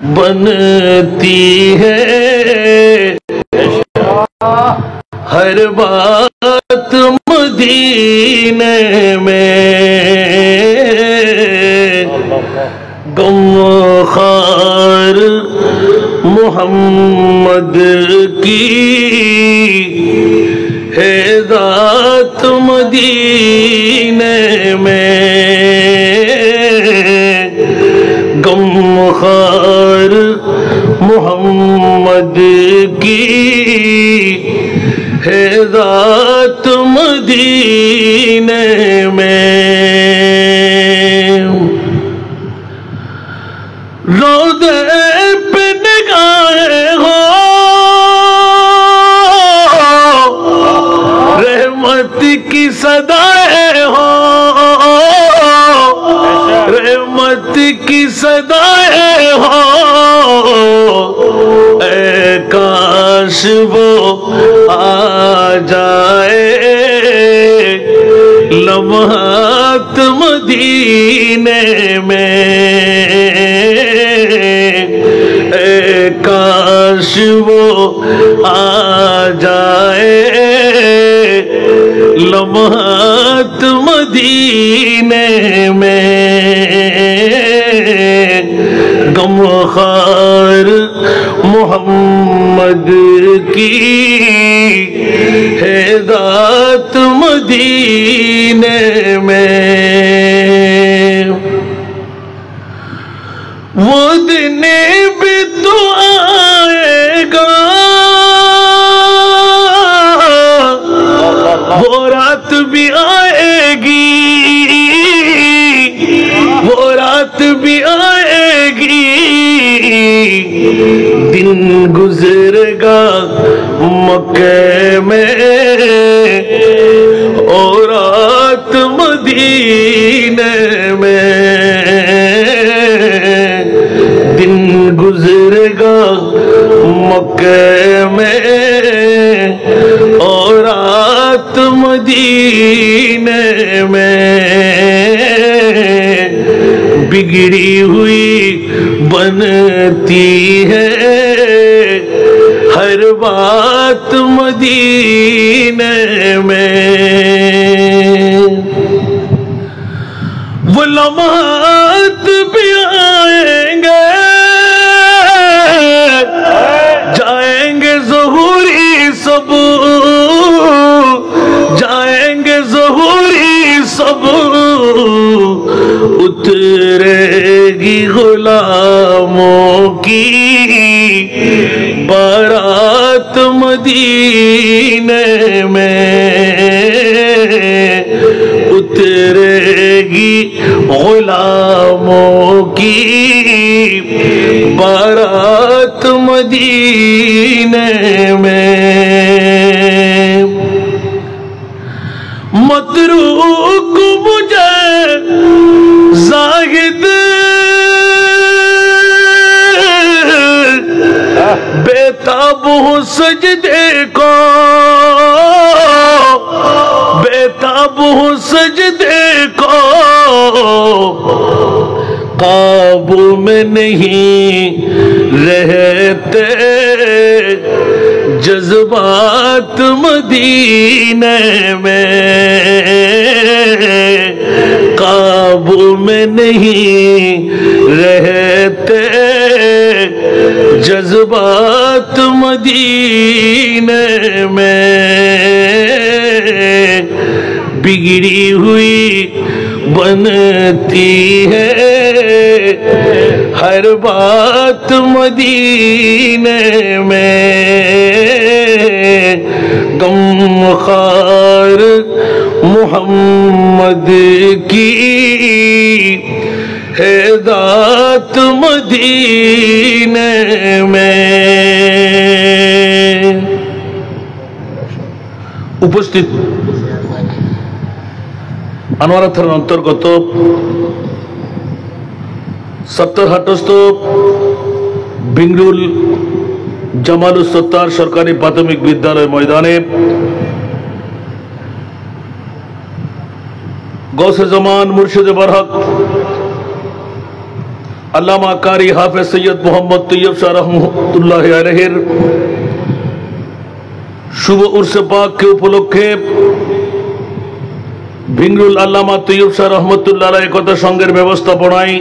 بنتی ہے ہر بات مدینے میں، غم خار محمد کی ہے ذات مدینے میں، غم خار محمد کی ہے ذات مدینے میں، روضے پہ نگاہیں ہو رحمت کی صدائیں ہو، رحمت کی صدائیں ہو، اے کاش وہ آ جائے لمحات مدینے میں، اے کاش وہ آ جائے لمحات مدینے میں، غم خار محمد کی ہے ذات مدینے میں، وہ دن بھی تو آئے گا، وہ رات بھی آئے گی، وہ رات بھی آئے گی، دن گزرے گا مکے میں اور رات مدینے میں، دن گزرے گا مکے میں اور رات مدینے میں، بگڑی ہوئی بنتی ہے ہر بات مدینے میں، وہ لمحات بھی آئیں گے، جائیں گے ظہوری سب، جائیں گے ظہوری سب، اترے گی غلاموں کی بارات مدینے میں، اترے گی غلاموں کی بارات مدینے میں، متروک مجھے زاہد بیتاب ہوں سجدے کو، بیتاب ہوں سجدے کو، قابو میں نہیں رہتے جذبات مدینے میں، قابو میں نہیں رہتے جذبات مدینے میں، بگڑی ہوئی بنتی ہے ہر بات مدینے میں، غم خار محمد کی ہے ذات مدینے میں۔ উপস্থিত আনোয়ারা থানার অন্তর্গত সত্তরহাটস্থ বিংরুল জামালুস সত্তার সরকারি প্রাথমিক বিদ্যালয় ময়দানে গৌসে জামান মুর্শিদে বরহক আল্লামা কারি হাফেজ সৈয়দ মোহাম্মদ তৈয়ব শাহ রহমতুল্লাহ আলাইহির শুভ উরসে পাক के উপলক্ষে ভিংরুল আল্লামা তৈয়ব শাহ রহমতুল্লাহ আলাইহি একতা সংঘের ব্যবস্থাপনায়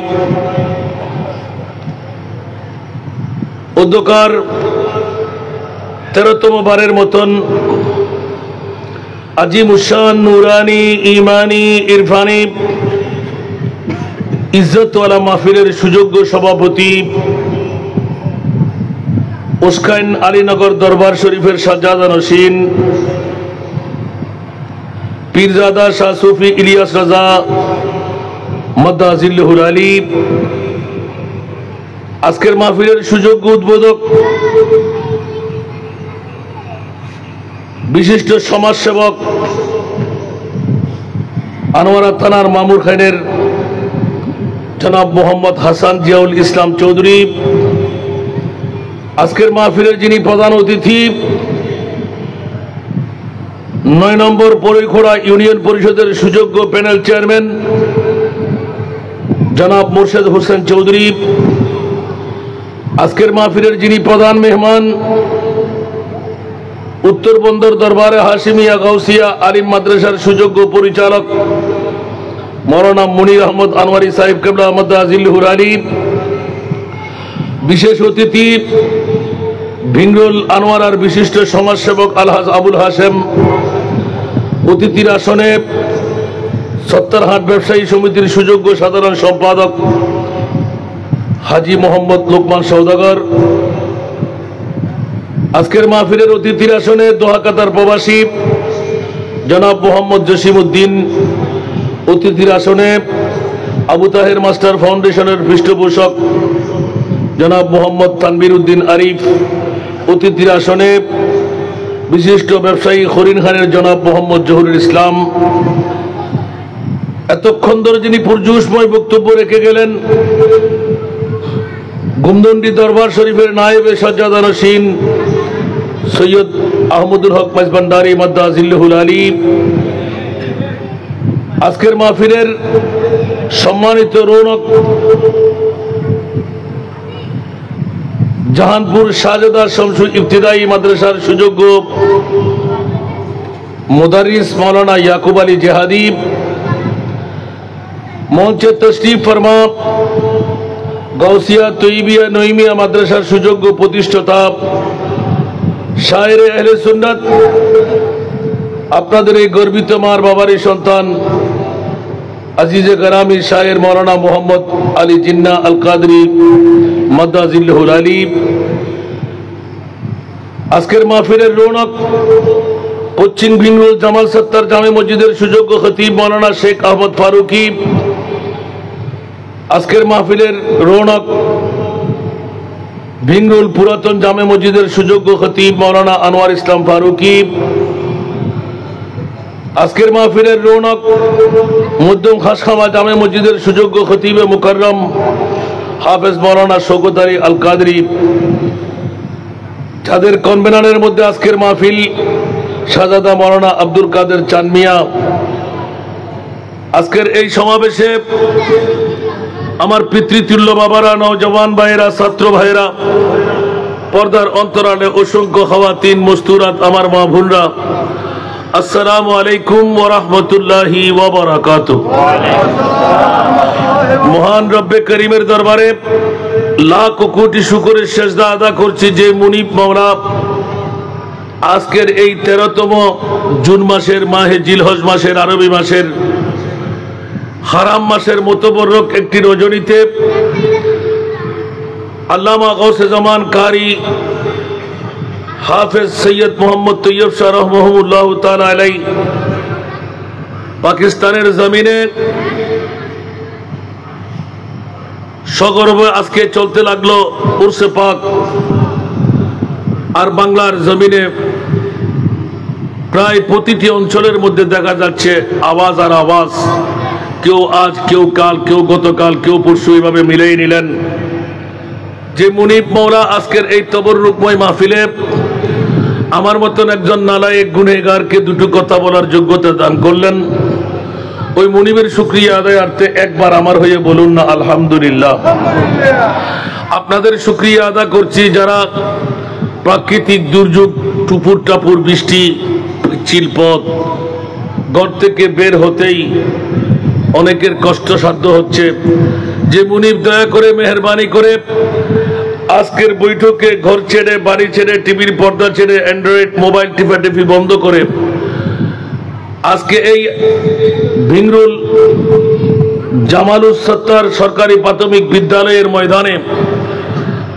উদ্যোকার 13তম বারের মতন আজিমুশান নুরানি ইমানি ইরফানি ইজ্জতওয়ালা মাহফিলের সুযোগ্য সভাপতি উস্কাইন আলীনগর দরবার শরীফের সাজ্জাদা নশীন পীরজাদা শাহ সুফি ইলিয়াস রাজা মাদ্দাজিল্লুহুল আলী, আজকের মাহফিলের সুযোগ্য উদ্বোধক বিশিষ্ট সমাজসেবক আনোয়ারা থানার মামুর খানের জনাব মোহাম্মদ হাসান জিয়াউল ইসলাম চৌধুরী, আজকের মাহফিলের যিনি প্রধান অতিথি 9 নম্বর পরিখোড়া ইউনিয়ন পরিষদের সুযোগ্য প্যানেল চেয়ারম্যান জনাব মোর্শেদ হোসেন চৌধুরী, আজকের মাহফিলের যিনি প্রধান মেহমান উত্তর বন্দর দরবারে হাশিমিয়া গাউসিয়া আলিম মাদ্রাসার সুযোগ্য পরিচালক মৌলানা মুনির আহমদ আনোয়ারি সাহেব কেবলা মাদ্দাজিল্লুহুল আলী, বিশেষ অতিথি ভিংরুল আনোয়ারার বিশিষ্ট সমাজসেবক আলহাজ আবুল হাশেম, অতিথির আসনে সত্তরহাট ব্যবসায়ী সমিতির সুযোগ্য সাধারণ সম্পাদক হাজি মোহাম্মদ লোকমান সওদাগর, আজকের মাহফিলের অতিথির আসনে দোহা কাতার প্রবাসী জনাব মোহাম্মদ জসিম উদ্দিন, অতিথির আসনে আবু তাহের মাস্টার ফাউন্ডেশনের পৃষ্ঠপোষক জনাব মোহাম্মদ তানবির উদ্দিন আরিফ, অতিথির আসনে বিশিষ্ট ব্যবসায়ী হরিণ খানের জনাব মোহাম্মদ জহুরুল ইসলাম। এতক্ষণ ধরে যিনি পুরজুশময় বক্তব্য রেখে গেলেন গুমদন্ডি দরবার শরীফের নায়েবে সাজ্জাদা নশীন সৈয়দ আহমদুল হক মাইজবান্ডারি মাদ্দাজিল্লুহুল আলী, আজকের মাহফিলের সম্মানিত রৌনক জাহানপুর শাহজাদা শামসু ইবতিদায়ী মাদ্রাসার সুযোগ্য মুদারিস মৌলানা ইয়াকুব আলী জেহাদি, মঞ্চে তশরিফ ফরমা গাউসিয়া তৈবিয়া নঈমিয়া মাদ্রাসার সুযোগ্য প্রতিষ্ঠাতা শায়েরে আহলে সুন্নাত, আপনাদের এই গর্বিত মার বাবারই সন্তান আজিজে গরামি শায়ের মৌলানা মোহাম্মদ আলী জিন্না আল কাদরি মাদ্দাজিল্লুহুল আলী, আজকের মাহফিলের রৌনক পশ্চিম ভিংরুল জামাল সত্তার জামে মসজিদের সুযোগ্য খতিব মৌলানা শেখ আহমদ ফারুকি, আজকের মাহফিলের রৌনক ভিংরুল পুরাতন জামে মসজিদের সুযোগ্য খতিব মৌলানা আনোয়ার ইসলাম ফারুকি, আজকের মাহফিলের রৌনক মধ্যম খাসখামা জামে মসজিদের সুযোগ্য খতিবে মুকাররম হাফেজ মৌলানা শওকত আলী আল কাদরি, যাদের কনভেনারের মধ্যে আজকের মাহফিল শাহজাদা মৌলানা আব্দুল কাদের চানমিয়া। আজকের এই সমাবেশে আমার পিতৃতুল্য বাবারা, নওজওয়ান ভাইয়েরা, ছাত্র ভাইয়েরা, পর্দার অন্তরালে অসংখ্য খাওয়াতিন মস্তুরাত, আমার মা বোনরা, আসসালামু আলাইকুম ওয়া রাহমাতুল্লাহি ওয়া বারাকাতুহু। মহান রব্বে করিমের দরবারে লাখ কোটি শুকরের সেজদা আদা করছি যে মুনিব মাওলা আজকের এই 13তম জুন মাসের মাহে জিলহজ মাসের আরবি মাসের হারাম মাসের মোতবরক একটি রজনীতে আল্লামা গৌসে জামান কারি হাফেজ সৈয়দ মোহাম্মদ তৈয়ব শাহ রহমাহুল্লাহ তাআলা আলাইহি পাকিস্তানের জমিনে সগর্বে আজকে চলতে লাগলো উরসে পাক, আর বাংলার জমিনে প্রায় প্রতিটি অঞ্চলের মধ্যে দেখা যাচ্ছে আওয়াজ আর আওয়াজ, কেউ আজ, কেউ কাল, কেউ গতকাল, কেউ পরশু এইভাবে মিলেই নিলেন যে মুনিব মাওলা আজকের এই তবররুকময় মাহফিলে আমার মতন একজন নালায়েক গুনেহগারকে দুটো কথা বলার যোগ্যতা দান করলেন। ওই মুনিবের শুকরিয়া আদায়ার্থে একবার আমার হয়ে বলুন না আলহামদুলিল্লাহ। আপনাদের শুকরিয়া আদা করছি যারা প্রাকৃতিক দুর্যোগ, টুপুর টাপুর বৃষ্টি, চিলপথ, ঘর থেকে বের হতেই অনেকের কষ্টসাধ্য হচ্ছে, যে মুনিব দয়া করে মেহেরবানি করে আজকের বৈঠকে ঘর ছেড়ে, বাড়ি ছেড়ে, টিভির পর্দা ছেড়ে, অ্যান্ড্রয়েড মোবাইল টিপি বন্ধ করে আজকে এই ভিংরুল জামালুস সত্তার সরকারি প্রাথমিক বিদ্যালয়ের ময়দানে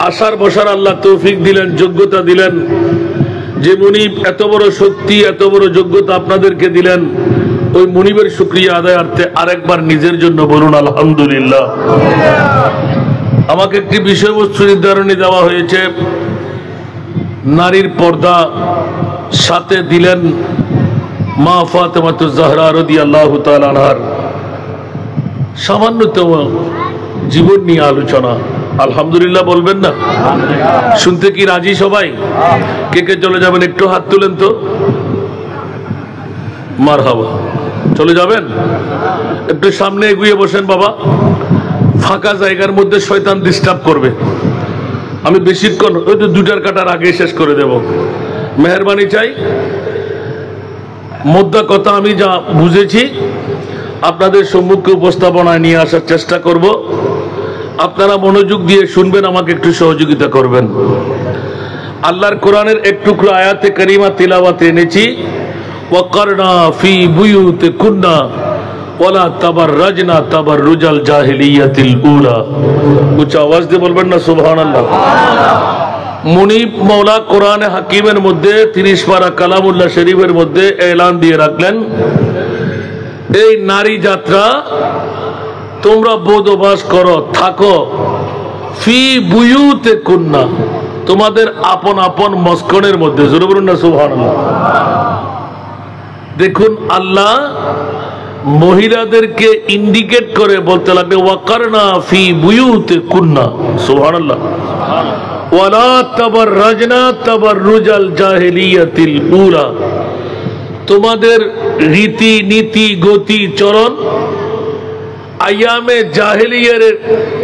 আসার বসার আল্লাহ তৌফিক দিলেন, যোগ্যতা দিলেন। যে মুনিব এত বড় শক্তি, এত বড় যোগ্যতা আপনাদেরকে দিলেন, ওই মুনিবের শুকরিয়া আদায়ার্থে আরেকবার নিজের জন্য বলুন আলহামদুলিল্লাহ। আমাকে একটি বিষয়বস্তু নির্ধারণী দেওয়া হয়েছে, নারীর পর্দা, সাথে দিলেন মা ফাতেমাতুজ জাহরা রাদিয়াল্লাহু তাআলা আনহার সামান্যতম জীবন নিয়ে আলোচনা। আলহামদুলিল্লাহ বলবেন না? শুনতে কি রাজি সবাই? কে কে চলে যাবেন একটু হাত তুলেন তো। মারহাবা, চলে যাবেন? একটু সামনে এগিয়ে বসেন বাবা, ফাঁকা জায়গার মধ্যে শয়তান ডিস্টার্ব করবে। আমি বেশিক্ষণ ওই তো 2টার কাটার আগে শেষ করে দেব, মেহেরবানি চাই। মোদ্দা কথা আমি যা বুঝেছি আপনাদের সম্মুখে উপস্থাপনায় নিয়ে আসার চেষ্টা করব। আপনারা মনোযোগ দিয়ে শুনবেন, আমাকে একটু সহযোগিতা করবেন। আল্লাহর কোরআনের এক টুকরো আয়াতে কারিমা তিলাওয়াতে এনেছি, ওয়াকারনা ফি বুয়ুতিকুন্না ওয়ালা তাবাররাজনা তাবাররুজাল জাহিলিয়াতিল উলা। উচ্চ আওয়াজ দিয়ে বলবেন না সুবহানাল্লাহ। মুনিব মওলা কোরআনে হাকিমের মধ্যে 30 পারা কালামুল্লাহ শরীফের মধ্যে এলান দিয়ে রাখলেন, এই নারী যাত্রা তোমরা বদবাস করো, থাকো ফি বুয়ুতিকুন্না, তোমাদের আপন আপন মস্কনের মধ্যে। জোরে বলুন না সুবহানাল্লাহ। দেখুন আল্লাহ মহিলাদেরকে ইন্ডিকেট করে বলতে লাগবে ওয়াকারনা ফি বুয়ুতিকুন্না, সুবহানাল্লাহ, ওয়ালা তাবাররাজনা তাবাররুজাল জাহিলিয়াতিল উলা, তোমাদের রীতি নীতি গতি চরণ আয়ামে জাহেলিয়ার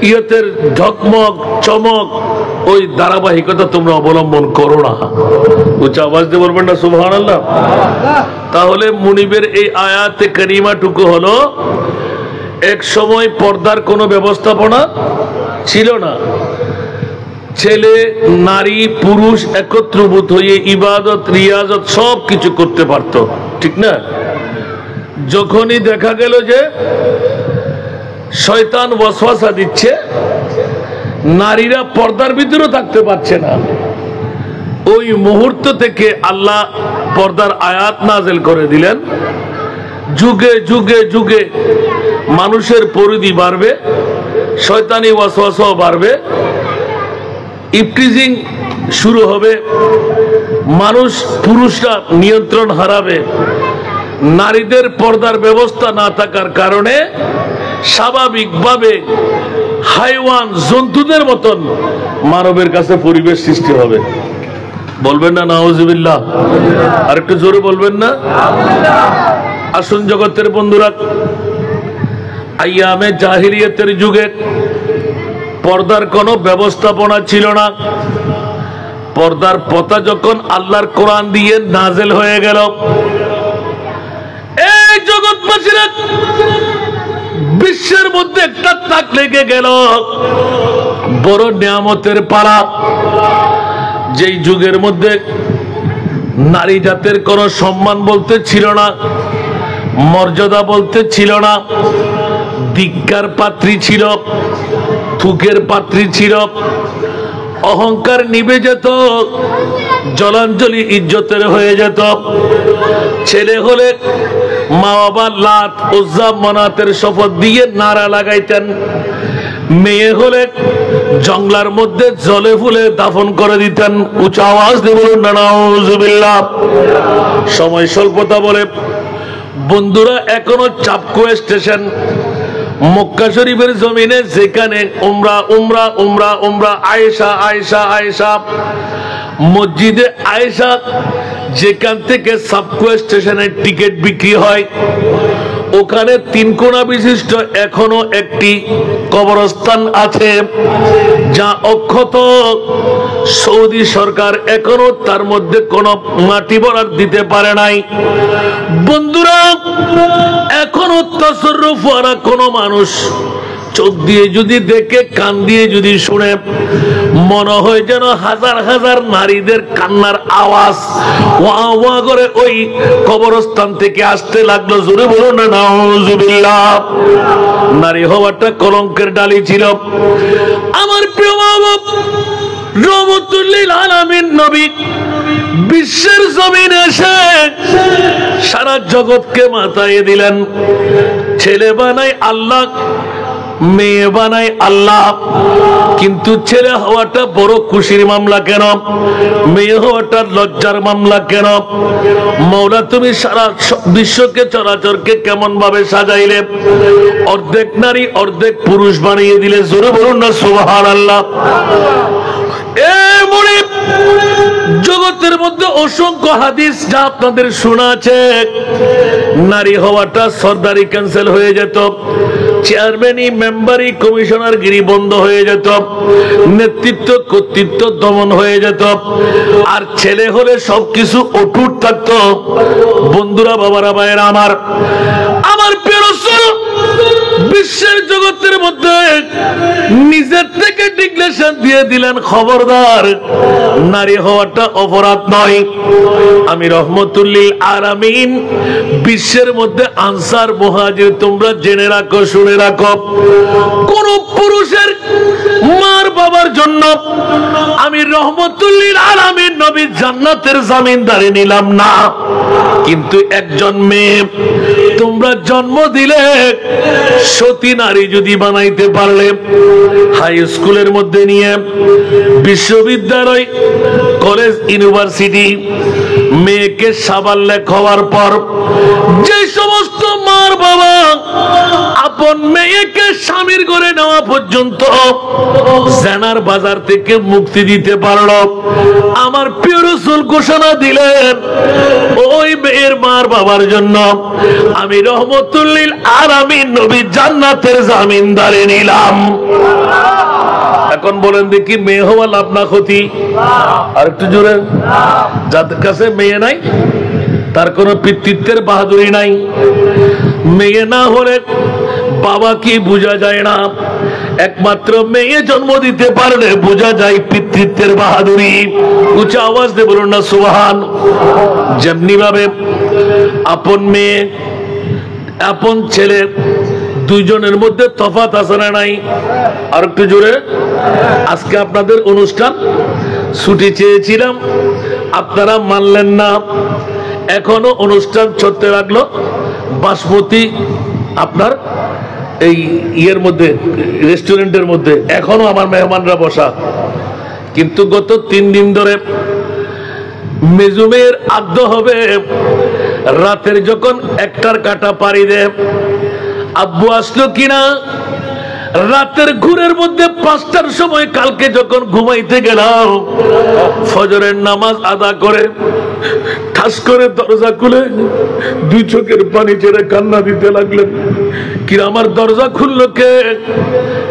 ইয়তের ঝকমক চমক ওই ধারাবাহিকতা তোমরা অবলম্বন করো না। উচ্চ আওয়াজ দিয়ে বলবেন না সুবহানাল্লাহ। তাহলে মুনিবের এই আয়াতে কারিমাটুকু হলো, এক সময় পর্দার কোনো ব্যবস্থাপনা ছিল না, ছেলে নারী পুরুষ একত্রভূত হয়ে ইবাদত রিয়াজত সব কিছু করতে পারত, ঠিক না? যখনই দেখা গেল যে শয়তান ওয়াসওয়াসা দিচ্ছে, নারীরা পর্দার ভিতরেও থাকতে পারছে না, ওই মুহূর্ত থেকে আল্লাহ পর্দার আয়াত নাযিল করে দিলেন। যুগে যুগে যুগে মানুষের পরিধি বাড়বে, শয়তানি ওয়াসওয়াসাও বাড়বে, ইফটিজিং শুরু হবে, মানুষ পুরুষরা নিয়ন্ত্রণ হারাবে। নারীদের পর্দার ব্যবস্থা না থাকার কারণে স্বাভাবিকভাবে হাইওয়ান জন্তুদের মতন মানবের কাছে পরিবেশ সৃষ্টি হবে। বলবেন না নাউজুবিল্লাহ? আর একটু জোরে বলবেন না? আসুন জগতের বন্ধুরা, আইয়ামে জাহিলিয়াতের যুগে পর্দার কোনো ব্যবস্থাপনা ছিল না। পর্দার পতা যখন আল্লাহর কোরআন দিয়ে নাযিল হয়ে গেল, এই জগৎবাসীরা বিশ্বের মধ্যে একটা তাক লেগে গেল, বড় নিয়ামতের পালা। যেই যুগের মধ্যে নারী জাতের কোনো সম্মান বলতে ছিল না, মর্যাদা বলতে ছিল না, ধিক্কার পাত্রী ছিল, থুকের পাত্রী ছিল, অহংকার নিভে যেত, জলাঞ্জলি ইজ্জতের হয়ে যেত। ছেলে হলে মা বাবা লাত উজ্জা মানাতের শপথ দিয়ে নারা লাগাইতেন, মেয়ে হলে জঙ্গলার মধ্যে জলে ফুলে দাফন করে দিতেন। উচ্চ আওয়াজ দিয়ে বলুন না নাউজুবিল্লাহ। সময় স্বল্পতা বলে বন্ধুরা এখনো চাপকো স্টেশন মক্কা শরীফের জমিনে, যেখানে উমরা উমরা উমরা উমরা আয়েশা আয়েশা আয়েশা, মসজিদে আয়েশা যেখান থেকে সাবকো স্টেশনের টিকিট বিক্রি হয়, ওখানে 3 কোণা বিশিষ্ট এখনো একটি কবরস্থান আছে যা অক্ষত। সৌদি সরকার এখনো তার মধ্যে কোনো মাটি বরাদ দিতে পারে নাই। বন্ধুরা, এখনো তাসাররুফ ওয়ালা কোনো মানুষ চোখ দিয়ে যদি দেখে, কান দিয়ে যদি শুনে, মনে হয় যেন হাজার হাজার নারীদের কান্নার আওয়াজ ওয়া ওয়া করে ওই কবরস্থান থেকে আসতে লাগলো। জোরে বলুন না নাউজুবিল্লাহ। নারী হওয়াটা কলঙ্কের ডালি ছিল। আমার প্রিয় বাবা রহমতুল লিল আলামিন নবী বিশ্বের জমিনে এসে সারা জগৎকে মাথায় দিলেন। ছেলে বানাই আল্লাহ, মেয়ে বানাই আল্লাহ, কিন্তু ছেলে হওয়াটা বড় খুশির মামলা কেন? মেয়ে হওয়াটা লজ্জার মামলা কেন? মওলা তুমি সারা বিশ্বকে চরাচরকে কেমন ভাবে সাজাইলে? অর্ধেক নারী অর্ধেক পুরুষ বানিয়ে দিলে। জোরে বলুন না সুবহানাল্লাহ। জগতের মধ্যে অসংখ্য হাদিস যা আপনাদের শোনা আছে। নারী হওয়াটা সরদারি ক্যান্সেল হয়ে যেত, চেয়ারম্যানই মেম্বারি কমিশনার গিরি বন্ধ হয়ে যেত, নেতৃত্ব কর্তৃত্ব দমন হয়ে যেত, আর ছেলে হলে সবকিছু অটুট থাকতো। বন্ধুরা, বাবারা, ভাইয়েরা আমার, আমার প্রিয় রাসূল বিশ্বের জগতের মধ্যে নিজের থেকে ডিক্লেরেশন দিয়ে দিলেন, খবরদার, নারী হওয়াটা অপরাধ নয়। আমি রহমতুল লিল আলামিন বিশ্বের মধ্যে আনসার মুহাজির, তোমরা জেনে রাখো, শুনে রাখো, কোন পুরুষের মার বাবার জন্য আমি রহমতুল লিল আলামিন নবী জান্নাতের জামিনদারি নিলাম না। কিন্তু একজন মেয়ে তোমরা জন্ম দিলে সতী নারী যদি বানাইতে পারলে, হাই স্কুলের মধ্যে নিয়ে বিশ্ববিদ্যালয়, কলেজ, ইউনিভার্সিটি, মেয়েকে সাবাল্যক হওয়ার পর যে সমস্ত মার বাবা আপন মেয়েকে স্বামীর ঘরে নেওয়া পর্যন্ত জেনার বাজার থেকে মুক্তি দিতে পারল, আমার প্রিয় রাসূল ঘোষণা দিলেন, ওই মেয়ের মার বাবার জন্য আমি রহমতুল লিল আলামিন নবী জান্নাতের জামিনদারি নিলাম। এখন বলেন দেখি, মেয়ে হওয়া লাভ না ক্ষতি? আর একটু জোরে। যাদের কাছে মেয়ে নাই তার কোনো পিতৃত্বের বাহাদুরি নাই। মেয়ে না হলে বাবা কি বোঝা যায় না, একমাত্র মেয়ে জন্ম দিতে পারলে বোঝা যায় পিতৃত্বের বাহাদুরি। উঁচা আওয়াজ দিয়ে বলুন না সুবহান। যেমনি ভাবে আপন মেয়ে আপন ছেলে দুইজনের মধ্যে তফাৎ আছে না নাই? আর একটু জোরে। আজকে আপনাদের অনুষ্ঠান ছুটি চেয়েছিলাম, আপনারা মানলেন না, এখনো অনুষ্ঠান চলতে লাগলো। বাসমতি আপনার এই ইয়ের মধ্যে, রেস্টুরেন্টের মধ্যে এখনো আমার মেহমানরা বসা, কিন্তু গত 3 দিন ধরে মেজুমের আদ্য হবে। রাতের যখন 1টার কাটা পাড়ি দেয়, আব্বু আসলো কিনা, রাতের ঘুরের মধ্যে 5টার সময় কালকে যখন ঘুমাইতে গেলাম, ফজরের নামাজ আদা করে ঠাস করে দরজা খুলে 2 চোখের পানি ছেড়ে কান্না দিতে লাগলেন। কি আমার দরজা খুললো কে?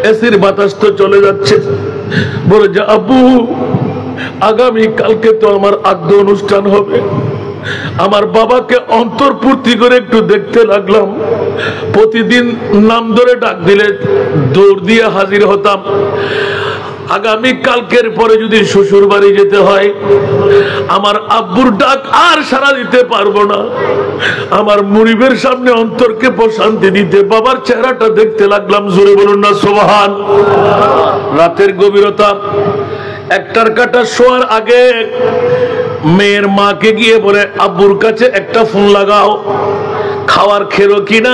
এসির বাতাস তো চলে যাচ্ছে। বলে যে আব্বু, আগামী কালকে তো আমার আদ্য অনুষ্ঠান হবে। আমার বাবাকে অন্তর্পূর্তি করে একটু দেখতে লাগলাম। প্রতিদিন নাম ধরে ডাক দিলে দৌড় দিয়ে হাজির হতাম। আগামী কালকের পরে যদি শ্বশুর বাড়ি যেতে হয়, আমার আব্বুর ডাক আর সাড়া দিতে পারবো না। আমার মুরিবের সামনে অন্তরকে প্রশান্তি দিতে বাবার চেহারাটা দেখতে লাগলাম। জোরে বলুন না সুবহান। রাতের গভীরতা, 1টার কাটা শোয়ার আগে মেয়ের মাকে গিয়ে বলে, আব্বুর কাছে একটা ফোন লাগাও, খাওয়ার খেলো কিনা,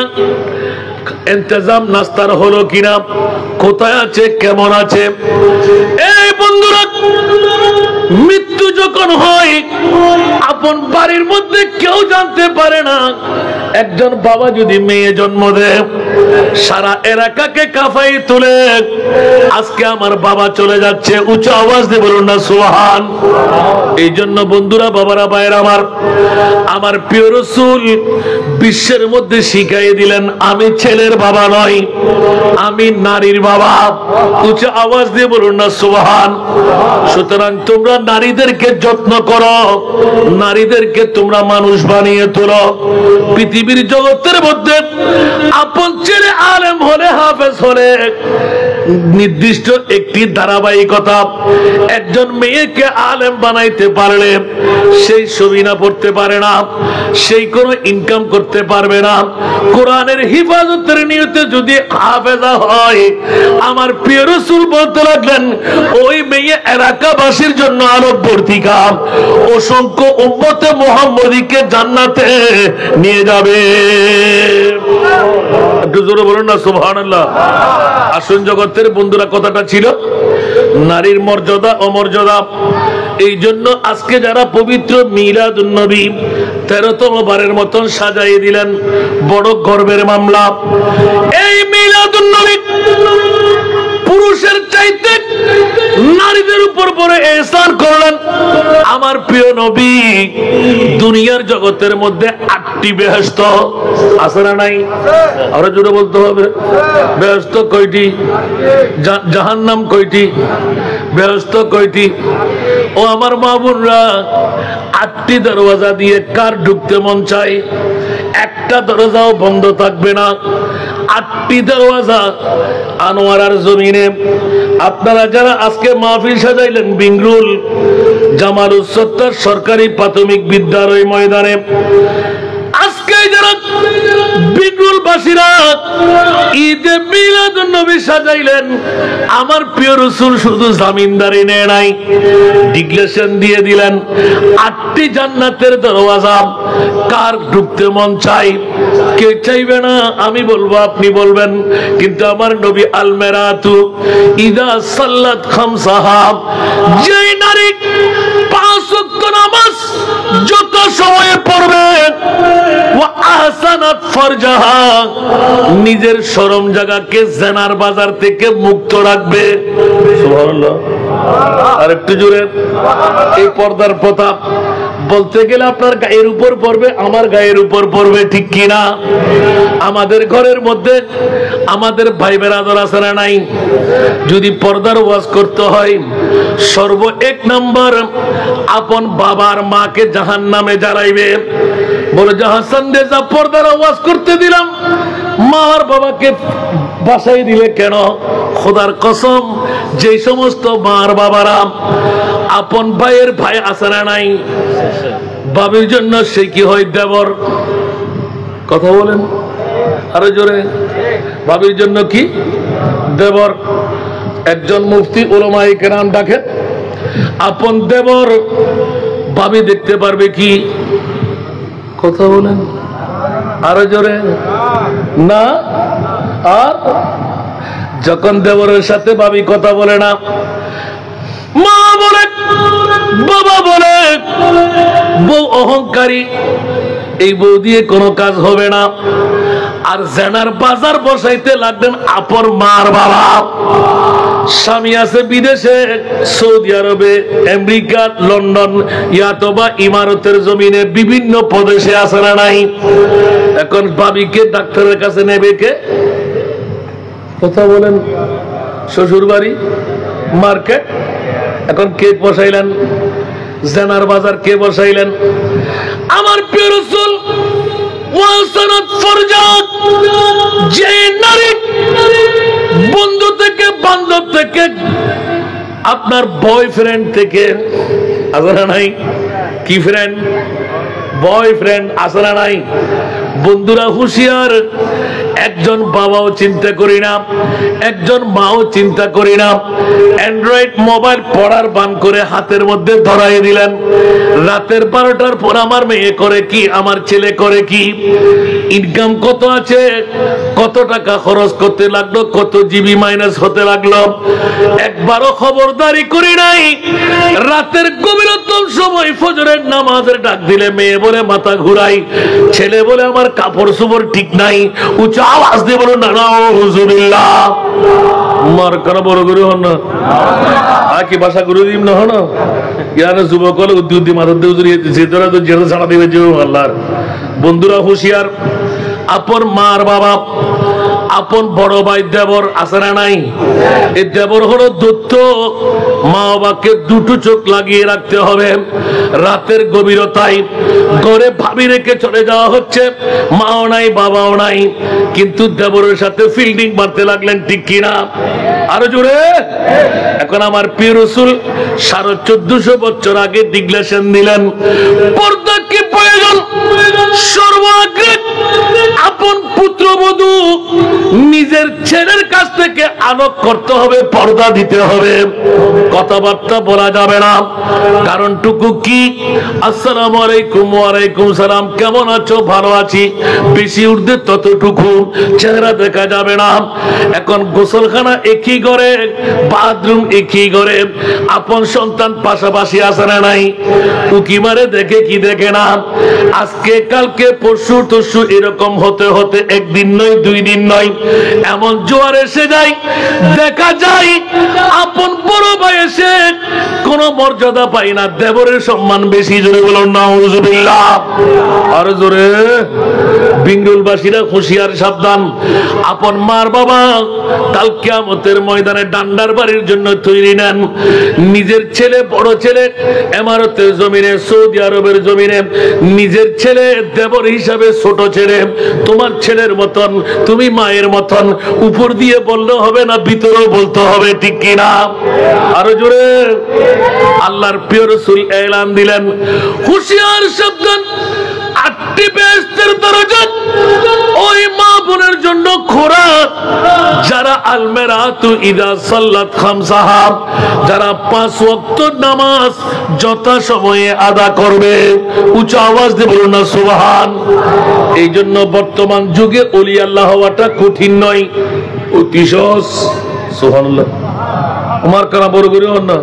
ইন্তজাম নাস্তার হলো কিনা, কোথায় আছে, কেমন আছে। এই বন্ধুরা, মৃত্যু যখন হয় আপন বাড়ির মধ্যে কেউ জানতে পারে না। একজন বাবা যদি মেয়ে জন্ম দেয়, সারা এলাকাকে কাফাই তুলে আজকে আমার বাবা চলে যাচ্ছে, উচ্চ আওয়াজ দিয়ে বলুন না সুবহান। এই জন্য বন্ধুরা, বাবারা, ভাইয়েরা আমার প্রিয় রাসূল বিশ্বের মধ্যে শিখাই দিলেন, আমি ছেলের বাবা নই, আমি নারীর বাবা। উচ্চ আওয়াজ দিয়ে বলুন না সুবহান। সুতরাং তোমরা নারীদেরকে যত্ন করো, নারীদেরকে তোমরা মানুষ বানিয়ে তোলো। পৃথিবীর জগতের মধ্যে আপন ছেলে আলেম হলে, হাফেজ হলে নির্দিষ্ট একটি ধারাবাহিকতা, একজন মেয়েকে আলেম বানাইতে পারলে সেই সবিনা পড়তে পারে না, সেই কোনো ইনকাম করতে পারবে না। কোরআনের হিফাজতের নিয়তে যদি হাফেজা হয়, আমার প্রিয় রাসূল বলতে লাগলেন, ওই মেয়ে এলাকাবাসীর জন্য আলোকবর্তিকা, অসংখ্য উম্মতে মুহাম্মদীকে জান্নাতে নিয়ে যাবে। একটু জোরে বলুন না সুবহানাল্লাহ। আসুন জগতের বন্ধুরা, কথাটা ছিল নারীর মর্যাদা অমর্যাদা। এই জন্য আজকে যারা পবিত্র মিলাদুন নবী 13তম বারের মতন সাজাই দিলেন, বড় গর্বের মামলা। এই মিলাদুন নবী পুরুষের চাইতে নারীদের উপর বড় ইহসান করলেন। আমার প্রিয় নবী দুনিয়ার জগতের মধ্যে 8টি বেহেশত আছে না নাই? আরো জোরে বলতে হবে। বেহেশত কয়টি? জাহান্নাম কয়টি? বেহেশত কয়টি? ও আমার মা বোনরা, 8টি দরওয়াজা দিয়ে কার ঢুকতে মন চায়? একটা দরজাও বন্ধ থাকবে না। 8টি দরওয়াজা আনোয়ারার জমিনে। আপনারা যারা আজকে মাহফিল সাজাইলেন বিংরুল জামালুস সত্তার সরকারি প্রাথমিক বিদ্যালয় ময়দানে, আজকে যারা বিংরুল বাসীরা ঈদে মিলাদুন নবী সাজাইলেন, আমার প্রিয় রাসূল শুধু জামিনদারি নেয় নাই, ডিক্লেরেশন দিয়ে দিলেন 8টি জান্নাতের দরওয়াজা কার ঢুকতে মন চাই? কে চাইবে না? আমি বলবো, আপনি বলবেন, কিন্তু আমার নবী আল মেরাতু ইদা সাল্লাত খামসাহা, যেই নারী 5 ওয়াক্ত নামাজ যত সময়ে পড়বে, ওয়া আহসানাত ফারজাহা, নিজের শরম জায়গাকে জিনার বাজার থেকে মুক্ত রাখবে। সুবহানাল্লাহ। আর একটু জোরে। এই পর্দার প্রতাপ বলতে গেলে আপনার গায়ের উপর পড়বে, আমার গায়ের উপর পড়বে, ঠিক কিনা? আমাদের ঘরের মধ্যে আমাদের ভাই বেরাদর আছে না নাই? যদি পর্দার ওয়াজ করতে হয়, সর্ব 1 নম্বর আপন বাবার মাকে জাহান্নামে জ্বালাইবে। বলে যে হাসান দে যা পর্দার ওয়াজ করতে দিলাম, মা আর বাবাকে বাসাই দিলে কেন? খোদার কসম, যে সমস্ত মার বাবারা আপন ভাইয়ের ভাই আছে না নাই, বাবির জন্য সে কি হয়? দেবর। কথা বলেন আরো জোরে। বাবির জন্য কি? দেবর। একজন মুফতি উলামায়ে কেরাম ডাকেন, আপন দেবর বাবি দেখতে পারবে কি? কথা বলেন আরো জোরে। না। আর যখন দেবরের সাথে বাবি কথা বলে না, মা বলে, বাবা বলে, বউ অহংকারী, এই বউ দিয়ে কোনো কাজ হবে না। আর জেনার বাজার বসাইতে লাগবেন আপন মার বাবা। স্বামী আছে বিদেশে, সৌদি আরবে, আমেরিকা, লন্ডন, ইয়াতবা ইমারতের জমিনে বিভিন্ন প্রদেশে আছে না নাই? এখন বাবিকে ডাক্তারের কাছে নেবে কে? কথা বলেন। শ্বশুর বাড়ি, মার্কেট, এখন কে বসাইলেন? জেনার বাজার কে বসাইলেন? আমার প্রিয় রাসূল ওয়াসানাত ফরজাত, যে নারী বন্ধু থেকে, বান্ধব থেকে, আপনার বয়ফ্রেন্ড থেকে, আছে না নাই? কি ফ্রেন্ড? বয়ফ্রেন্ড আছে না নাই? বন্ধুরা হুঁশিয়ার, একজন বাবাও চিন্তা করি না, একজন মাও চিন্তা করি না, অ্যান্ড্রয়েড মোবাইল পড়ার বান করে হাতের মধ্যে ধরাই দিলেন। রাতের 12টার পর আমার মেয়ে করে কি, আমার ছেলে করে কি, ইনকাম কত আছে, কত টাকা খরচ করতে লাগলো, কত জিবি মাইনাস হতে লাগলো, একবারও খবরদারি করি নাই। রাতের গভীরতম সময় ফজরের নামাজের ডাক দিলে মেয়ে বলে মাথা ঘুরাই, ছেলে বলে আমার কাপড় চোপড় ঠিক নাই, উচ্চ আওয়াজ দিয়ে বলো না নাউজুবিল্লাহ। মার কানা বড় করে হন না কি ভাষা করে দিম না হন ইয়ার যুবক হলে উদ্দি মাথা দিয়ে যেতরা তো যেটা ছাড়া দিবে যে আল্লাহর। বন্ধুরা হুঁশিয়ার, আপন মার বাবা, আপন বড় ভাই দেবর আছে না নাই? এই দেবর হলো দূত। মা বাবাকে দুটো চোখ লাগিয়ে রাখতে হবে। রাতের গভীরতায় ঘরে ভাবি রেখে চলে যাওয়া হচ্ছে, মাও নাই বাবাও নাই, কিন্তু দেবরের সাথে ফিল্ডিং মারতে লাগলেন, ঠিক কিনা? আরো জোরে। এখন আমার প্রিয় রাসূল 1450 বছর আগে ডিক্লারেশন দিলেন, পর্দা কি প্রয়োজন? সর্বাগ্রে আপন পুত্রবধূ নিজের ছেলের কাছ থেকে আলোক করতে হবে, পর্দা দিতে হবে, কথাবার্তা বলা যাবে না। কারণটুকু কি? আসসালামু আলাইকুম, ওয়ালাইকুম সালাম, কেমন আছো? ভালো আছি, বেশি উর্ধে ততটুকু, চেহারা দেখা যাবে না। এখন গোসলখানা একই ঘরে, বাথরুম একই ঘরে, আপন সন্তান পাশাপাশি আসে না নাই? উকি মারে দেখে কি দেখে না? আজকে কালকে পরশু তরশু এরকম হতে হতে একদিন নয়, 2 দিন নয়, এমন জোয়ার এসে যায়, দেখা যায় আপন বড় ভাই এসে কোন মর্যাদা পাই না, দেবরের সম্মান বেশি। জোরে বলুন নাউজুবিল্লাহ। আর জোরে। বিঙ্গুলবাসীরা হুঁশিয়ার, সাবধান। আপন মার বাবা কাল কিয়ামতের ময়দানে ডান্ডার বাড়ির জন্য তৈরি নেন। নিজের ছেলে, বড় ছেলে ইমারতের জমিনে, সৌদি আরবের জমিনে, নিজের ছেলে দেবর হিসাবে ছোট ছেলে, তোমার ছেলের মতন, তুমি মায়ের মতন, উপর দিয়ে বললে হবে না, ভিতরেও বলতে হবে, ঠিক কিনা? আরো জোরে। আল্লাহর প্রিয় রাসূল এলান দিলেন, হুঁশিয়ার, সাবধান। 8টি বেহেশতের দরজা ওই মা বোনের জন্য খোলা, যারা আলমেরাতু ইদা সাল্লাত খামসাহা, যারা 5 ওয়াক্ত নামাজ যথা সময়ে আদা করবে। উচ্চ আওয়াজ দিয়ে বলুন না সুবহান। এই জন্য বর্তমান যুগে ওলি আল্লাহ হওয়াটা কঠিন নয়, অতি সহজ। সুবহানাল্লাহ। আমার কানা বড় করে হন না,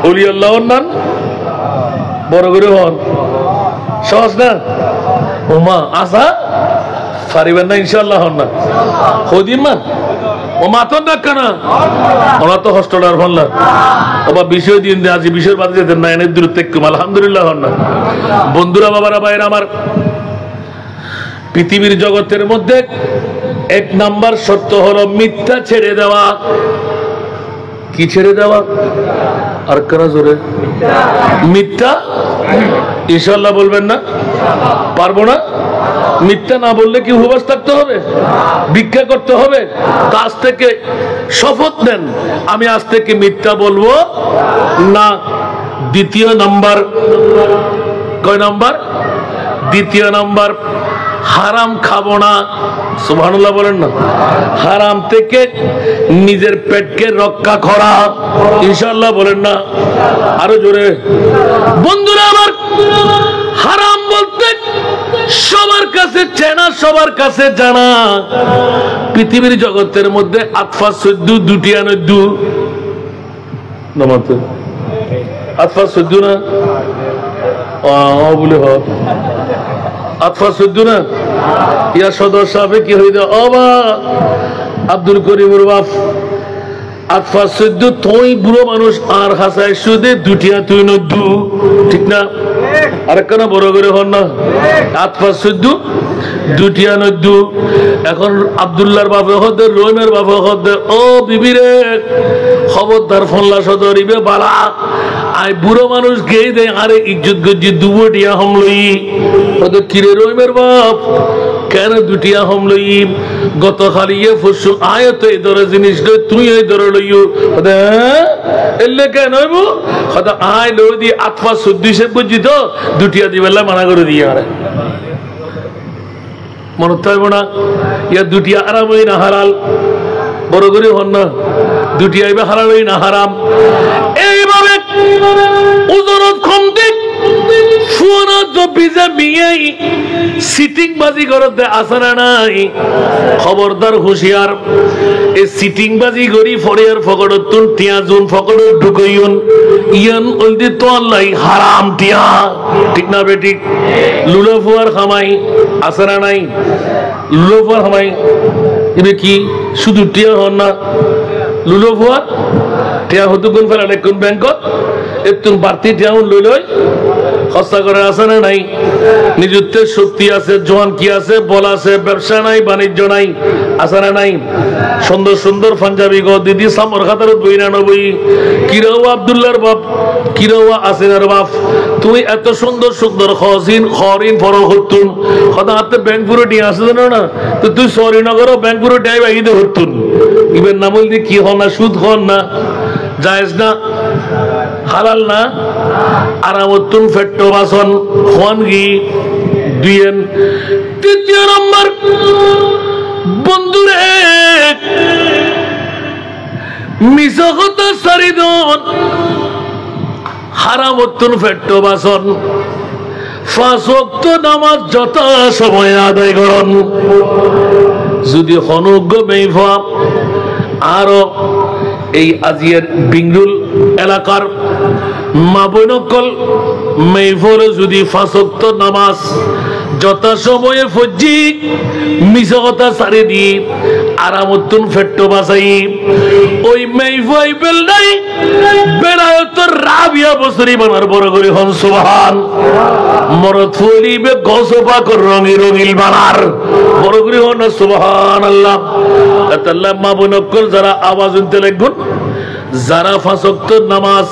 ওলি আল্লাহ হন না, বড় করে হন, সহজ না? ওমা আসা পারিবেন না ইনশাআল্লাহ, হন না হদিমান ও মাতন না কানা, ওরা তো হস্টলার হন না, ওবা বিষয় দিন দে আজি বিষয় বাদ যেতেন না, এনে দূর থেকে আলহামদুলিল্লাহ হন না। বন্ধুরা, বাবারা, ভাইরা আমার, পৃথিবীর জগতের মধ্যে 1 নাম্বার শর্ত হলো মিথ্যা ছেড়ে দেওয়া। কি ছেড়ে দেওয়া? আর কারা জোরে? মিথ্যা। ইনশাআল্লাহ বলবেন না? পারবো না? মিথ্যা না বললে কি উপবাস থাকতে হবে? ভিক্ষা করতে হবে? আজ থেকে শপথ নেন, আমি আজ থেকে মিথ্যা বলবো না। দ্বিতীয় নাম্বার, কয় নাম্বার? দ্বিতীয় নাম্বার, হারাম খাবো না। সুবহানাল্লাহ বলেন না। হারাম থেকে নিজের পেটকে রক্ষা করা। ইনশাআল্লাহ বলেন না? আরো জোরে। বন্ধুরা আমার, হারাম বলতে সবার কাছে চেনা, সবার কাছে জানা। পৃথিবীর জগতের মধ্যে আতফা 14, দুটিয়া 9 নামাতে আতফা 14 না বলে হ আতফা 14 না। ইয়া সদর সাহেব কি হয়ে যায় অবা আব্দুল করিমের বাপ আতফা 14 তুই বুড়ো মানুষ আর হাসায় সুদে দুটিয়া তুই 9, ঠিক না? আরেকখানা বড় করে হন না। আতফা 14 দুটিয়া 9। এখন আব্দুল্লাহর বাপে হতে, রহিমের বাপে হতে, ও বিবিরে খবরদার ফোনলা সদরিবে বালা আয় বুড়ো মানুষ গেই দে, আরে ইজ্জত গজ্জি দুবটিয়া হমলই হতে। কিরে রহিমের বাপ, কেন দুটিয়া হম লই? গত খালিয়ে ফুসু আয় তো এই ধরে জিনিস লই, তুই এই ধরে লইও হতে এলে কেন হইব হতে আয় লই দি আতফা 14 বুঝছি তো দুটিয়া দিবেলা মানা করে দিয়ে আরে মনে থাকবো না। ইয়া দুটিয়া আরাম হই না হালাল, বড় করে হন না, দুটিয়া ইবা হালাল হই না হারাম। এইভাবে ওজনত কম দিক ফুয়ানা তো বিজা মিয়াই সিটিং বাজি করতে আসে নাই? খবরদার হুঁশিয়ার, এই সিটিং বাজি করি ফরিয়ার ফকড়তুন টিয়া জুন ফকড় ঢুকইউন ইয়ান ওলদি তো আল্লাহ হারাম টিয়া, ঠিক না বেটি? লুলো ফুয়ার খামাই আসে না নাই? লুলো ফুয়ার খামাই এবে কি শুধু টিয়া হন না, লুলো ফুয়ার টিয়া হতো কোন ফেলা কোন ব্যাংকত একটু বাড়তি টিয়া লই লই খরচা করে আসে না নাই? নিজত্বের শক্তি আছে, জোয়ান কি আছে, বল আছে, ব্যবসা নাই, বাণিজ্য নাই, আসে না নাই? সুন্দর সুন্দর পাঞ্জাবি গো দিদি সামর খাতার বই না বই কিরাও আব্দুল্লাহর বাপ, কিরাও আসিনার বাপ, তুমি এত সুন্দর সুন্দর খসিন খরিন ফর হতুন কথা হাতে ব্যাংক পুরো টিয়া আসে জানো না? তো তুই সরি না করো ব্যাংক পুরো টিয়াই বাহিতে হতুন ইবেন না বলতে কি হন না, সুদ হন না, জায়েজ না, হালাল না? আরামতুন ফেট্টো বাসন হন কি দুইয়েন। তৃতীয় নম্বর বন্ধুরে মিছা কথা সারিদন, হারামতুন ফেট্টো বাসন, 5 ওয়াক্ত নামাজ যথা সময় আদায় করন। যদি হনুজ্ঞ মেইফা আরো এই আজিয়ার বিংরুল এলাকার মা বৈনকল মেইফরে যদি 5 ওয়াক্ত নামাজ যথা সময়ে ফজি মিছা কথা সারি দি আরামতুন ফেট্টো বাসাই ওই মেইফাই বেল নাই বেলায়তর রাবিয়া বছরি বানার বড় করে হন সুবহান। মরদ ফুলিবে গসপা কর রঙি রঙিল বানার বড় করে হন সুবহানাল্লাহ। আল্লাহ মা বৈনকল যারা আওয়াজ শুনতে লাগবেন, যারা 5 ওয়াক্ত নামাজ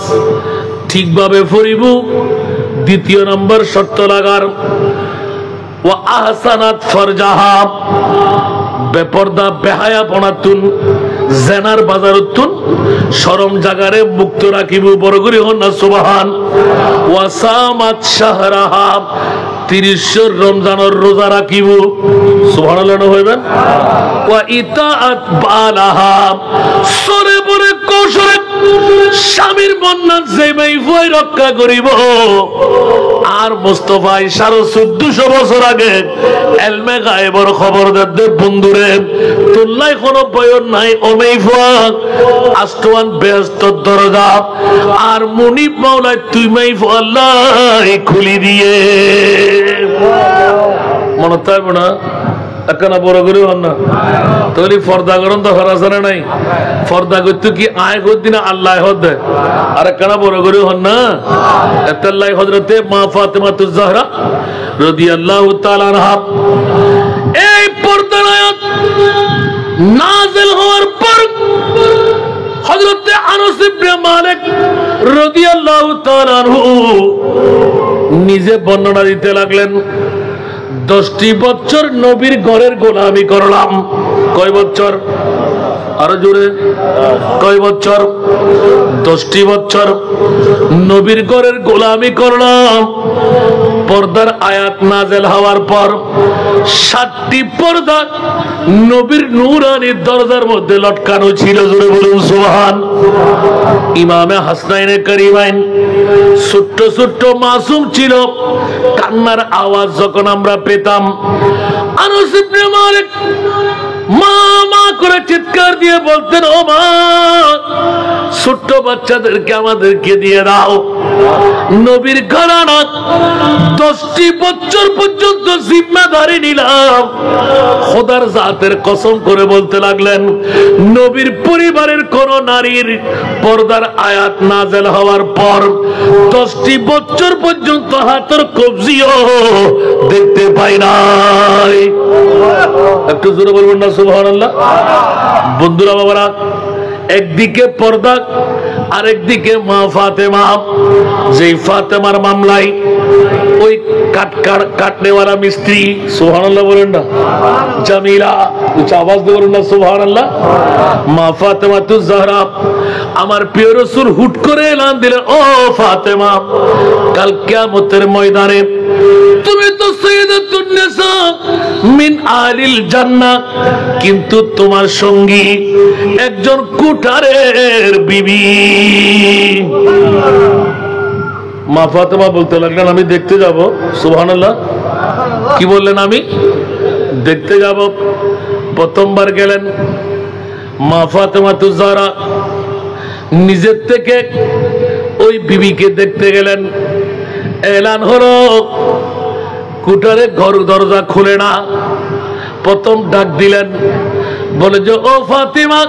ঠিকভাবে পড়িব, দ্বিতীয় নম্বর শর্ত লাগার ওয়া আহসানাত ফরজাহা, বেপরদা বেহায়া পনাতুন জেনার বাজারতুন শরম জাগারে মুক্ত রাখিব বড় করে হন না সুবহান। ওয়া সামাত শাহরাহা, 30 রমজানের রোজা রাখিব সুবহানাল্লাহ হইবেন। ওয়া ইতাআত বালাহা, সরে পরে কৌশলে স্বামীর বন্যান যে মাইফাই রক্ষা করিব। আর মুস্তাফা 1450 বছর আগে এলমে গায়েবর খবর দে বন্ধুরে তুল্লাই কোনো বয়ন নাই ওমেইফা আস্তওয়ান বেহেশতের দরজা আর মুনিব মাওলা তুই মাইফা আল্লাহ খুলি দিয়ে মনে থাকব না একখানা বড় করে হন না তাহলে ফর্দা করেন তো হরাসানা নাই ফর্দা করতে কি আয় করতে না আল্লাহ হদ দেয় আর একখানা বড় করে হন না এতাল্লাহ হজরতে মা ফাতেমাতুজ জাহরা রাদিয়াল্লাহু তাআলা আনহা এই পর্দার আয়াত নাযিল হওয়ার পর হযরতে আনাস ইবনে মালিক রাদিয়াল্লাহু তাআলা আনহু নিজে বর্ণনা দিতে লাগলেন 10টি বছর নবীর ঘরের গোলামি করলাম। কয় বছর? আরো জোরে কয় বছর? 10টি বছর নবীর ঘরের গোলামি করলাম। পর্দার আয়াত নাযিল হওয়ার পর 7টি পর্দা নবীর নূরানি দরজার মধ্যে লটকানো ছিল। জোরে বলুন সুবহান। ইমামে হাসনাইনে কারিমাইন ছোট্ট ছোট্ট মাসুম ছিল, কান্নার আওয়াজ যখন আমরা পেতাম আনাস ইবনে মালিক মা মা করে চিৎকার দিয়ে বলতেন, ও মা ছোট্ট বাচ্চাদেরকে আমাদেরকে দিয়ে দাও। নবীর ঘরানা 10টি বছর পর্যন্ত জিম্মাদারি নিলাম। খোদার জাতের কসম করে বলতে লাগলেন, নবীর পরিবারের কোন নারীর পর্দার আয়াত নাযিল হওয়ার পর 10টি বছর পর্যন্ত হাতের কবজিও দেখতে পাই নাই। একটু জোরে বলবেন না সুবহানাল্লাহ। বন্ধুরা বাবারা, একদিকে পর্দা আর একদিকে মা ফাতেমা। যেই ফাতেমার মামলায় ওই কাটনেওয়ালা মিস্ত্রি, সুবহানাল্লাহ বলেন না, জামিলা, উচ্চ আওয়াজ দিয়ে বলেন না সুবহানাল্লাহ। মা ফাতেমাতুজ জাহরা আমার প্রিয় রাসূল হুট করে এলান দিলেন, ও ফাতেমা কাল কিয়ামতের ময়দানে তুমি তো সাইয়্যিদাতুন নিসা মিন আলিল জান্নাহ, কিন্তু তোমার সঙ্গী একজন কুঠারের বিবি। মা ফাতেমা বলতে লাগলেন, আমি দেখতে যাব। সুবহানাল্লাহ। কি বললেন? আমি দেখতে যাব। প্রথমবার গেলেন মা ফাতেমাতুজ জাহরা নিজের থেকে ওই বিবিকে দেখতে গেলেন। এলান হলো, কুটারে ঘর দরজা খুলে না। প্রথম ডাক দিলেন, বলে যে ও ফাতিমা,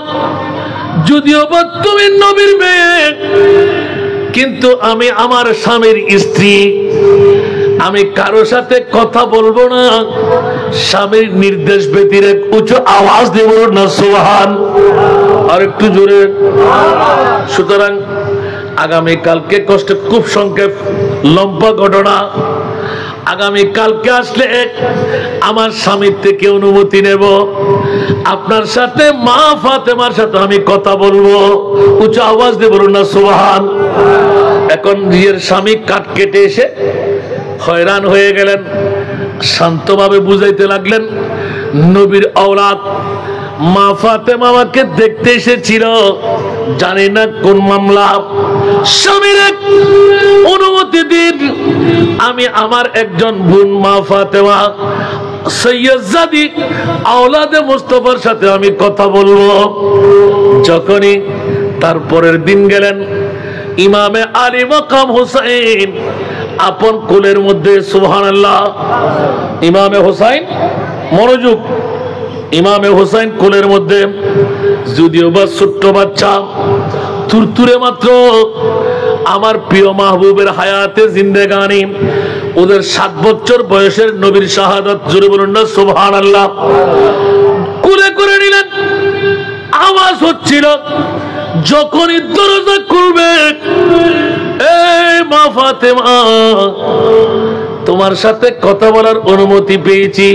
যদিও বা তুমি নবীর মেয়ে, কিন্তু আমি আমার স্বামীর স্ত্রী, আমি কারো সাথে কথা বলবো না স্বামীর নির্দেশ ব্যতিরেক। উঁচু আওয়াজ দেব না সুবহান, আর একটু জোরে। সুতরাং আগামী কালকে কষ্টে, খুব সংক্ষেপ লম্বা ঘটনা, আগামী কালকে আসলে আমার স্বামীর থেকে অনুমতি নেব, আপনার সাথে মা ফাতেমার সাথে আমি কথা বলবো। উঁচু আওয়াজ দিয়ে বলুন না সুবহান। এখন নিজের স্বামী কাট কেটে এসে হয়রান হয়ে গেলেন, শান্তভাবে বুঝাইতে লাগলেন, নবীর আওলাদ মা ফাতেমা আমাকে দেখতে এসেছিল, জানি না কোন মামলা, স্বামীর অনুমতি দিন, আমি আমার একজন বোন মা ফাতেমা সৈয়দজাদি আওলাদে মুস্তাফার সাথে আমি কথা বলবো। যখনই তারপরের দিন গেলেন, ইমামে আলী মাকাম হুসাইন আপন কোলের মধ্যে, সুবহানাল্লাহ, ইমামে হুসাইন, মনোযোগ, ইমামে হুসাইন কোলের মধ্যে, যদিও বা ছোট্ট বাচ্চা, তুরতুরে মাত্র, আমার প্রিয় মাহবুবের হায়াতে জিন্দেগানি, ওদের 7 বছর বয়সের নবীর শাহাদাত, জোরে বলুন না সুবহানাল্লাহ, কোলে করে নিলেন। আওয়াজ হচ্ছিল, যখনই দরজা খুলবে, এই মা ফাতেমা, তোমার সাথে কথা বলার অনুমতি পেয়েছি,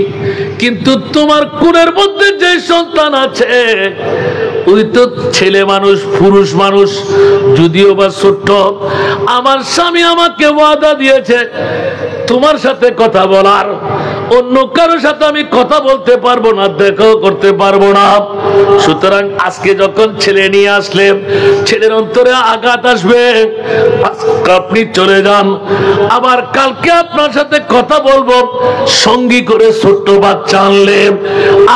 কিন্তু তোমার কোলের মধ্যে যে সন্তান আছে ওই তো ছেলে মানুষ, পুরুষ মানুষ, যদিও বা ছোট্ট, আমার স্বামী আমাকে ওয়াদা দিয়েছে তোমার সাথে কথা বলার, অন্য কারোর সাথে আমি কথা বলতে পারবো না, দেখাও করতে পারবো না। সুতরাং আজকে যখন ছেলে নিয়ে আসলে, ছেলের অন্তরে আঘাত আসবে, আপনি চলে যান, আবার কালকে আপনার সাথে কথা বলবো, সঙ্গী করে ছোট্ট বাচ্চা আনলে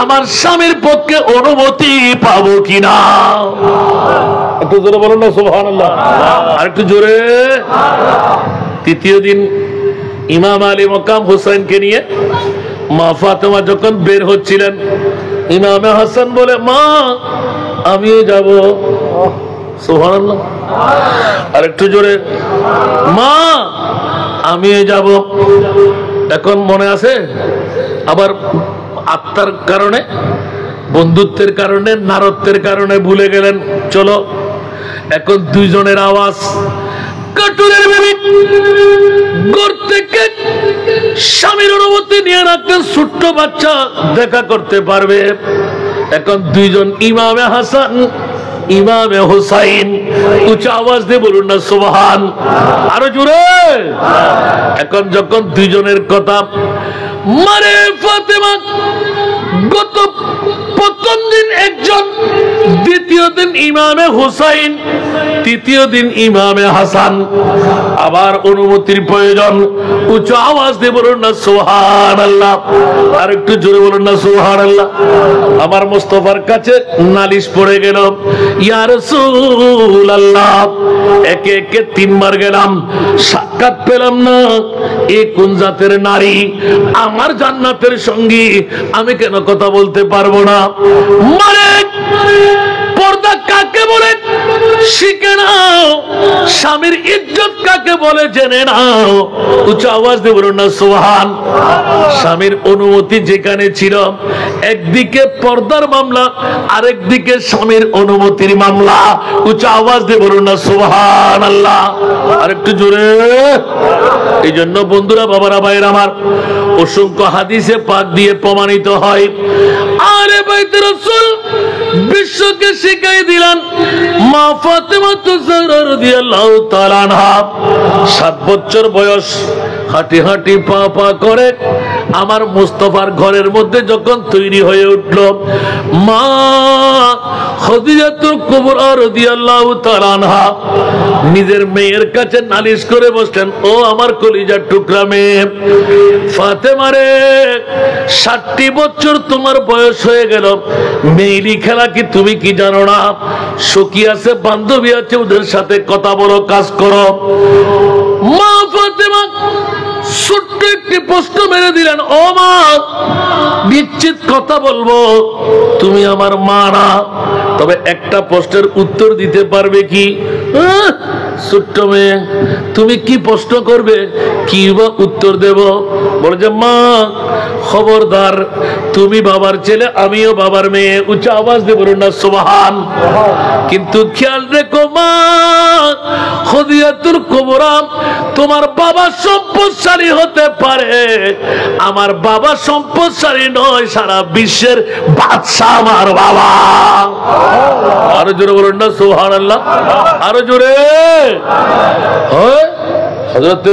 আমার স্বামীর পক্ষে অনুমতি পাবো কিনা? একটু জোরে বলুন না সুবহানাল্লাহ, আর একটু জোরে। তৃতীয় দিন ইমাম আলী মাকাম হুসাইনকে নিয়ে মা ফাতেমা যখন বের হচ্ছিলেন, ইমামে হাসান বলে, মা আমিও যাব। সুবহানাল্লাহ, আর একটু জোরে, মা আমিও যাব। এখন মনে আছে, আবার আত্মার কারণে, বন্ধুত্বের কারণে, নারত্বের কারণে ভুলে গেলেন। চলো, এখন দুইজনের আওয়াজ, কাটুরের বিবি ঘর থেকে স্বামীর অনুমতি নিয়ে রাখতেন, ছোট্ট বাচ্চা দেখা করতে পারবে। এখন দুইজন, ইমামে হাসান, ইমামে হুসাইন, উচ্চ আওয়াজ দিয়ে বলুন না সুবহান, আরো জোরে। এখন যখন দুইজনের কথা, মারে ফাতেমা, গত প্রথম দিন একজন, দ্বিতীয় দিন ইমামে হুসাইন, তৃতীয় দিন ইমামে হাসান, আবার অনুমতির প্রয়োজন। উচ্চ আওয়াজ দিয়ে বলুন না সুবহানাল্লাহ, আর একটু জোরে বলুন না সুবহানাল্লাহ। আমার মুস্তাফার কাছে নালিশ পড়ে গেল, ইয়া রাসূলুল্লাহ, একে একে 3 বার গেলাম, সাক্ষাৎ পেলাম না, এ কোন জাতের নারী, আমার জান্নাতের সঙ্গী, আমি কেন কথা বলতে পারবো না? মানে পর্দা কাকে বলে শিখে নাও, স্বামীর ইজ্জত কাকে বলে জেনে নাও। উচ্চ আওয়াজ দিয়ে বলুন না সুবহান। স্বামীর অনুমতি যেখানে ছিল, একদিকে পর্দার মামলা, আরেকদিকে স্বামীর অনুমতির মামলা। উচ্চ আওয়াজ দিয়ে বলুন না সুবহানাল্লাহ, আর একটু জোরে। এই জন্য বন্ধুরা, বাবারা, ভাইরা আমার, অসংখ্য হাদিসে পাক দিয়ে প্রমাণিত হয়, আরে বাইতে রাসূল বিশ্বকে শিখাই দিলেন, মা ফাতেমা জাহরা রাদিয়াল্লাহু তাআলা আনহা 7 বছর বয়স, হাঁটি হাঁটি পা পা করে আমার মুস্তাফার ঘরের মধ্যে যখন তৈরি হয়ে উঠল, মা খাদিজাতুল কুবরা রাদিয়াল্লাহু তাআলা আনহা নিজের মেয়ের কাছে নালিশ করে বসলেন, ও আমার কলিজার টুকরা মেয়ে ফাতেমা রে, 60 বছর তোমার বয়স হয়ে গেল, মেয়েলি খেলা কি তুমি কি জানো না? সখী আছে, বান্ধবী আছে, ওদের সাথে কথা বলো, কাজ করো। মা ফাতেমা ছোট্ট একটি প্রশ্ন মেরে দিলেন, ও মা, নিশ্চিত কথা বলবো, তুমি আমার মা না, তবে একটা প্রশ্নের উত্তর দিতে পারবে কি? ছোট্ট মেয়ে, তুমি কি প্রশ্ন করবে, কি বা উত্তর দেব? বলে যে মা খবরদার, তুমি বাবার ছেলে, আমিও বাবার মেয়ে। উচ্চ আওয়াজ দিয়ে বলুন না সুবহান। কিন্তু খেয়াল রেখো মা খাদিজাতুল কুবরা, তোমার বাবা সম্পদশালী হতে পারে, আমার বাবা সম্পদশালী নয়, সারা বিশ্বের বাদশাহ আমার বাবা। আরো জোরে বলুন না সুবহানাল্লাহ, আরো জোরে। হযরত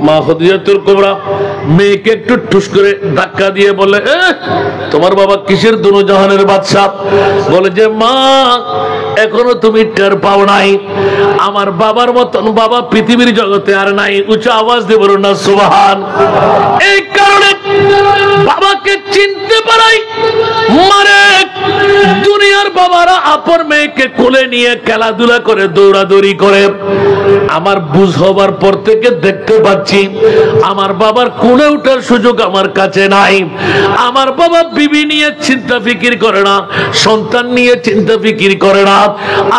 মা খাদিজাতুল কুবরা মেয়েকে একটু ঠুস করে ধাক্কা দিয়ে বলে, তোমার বাবা কিসের দুনো জাহানের বাদশা? বলে যে মা এখনো তুমি টের পাও নাই, আমার বাবার মতন বাবা পৃথিবীর জগতে আর নাই। উচ্চ আওয়াজ দিয়ে বলুন না সুবহান। এই কারণে বাবাকে চিনতে পারাই মারে দুনিয়ার বাবারা আপন মেয়েকে কোলে নিয়ে খেলাধুলা করে, দৌড়াদৌড়ি করে। আমার বুঝ হবার পর থেকে দেখতে পাচ্ছি আমার বাবার কোলে ওঠার সুযোগ আমার কাছে নাই। আমার বাবা বিবি নিয়ে চিন্তা ফিকির করে না, সন্তান নিয়ে চিন্তা ফিকির করে না।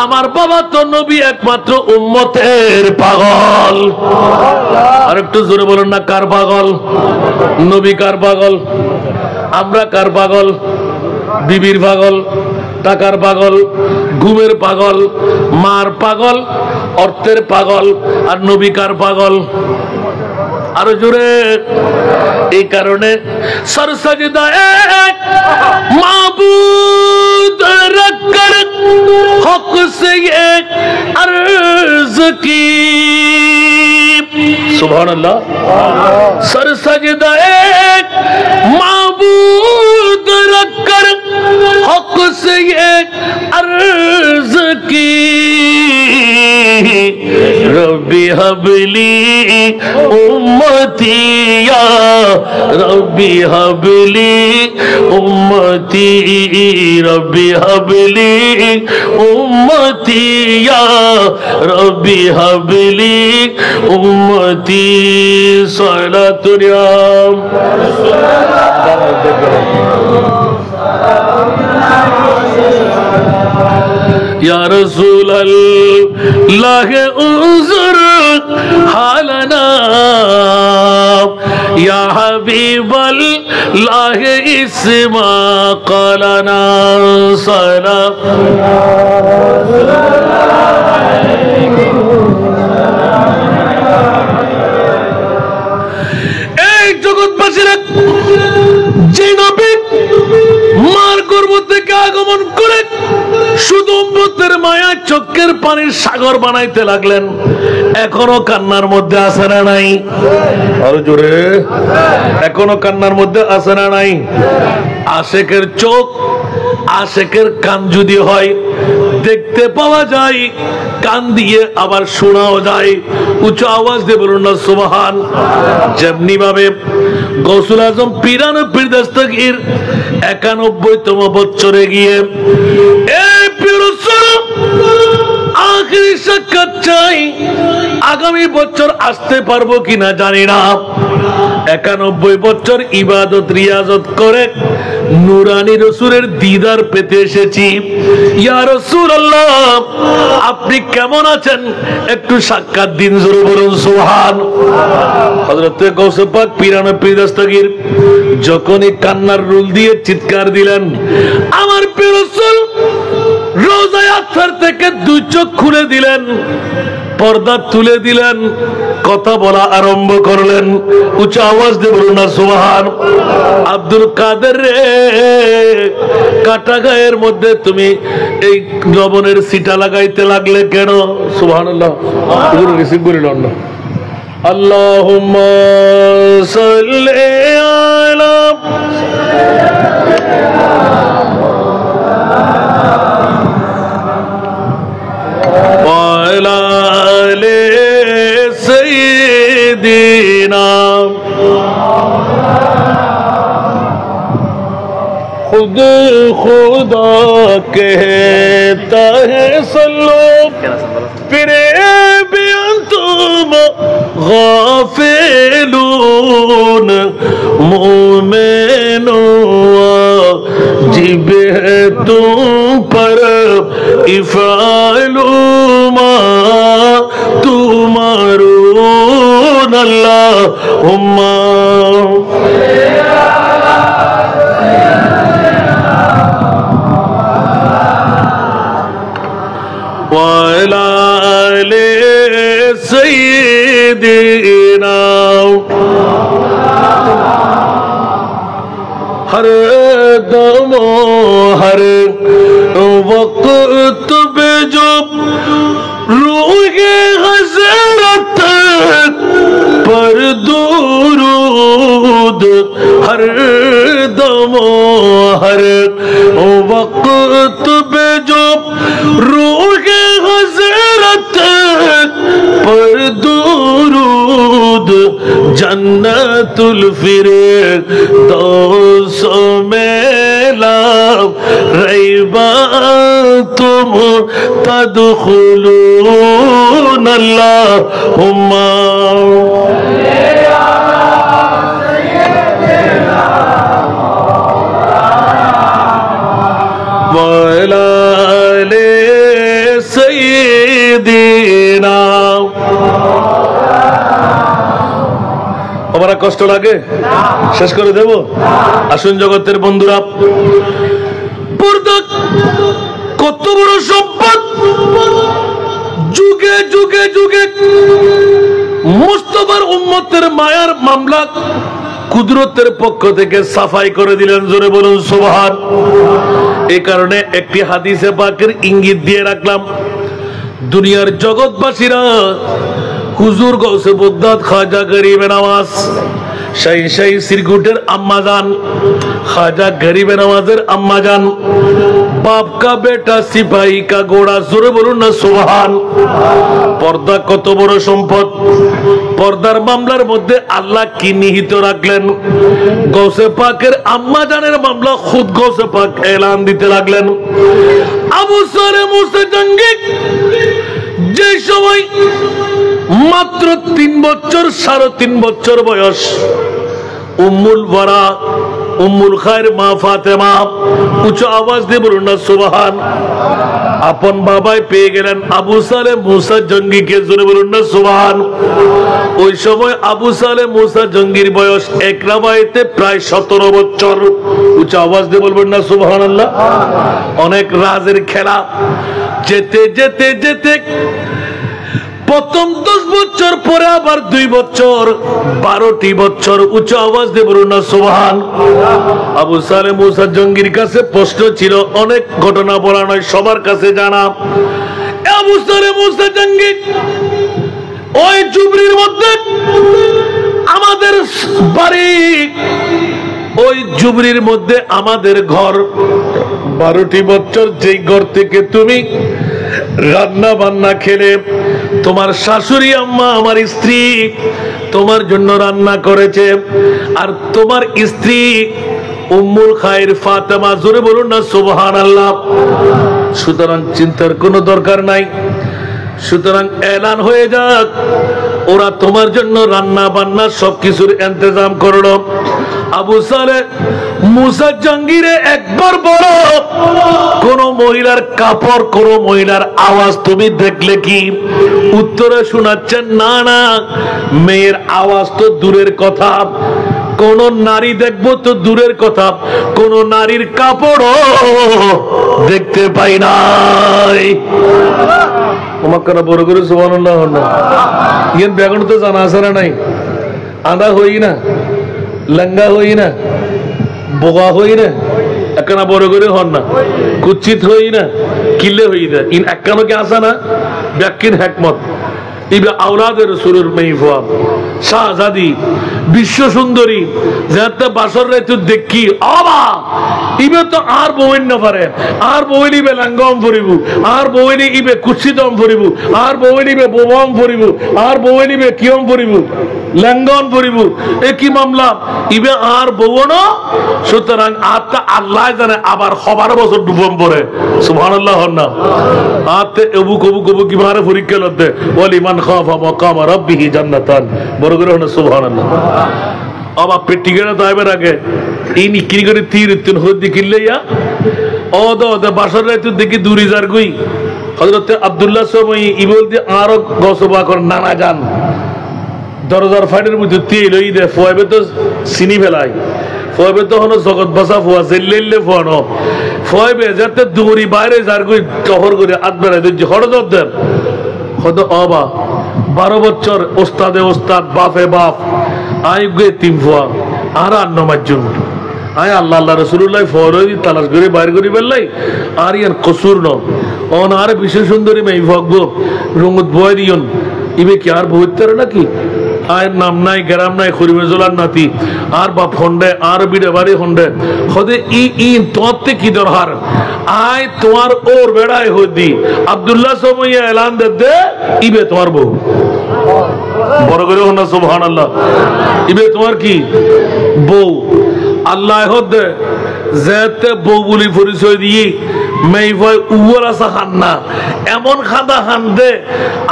আমার বাবা তো নবী একমাত্র উম্মতের পাগল। আর একটু জোরে বলুন না, কার পাগল? নবী কার পাগল? আমরা কার পাগল? বিবির পাগল, টাকার পাগল, ঘুমের পাগল, মার পাগল, অর্থের পাগল। আর নবী কার পাগল? আরো জোরে। এই কারণে সর সজদায়ে মাবুদ রখকর হক সে अर्ज की सुभानअल्लाह सर सजदाए माबूद रखकर हक से ये अर्ज की रब्बी हबली उम्मती या रब्बी हबली उम्मती रब्बी हबली उम्मती या रब्बी हबली उम्मती सलातुल्लाह या रसूल अल्लाह उन्जुर हालना या हबीब अल्लाह इस्मा क़लना सलाम एक जगतবাসীরা যে নবী মার গর্ভ থেকে আগমন করে শুধু উম্মতের মায়া চোখের পানির সাগর বানাইতে লাগলেন, এখনো কান্নার মধ্যে আছে না নাই? আরো জোরে, এখনো কান্নার মধ্যে আছে না নাই? আশেকের চোখ, আশেকের কান যদি হয়, দেখতে পাওয়া যায়, কান দিয়ে আবার শোনাও যায়। উচ্চ আওয়াজ দিয়ে বলুন না সুবহান। যেমনি ভাবে গৌসুল আজম পীরান পীর দস্তগীর ৯১তম বছরে গিয়ে আখিরি সাক্ষাৎ চাই, আগামী বছর আসতে পারবো কিনা জানি না। ৯১ বছর ইবাদত রিয়াজত করে নুরানি রসুলের দিদার পেতে এসেছি। ইয়া রাসূলুল্লাহ, আপনি কেমন আছেন? একটু সাক্ষাৎ দিন, জোরে বলুন সুবহান। হযরত গৌস পাক পীরান পীর দস্তগীর যখনই কান্নার রুল দিয়ে চিৎকার দিলেন, আমার প্রিয় রাসূল রোজায় আতহার থেকে দুই চোখ খুলে দিলেন, পর্দা তুলে দিলেন, কথা বলা আরম্ভ করলেন। উচ্চ আওয়াজ দিয়ে বলুন না সুবহান। আব্দুল কাদের রে, কাটা গায়ের মধ্যে তুমি এই লবণের সিটা লাগাইতে লাগলে কেন? সুবহানাল্লাহ, রিসিভ করিল না। আল্লাহুম্মা সাল্লি আলা ওয়া আলা আলি সাইয়্যিদিনা खुद खुदा कहता है सल्लो फिर भी तुम गाफिलून मोमिनों जिब है तुम पर इफ़ालू मा तुमारून अल्लाहुम्मा वाला ले सय्यिदिना हर दम हर वक्त पे जो रूहे हज़रत पर दुरूद हर दम हर वक्त पे जो रूहे हज़रत पर दुरूद जन्नतुल फिरदौस में ला रैबा तुम तदखुलून अल्लाहुम्मा वाला ले सय्यिदिना আমার কষ্ট লাগে শেষ করে দেব আসুন জগতের বন্ধুরা পর্দা কত বড় সম্পদ যুগে যুগে যুগে মুস্তাফার উম্মতের মায়ার মামলা কুদরতের পক্ষ থেকে সাফাই করে দিলেন জোরে বলুন সুবহান এই কারণে একটি হাদিসে পাকের ইঙ্গিত দিয়ে রাখলাম দুনিয়ার জগৎবাসীরা হুজুর গৌসে বগদাদ খাজা গরিবে নওয়াজ শাহী শাহী সিরকুটের আম্মা জান খাজা গরিবে নওয়াজের আম্মা জান বাপ কা বেটা সিপাহী কা ঘোড়া জোরে বলুন না সুবহান পর্দা কত বড় সম্পদ পর্দার মামলার মধ্যে আল্লাহ কি নিহিত রাখলেন গৌসে পাকের আম্মা জানের মামলা খুদ গৌসে পাক এলান দিতে লাগলেন আবু সালে মুসা জঙ্গি যে সময় মাত্র 3 বছর 3.5 বছর বয়স উম্মুল ওয়ারা উম্মুল খায়ের মা ফাতেমা উচ্চ আওয়াজ দিয়ে বলুন না সুবহান আপন বাবাই পেয়ে গেলেন আবু সালে মুসা জঙ্গিকে জোরে বলুন না সুবহান ওই সময় আবু সালে মুসা জঙ্গির বয়স এক রাবাইতে প্রায় 17 বছর উচ্চ আওয়াজ দিয়ে বলবেন না সুবহানাল্লাহ অনেক রাজের খেলা যেতে যেতে যেতে প্রথম 10 বছর পরে আবার 2 বছর 12টি বছর উচ্চ আওয়াজ দিয়ে বলুন না সুবহান আবু সালে মুসা জঙ্গির কাছে প্রশ্ন ছিল অনেক ঘটনা বলা নয় সবার কাছে জানা আবু সালে মুসা জঙ্গি ওই জুবরির মধ্যে আমাদের বাড়ি ওই জুবরির মধ্যে আমাদের ঘর 12টি বছর যেই ঘর থেকে তুমি রান্না বান্না খেলে তোমার শাশুড়ি আম্মা আমার স্ত্রী তোমার জন্য রান্না করেছে আর তোমার স্ত্রী উম্মুল খায়ের ফাতেমা জোরে বলুন না সুবহানাল্লাহ সুতরাং চিন্তার কোনো দরকার নাই সুতরাং এলান হয়ে যাক ওরা তোমার জন্য রান্না বান্না সবকিছুর ইন্তজাম করলো আবু সালে মুসা জঙ্গিরে একবার বলো কোন মহিলার কাপড় কোন মহিলার আওয়াজ তুমি দেখলে কি উত্তরে শোনাচ্ছেন না না মেয়ের আওয়াজ তো দূরের কথা কোন নারী দেখবো তো দূরের কথা কোন নারীর কাপড়ও দেখতে পাই নাই বড় করে সুবহানাল্লাহ ইয়ান বেগুন তো জানা আছে না নাই আদা হই না লঙ্গা হই না বোগা হই না একখানা বড় করে হন না কুচিত হই না কিলে হই না ইন একখানো কি আসা না ব্যাকিন হেকমত ইবে আওলাদের সুরের মেইফা শাহজাদি বিশ্ব সুন্দরী যাতে বাসর রাইতে দেখি অবা ইবে তো আর বউইন না পারে আর বউইন ইবে লাঙ্গম পরিব আর বউইন ইবে কুচ্ছিতম পরিব আর বউইন ইবে বোবম পরিব আর বউইন ইবে কিয়ম পরিব লাঙ্গন পরিব একই মামলা ইবে আর বউন সুতরাং আত্মা আল্লাহ জানে আবার সবার বছর ডুবম পড়ে সুবহানাল্লাহ না আতে এবু কবু কবু কি মারে পরীক্ষা লতে ওয়ালিমান খাফা মাকাম রাব্বিহি জান্নাতান বড় করে হলো সুবহানাল্লাহ আবার পেটিগেরা দাইবার আগে এই নিকিরি করে তীর উত্তন হদি কিল্লাইয়া ও দো বাসর রাইতে দেখি দূরি যার গই হযরত আব্দুল্লাহ সময় ইবল দি আরো গসবা কর নানা জান দরজার ফাইটের মধ্যে তেল ওই দে ফয়বে তো চিনি ফেলাই ফয়বে তো হলো জগৎ বাসা ফুয়া জেল্লেলে ফুয়ানো ফয়বে যাতে দূরি বাইরে যার গই টহর করে আদবেলা দিজি হড়দর দেন হয়তো অবা 12 বছর ওস্তাদে ওস্তাদ বাপে বাপ আই গে তিন ফুয়া আর আন্নমার জন্য আয় আল্লাহ আল্লাহ রসুল্লাহ ফরই তালাশ করে বাইর করি বেললাই আর ইয়ান কসুর ন অন আর বিশেষ সুন্দরী মেয়ে ভগবো রঙত বয় দিয়ন ইবে কি আর বইতারে নাকি আয়ের নাম নাই গ্রাম নাই খরিমেজলার নাতি আর বাপ হন্ডে আর বিড়ে বাড়ি হন্ডে হদে ই তোতে কি দরকার আয় তোমার ওর বেড়ায় হদি আব্দুল্লাহ সময় এলান দে ইবে তোমার বউ বড় করে হন সুবহানাল্লাহ ইবে তোমার কি বউ আল্লাহ হদে যেতে বউ বলি পরিচয় দিয়ে মেই ভয় উয়ার আসা খান না এমন খাদা খান দে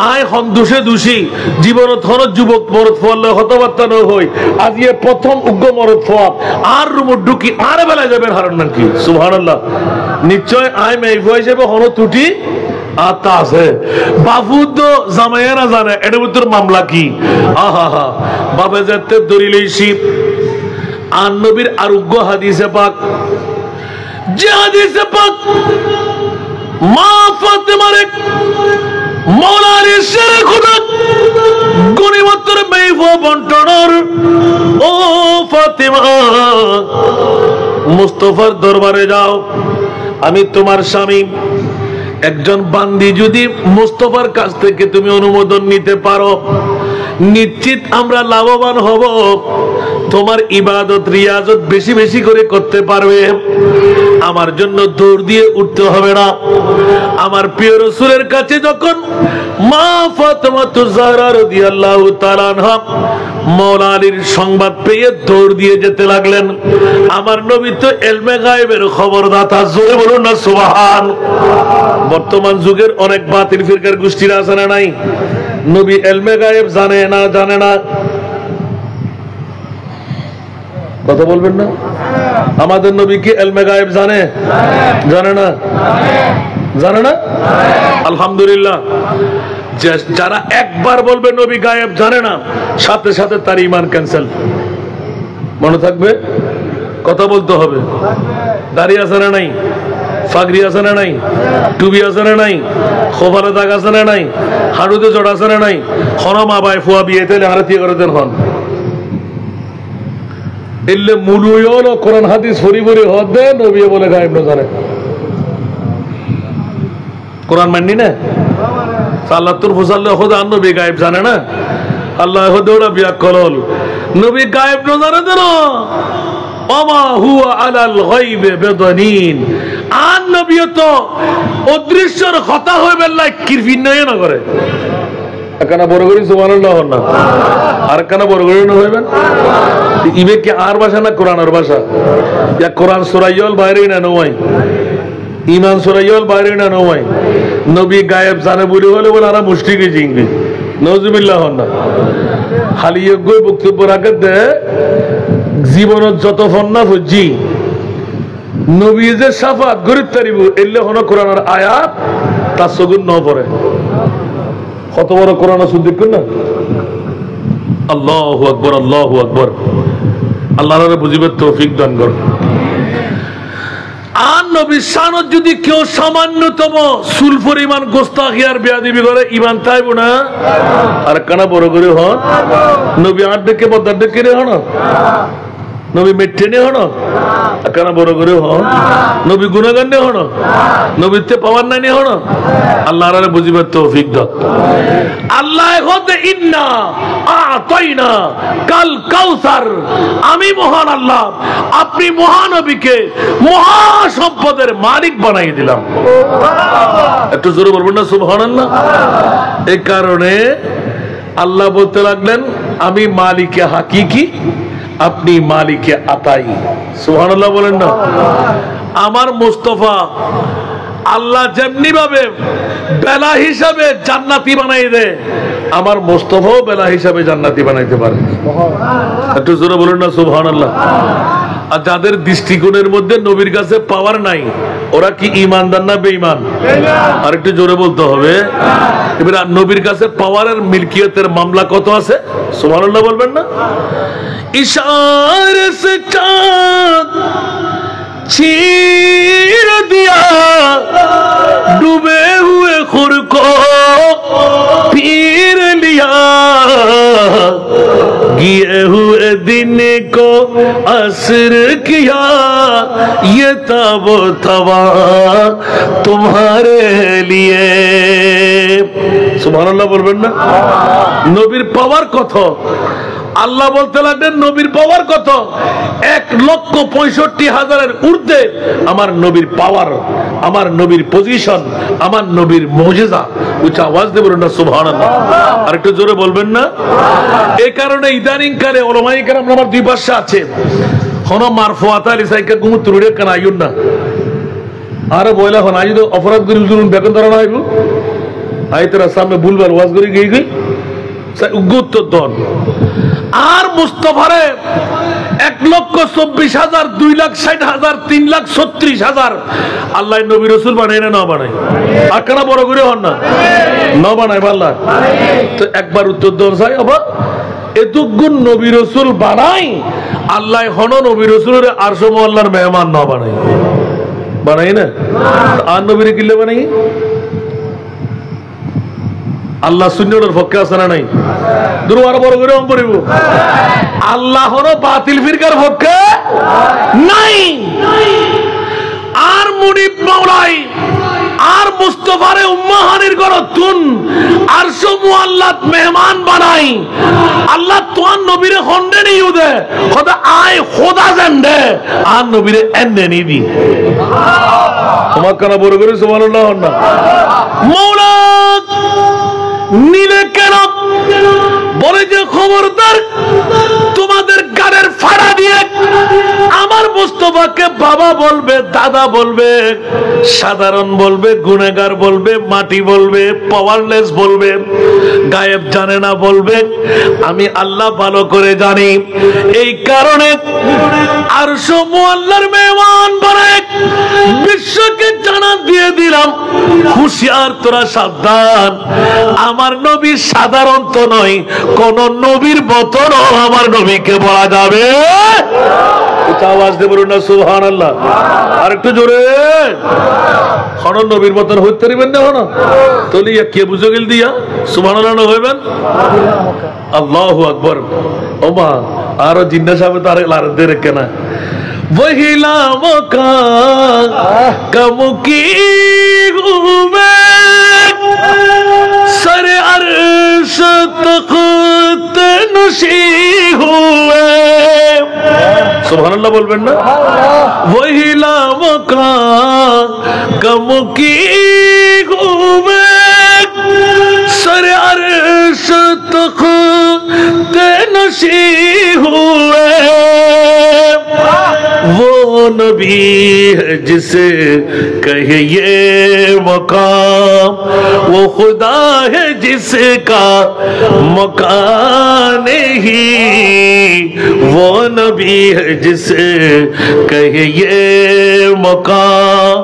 আয় হন দোষে দোষী জীবনত হন যুবক মরত ফলে হতবার্তা ন হই আজ ইয়ে প্রথম উগ্র মরত ফোয়া আর রুমত ঢুকি আর বেলায় যাবেন হারণ নাকি সুবহানাল্লাহ নিশ্চয় আয় মেই ভয় হিসেবে হন ত্রুটি আতা আছে বাবু তো জামাইয়েরা জানে এটার ভিতর মামলা কি আহা হা বাবা যেতে দরিলেছি আর নবীর আরোগ্য হাদিসে পাক যে হাদিসে পাক মা ফাতেমার মাওলা আলীর শেরে খুদা গনিমতের মেইফা বন্টনর ও ফাতেমা মুস্তাফার দরবারে যাও আমি তোমার স্বামী একজন বান্দি যদি মুস্তাফার কাছ থেকে তুমি অনুমোদন নিতে পারো নিশ্চিত আমরা লাভবান হব তোমার ইবাদত রিয়াজত বেশি বেশি করে করতে পারবে আমার জন্য দৌড় দিয়ে উঠতে হবে না আমার প্রিয় রাসূলের কাছে যখন মা ফাতেমা তুজাহরা রাদিয়াল্লাহু তাআলা আনহা মাওলা আলীর সংবাদ পেয়ে দৌড় দিয়ে যেতে লাগলেন আমার নবী তো ইলমে গায়েবের খবরদাতা জোরে বলুন না সুবহান বর্তমান যুগের অনেক বাতিল ফিরকার গোষ্ঠীরা আছে না নাই নবী ইলমে গায়েব জানে না কথা বলবেন না আমাদের নবী কি ইলমে গায়েব জানে না আলহামদুলিল্লাহ যারা একবার বলবে নবী গায়েব জানে না সাথে সাথে তার ঈমান ক্যান্সেল মনে থাকবে কথা বলতে হবে দাড়ি আছে না নাই ফাগরি আছে না নাই টুবি আছে না নাই খোপারে দাগ আছে না নাই হাড়ুতে জড় আছে না নাই হরম আবায় ফুয়া বিয়েতে হারাতি করে দেন হন এলে মুলুয়ল কোরআন হাদিস ফরি ফরি হদ দে নবী বলে গায়েব না জানে কোরআন মাননি না আল্লাহ তোর ফুসাল্লাহ খোদা নবী গায়েব জানে না আল্লাহ হদৌড়া বিয়া কলল নবী গায়েব না জানে দেন ওমা হুয়া আলাল গায়বে বিদানিন আর নবী তো অদৃশ্যর কথা হয়ে বেল্লাই কিরফিন নয় না করে কানা বড় করি সুবহানাল্লাহ না আর কানা বড় করি না হইবেন ইবে কি আর ভাষা না কোরআনের ভাষা ইয়া কোরআন সূরায়ল বাইরে না নয় ঈমান সূরায়ল বাইরে না নয় নবী গায়েব জানে বলে বলে আর মুশরিকি জিঙ্গি নওজুবিল্লাহ না খালি গই বক্তব্য রাখে দে জীবনত যত ফন্না ফুজি নবী যে শাফাত গরিব তারিব এলে হন কোরআনের আয়াত তার সগুন ন পড়ে কত বড় কোরআন সুদ্দিক না আল্লাহু আকবার আল্লাহর বুঝিবে তৌফিক দান কর আর নবী শানত যদি কেউ সামান্যতম সুল পরিমাণ গোস্তাখি আর বেয়াদবি করে ঈমান তাইব না আর কানা বড় করে হন নবী আট ডেকে বদার ডেকে রে হন নবী মেট্রেনে হন কেন বড় করে হন নবী গুণগান্যে হন নবীতে পাওয়ার নাই হন আল্লাহ আরে বুঝিবার তৌফিক দাও আল্লাহ হতে ইন্না আতাইনা কাল কাউসার আমি মহান আল্লাহ আপনি মহানবীকে মহা সম্পদের মালিক বানাই দিলাম একটু জোরে বলবেন না সুবহানাল্লাহ এই কারণে আল্লাহ বলতে লাগলেন আমি মালিকে হাকিকি আপনি মালিকে আতাই সুবহানাল্লাহ বলেন না আমার মুস্তাফা আল্লাহ যেমনি ভাবে বেলা হিসাবে জান্নাতি বানাই দেয় আমার মুস্তাফাও বেলা হিসাবে জান্নাতি বানাইতে পারে একটু জোরে বলুন না সুবহানাল্লাহ আর যাদের দৃষ্টিকোণের মধ্যে নবীর কাছে পাওয়ার নাই ওরা কি ঈমানদার না বেঈমান আর একটু জোরে বলতে হবে এবার নবীর কাছে পাওয়ারের মিলকিয়তের মামলা কত আছে সুবহানাল্লাহ বলবেন না इशारे से चाँद चीर दिया डूबे हुए खुर को पीर लिया गिरे हुए दिन को असर किया ये तबो तवा तुम्हारे लिए सुभान अल्लाह बोलবেন না নবীর পাওয়ার কত আল্লাহ বলতে লাগলেন নবীর পাওয়ার কত 1,65,000-এর ঊর্ধ্বে আমার নবীর পাওয়ার আমার নবীর পজিশন আমার নবীর মুজিজা উচ্চ আওয়াজ দিয়ে বলুন না সুবহানাল্লাহ আর একটু জোরে বলবেন না এই কারণে ইদানিং কালে উলামায়ে কেরাম আমার দুই পাশে আছে কোন মারফুআত আলী সাইকা গুমু তুরুড়ে কেন আইউন না আরে বইলা হন আইতো অপরাধ করি জুলুম বেতন ধরা হইব আইতরা সামনে ভুলবার ওয়াজ করি গই উত্তর দন আর মুস্তাফারে 1,24,000 2,60,000 3,36,000 আল্লাহ নবী রাসূল বানায় না বানায় আকানা বড় করে হন না বানায় আল্লাহ তো একবার উত্তর দন চাই আবার এতগুণ নবী রাসূল বানাই আল্লাহ হন নবী রাসূলের আরশ আল্লাহর মেহমান না বানাই না আর নবীর কিল্লে বানাই আল্লাহ সুন্নতের পক্ষে আছে না নাই দুরবার বড় করে অম পড়িব আল্লাহর বাতিল ফিরকার পক্ষে নাই আর মুনিব মাওলাই আর মুস্তাফারে উম্মাহানির গরতুন আরশ মুআল্লাত মেহমান বানাই আল্লাহ তোয়ান নবীরে খন্ডে নিউ দে খোদা আয় খোদা জানদে আর নবীরে এনে নি দি তোমার কানা বড় করে সুবহানাল্লাহ না মাওলা নীলে কেন বলে যে খবরদার তোমাদের গানের ফাড়া দিয়ে আমার মুস্তাফাকে বাবা বলবে দাদা বলবে সাধারণ বলবে গুনাহগার বলবে মাটি বলবে পাওয়ারলেস বলবে গায়েব জানে না বলবে আমি আল্লাহ ভালো করে জানি এই কারণে আরশ মুআল্লার মেহমান বানায় বিশ্বকে জানা দিয়ে দিলাম হুঁশিয়ার তোরা সাবধান আমার নবী সাধারণ তো নয় কোন নবীর মতনও আমার নবীকে বলা যাবে আওয়াজ দিয়ে বলুন না সুবহানাল্লাহ আর একটু জোরে কোন নবীর মতন হইতে পারবেন না হন তলিয়া কে বুঝে গেল দিয়া সুবহানাল্লাহ হইবেন আল্লাহু আকবার ওমা আর জিন্না সাহেব তার লার দে রেখে না वही लामका कम की घूमे सर अर्श तख्त नशी हुए सुभानअल्लाह बोलবেন ना वही लामका कम की घूमे सर अर्श तख्त नशी हुए वो नबी है जिसे कहे ये मकाम वो खुदा है जिसका मकान नहीं वो नबी है जिसे कहे ये मकाम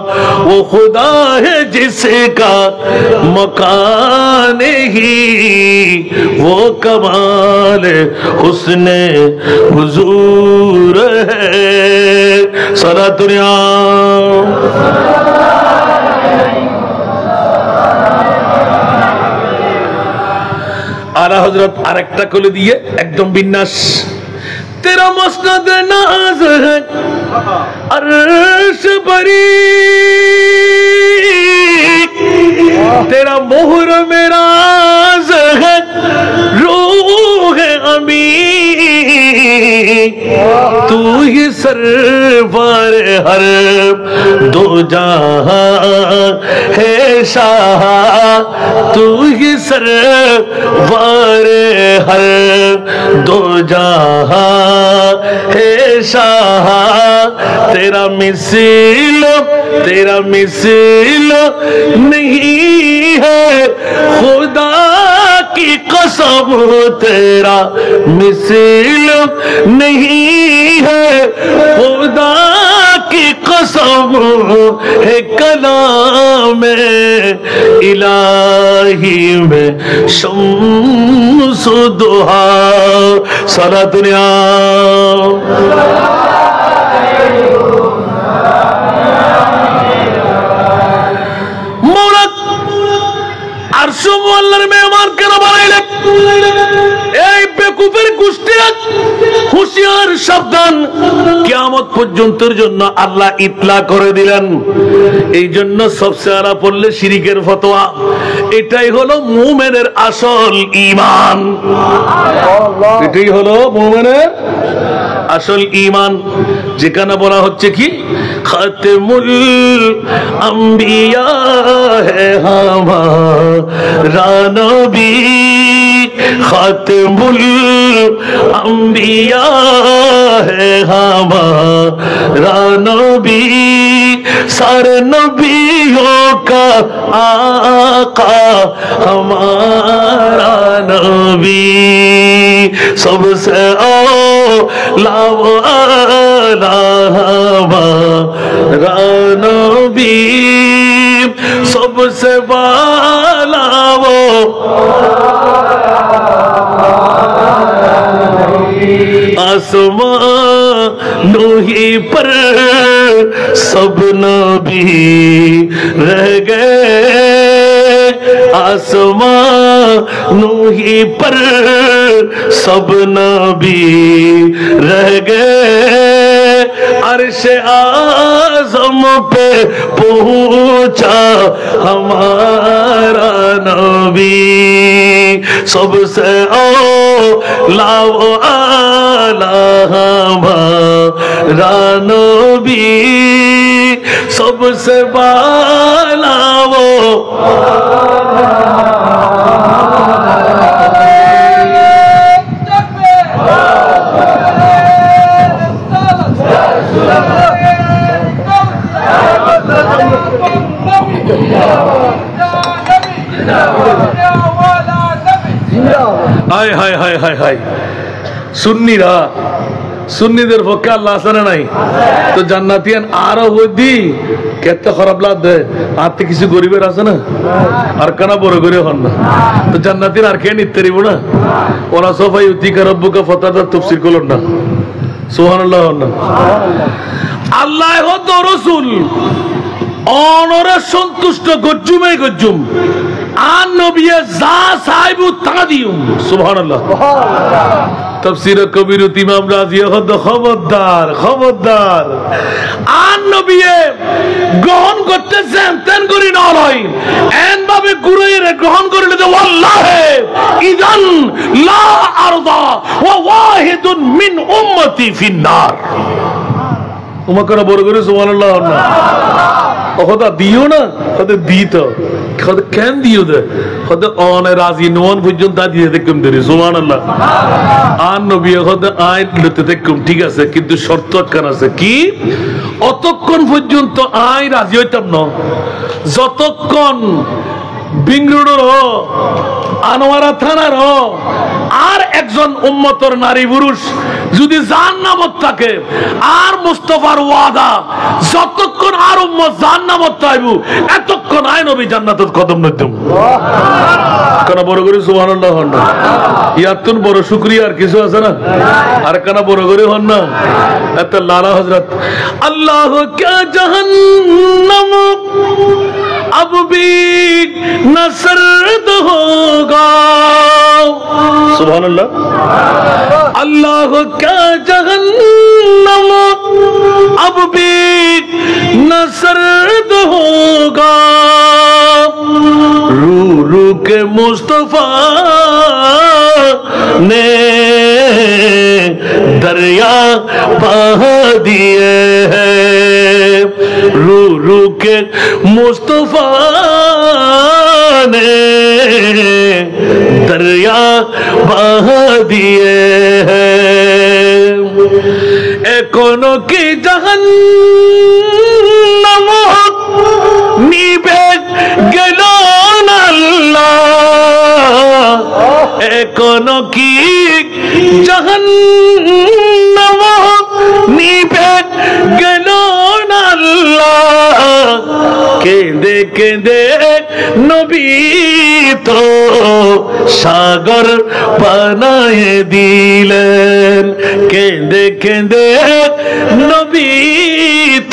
वो खुदा है जिसका मकान नहीं वो कमाल हुस्ने हुजूर है सारा दुनिया आला हजरत आरेकटा कोले दिए एकदम बिन्यास تیرا مسند ناز ہے عرش بری، تیرا مہر میراز ہے روح امین، تو ہی سرور ہر دو جہاں ہے شاہ، تو ہی سرور ہر دو جہاں ہے شاہ، تیرا مثل نہیں ہے خدا کی قسم، تیرا مثل نہیں ہے خدا کی قسم، ہے کلام الہی میں شمس ضحا، سارا دنیا عرش মোয়াল্লার মেহমান কেন বানাইলেন? এই বেকুফের গোষ্ঠীরা হুঁশিয়ার, সাবধান, কিয়ামত পর্যন্তের জন্য আল্লাহ ইতলা করে দিলেন। এই জন্য সবচেয়ে আলা পড়লে শিরিকের ফতোয়া, এটাই হলো মুমিনের আসল ঈমান, এটাই হলো মুমিনের আসল ঈমান। যেখানে বলা হচ্ছে কি খাতেমুল আম্বিয়া হে হামারা নবী, খাতেমুল আম্বিয়া হে হামারা নবী, सारे नबियों का आका हमारा नबी, सबसे औला हमारा नबी, सबसे वाला वो आसमानों ही पर सब नबी रह गए, आसमानों ही पर सब नबी रह गए, अर्श आज़म पे पहुंचा हमारा नबी, सबसे औला आला हमारा नबी, सबसे बाला वो হায় হায় হায় হায় হায়, সুন্নিরা, সুন্নিদের পক্ষে আল্লাহ আছে না নাই? তো জান্নাতিয়ান আরো হইদি কেতে খারাপ লাগবে, আর তো কিছু গরিবের আছে না, আর কানা বড় করে হন না, তো জান্নাতির আর কে নিতে পারিব না? ওরা সবাই উতিকা রব্বুকা ফাতাদা তাফসীর করলেন না, সুবহানাল্লাহ না। আল্লাহ হত রাসূল অনরা সন্তুষ্ট গজ্জুমে গজ্জুম, আর নবী যা সাইবু তাদিউম, সুবহানাল্লাহ। তাফসীর কবির ইমাম রাজি হদ খবরদার খবরদার, আর নবী গ্রহণ করতেছেন তেন করি না লয়, এন ভাবে গুরুরে গ্রহণ করলে তো আল্লাহে ইদান লা আরদা ওয়া ওয়াহিদুন মিন উম্মতি ফিন্নার। উমাকরা বড় করে সুবহানাল্লাহ না ওহদা দিও না, ওদের দিত ওদের কেন দিও দে, ওদের অনে রাজি নন পর্যন্ত দিয়ে দেখুন দেরি, সুবহানাল্লাহ। আর নবী ওদের আইন লতে দেখুন, ঠিক আছে, কিন্তু শর্ত একখান আছে, কি? অতক্ষণ পর্যন্ত আই রাজি হইতাম না যতক্ষণ বিংরুডর আনোয়ারা থানার আর একজন উম্মতর নারী পুরুষ যদি জাহান্নামত থাকে, আর মুস্তাফার ওয়াদা যতক্ষণ আর উম্মত জাহান্নামত থাকবো এতক্ষণ আয় নবী জান্নাতের কদম নইতাম। কানা বড় করে সুবহানাল্লাহ হন না, ইয়াতুন বড় শুকরিয়া আর কিছু আছে না? আর কানা বড় করে হন না, এত লালা হযরত আল্লাহ কে জাহান্নাম अब भी न सर्द होगा, सुभान अल्लाह। अल्लाह क्या जहन्नम अब भी न सर्द होगा, रू रू के मुस्तफा ने दरिया बहा दिए हैं, रू रू के मुस्तफा ने दरिया बहा दिए हैं। एकोनो की जहन्नम निभे गेलो ना अल्लाह, एकोनो की जहन्नम निभे गेलो ना अल्लाह, केंदे केंदे नबी तो सागर बनाए दिलेन, केंदे केंदे नबी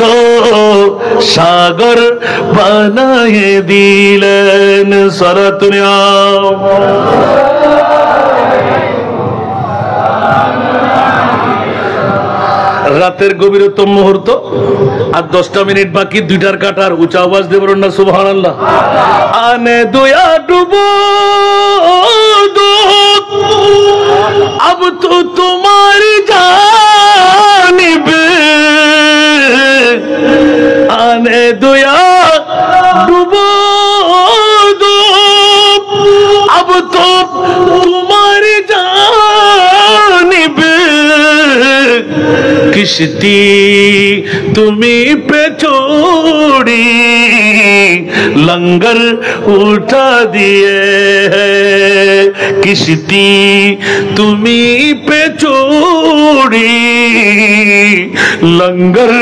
तो सागर बनाए दिलेन। सारा दुनिया রাতের গভীরতম মুহূর্ত আর 10টা মিনিট বাকি, 2টার কাটার উঁচা আওয়াজ দিয়ে বলুন না সুবহানাল্লাহ। আনে দুয়া ডুবো দো अब तो तुम्हारी जानिब, आने दुया डुबो दो अब तो तुम्हारी जानिब, किश्ती तुम्ही पे छोड़ी लंगर उठा दिए है, किश्ती तुम्ही पे छोड़ी लंगर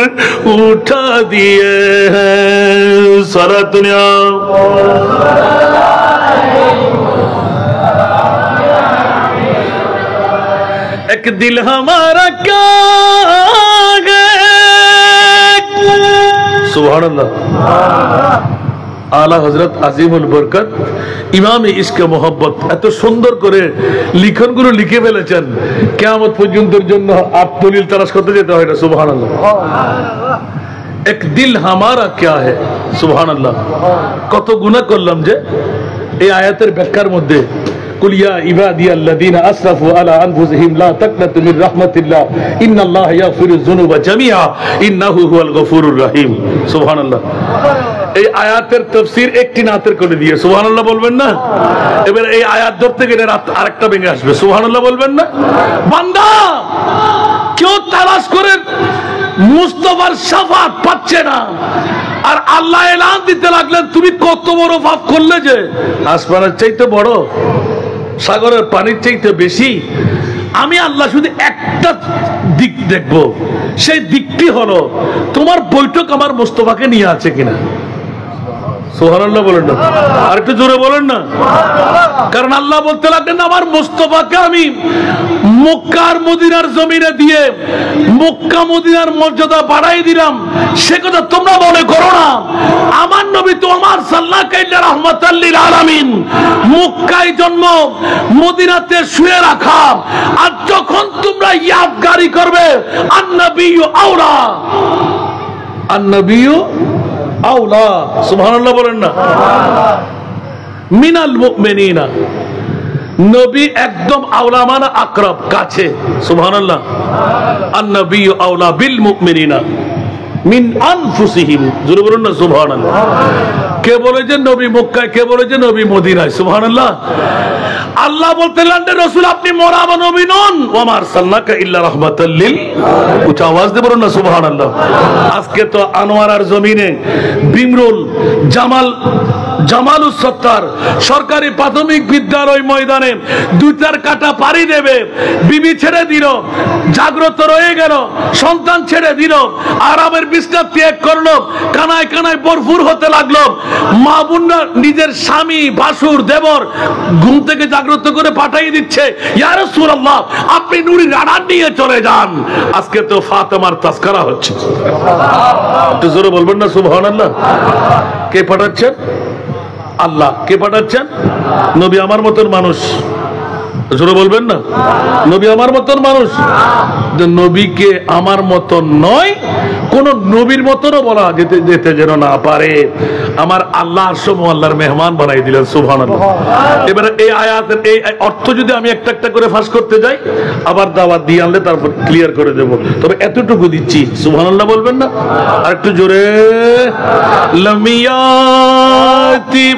उठा दिए हैं। सारा दुनिया एक दिल हमारा क्या है, सुभान अल्लाह। आला हजरत আজিমুল বরকত ইমামে ইশকে মোহাব্বত এত সুন্দর করে লিখনগুলো লিখে ফেলেছেন, কিয়ামত পর্যন্তর জন্য আর দলিল তালাশ করতে যেতে হয় না। সুবহানাল্লাহ। এক দিল হামারা ক্যা হে, সুবহানাল্লাহ। কত গুনাহ করলাম যে এই আয়াতের ব্যাখ্যার মধ্যে কুল ইয়া ইবাদিয়াল্লাযীনা আসরাফু আলা আনফুসিহিম লা তাকনাতু মির রাহমাতিল্লাহ ইন্নাল্লাহা ইয়াগফিরুয যুনুবা জামিআ ইন্নাহু হুয়াল গফুরুর রহিম। সুবহানাল্লাহ। এই আয়াতের তাফসীর একটি নাতের করে দিয়ে সুবহানাল্লাহ বলবেন না? এবার এই আয়াত ধরতে গেলে রাত আরেকটা ভেঙে আসবে, সুবহানাল্লাহ বলবেন না? বান্দা কেউ তালাশ করে মুস্তাফার শাফাত পাচ্ছে না, আর আল্লাহ এলান দিতে লাগলেন তুমি কত বড় পাপ করলে যে আসমানের চাইতে বড়, সাগরের পানির চাইতে বেশি। আমি আল্লাহ শুধু একটা দিক দেখব, সেই দিকটি হলো তোমার বৈঠক আমার মুস্তাফাকে নিয়ে আছে কিনা। সুবহানাল্লাহ বলেন না? আর একটু জোরে বলেন না? কারণ আল্লাহ বলতে লাগলেন আমার মুস্তাফাকে আমি মক্কার মদিনার জমিনে দিয়ে মক্কা মদিনার মর্যাদা বাড়াই দিলাম, সে কথা তোমরা মনে করো না। আমার নবী তো আমার সাল্লাল্লাহু আলাইহি রাহমাতাল লিল আলামিন, মক্কায় জন্ম, মদিনাতে শুয়ে রাখা, আর যখন তোমরা ইয়াদগারি করবে আন-নবিয়্যু আওলা, আন-নবিয়্যু আওলা, সুবহানাল্লাহ বলেন না? মিনাল মুমিনিনা, নবী একদম আওলা মানে আকরাব, কাছে। সুবহানাল্লাহ। আন-নবিয়্যু আওলা বিল মুমিনিনা মিন আনফুসিহিম, জোরে বলুন না সুবহানাল্লাহ। কে বলে যে নবী মক্কায়, কে বলে যে নবী মদিনায়? সুবহানাল্লাহ। আল্লাহ বলতে লাগলেন রাসূল আপনি মরাবা নবী নন, ওয়া মা আরসালনাকা ইল্লা রাহমাতাল লিল, উচ্চ আওয়াজ দিয়ে বলুন না সুবহানাল্লাহ। আজকে তো আনোয়ারার জমিনে বিমরুল জামালুস সত্তার সরকারি প্রাথমিক বিদ্যালয় ময়দানে 2-4 কাটা পাড়ি দেবে, বিবি ছেড়ে দিল, জাগ্রত রয়ে গেল, সন্তান ছেড়ে দিল, আরামের বিছনা ত্যাগ করলো, কানায় কানায় ভরপুর হতে লাগলো। মা বোনরা নিজের স্বামী ভাসুর দেবর ঘুম থেকে জাগ্রত করে পাঠিয়ে দিচ্ছে, ইয়া রাসূলুল্লাহ আপনি নুরি রাডার নিয়ে চলে যান, আজকে তো ফাতেমার তাসকারা হচ্ছে। একটু জোরে বলবেন না সুবহানাল্লাহ? কে পাঠাচ্ছেন? আল্লাহ। কে পাঠাচ্ছেন? নবী আমার মতন মানুষ, জোরে বলবেন না, নবী আমার মতন মানুষ? নবীকে আমার মতন নয়, কোন নবীর মতনও বলা যেতে যেতে যেন না পারে। আমার আল্লাহ সমূহ আল্লাহর মেহমান বানাই দিলেন, সুবহানাল্লাহ। এবারে এই আয়াতের এই অর্থ যদি আমি একটা একটা করে ফাঁস করতে যাই, আবার দাওয়াত দিয়ে আনলে তারপর ক্লিয়ার করে দেব। তবে এতটুকু দিচ্ছি, সুবহানাল্লাহ বলবেন না? আর একটু জোরে, লামিয়াতি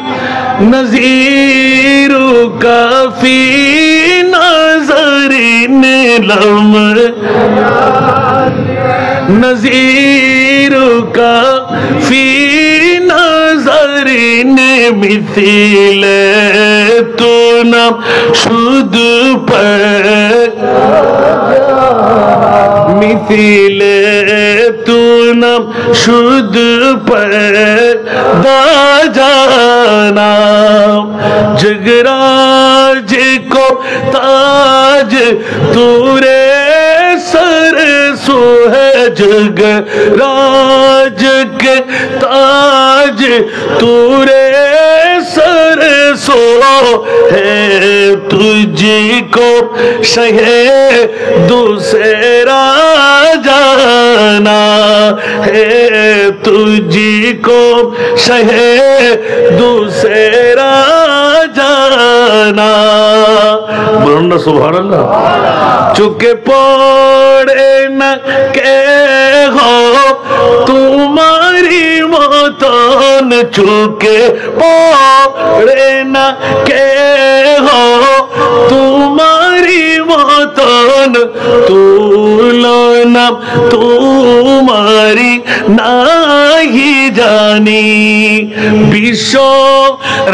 নজিরু কাফি নজরিন লম নজিরু কাফি নজরিন মিথিলে তো নাম শুধু মিথিলে তু নাম শুধু দা জানা जगराज को ताज तूरे सर सो है, जगराज के ताज तूरे सर सो है, तुझको शहे दूसरा जाना है, तुझको शहे दूसरा जाना। बोलो ना सुभानअल्लाह। चुके पड़े न के हो तुम्हारी मतन, चुके पड़े न के हो तुम्हारी मतन, तुलना तुम्हारी नहीं जानी। विश्व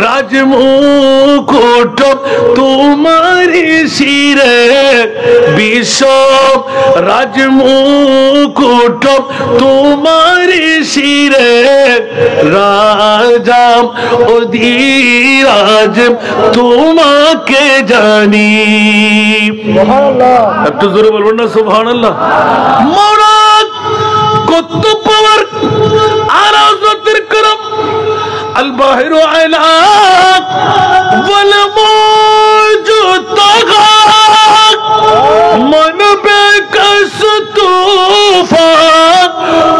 राजमुकुट तुम्हारी शिरे, विश्व राजमुकुट तुम्हारी शिरे, राजा অধিরাজ তোমাকে জানি। একটু জোরে বলবেন না সুবহানাল্লাহ। মৌলা কত পাওয়ার আর হযরতের করম আল বাহিরু আলা ওয়াল মওজুদ তাগা মন বেকস তুফা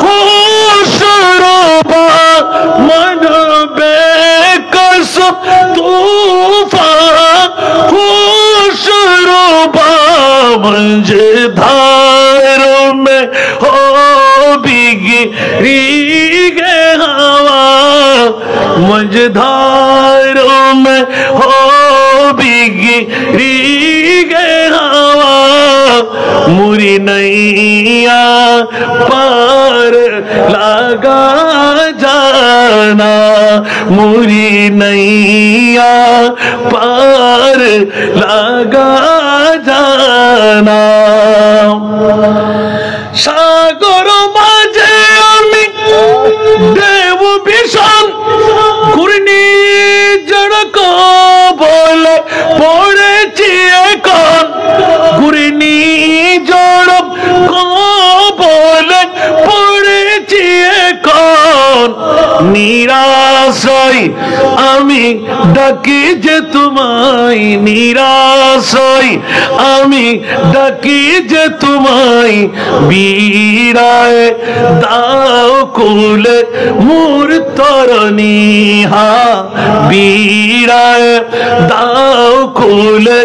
খুশরবা, মন বেকস তুফা खुशरूबा मंझधारों में हो बिगड़ी गे हवा, मंझधारों में हो बिगड़ी गे हवा, मुरी नैया पार लगा जाना, मुरी नैया पार लगा जाना। সাগর মাঝে আমি দেব ভীষণ ঘূর্ণি জড়ক বলে পড়েছি এখন, ঘূর্ণি জড়ক বলে পড়েছি এখন, নিরাশয় আমি ডাকি যে তোমায়, নিরাশয় আমি ডাকি যে তোমায়, বিরায় দাও কুলে মোর তরণী, হা বিরায় দাও কুলে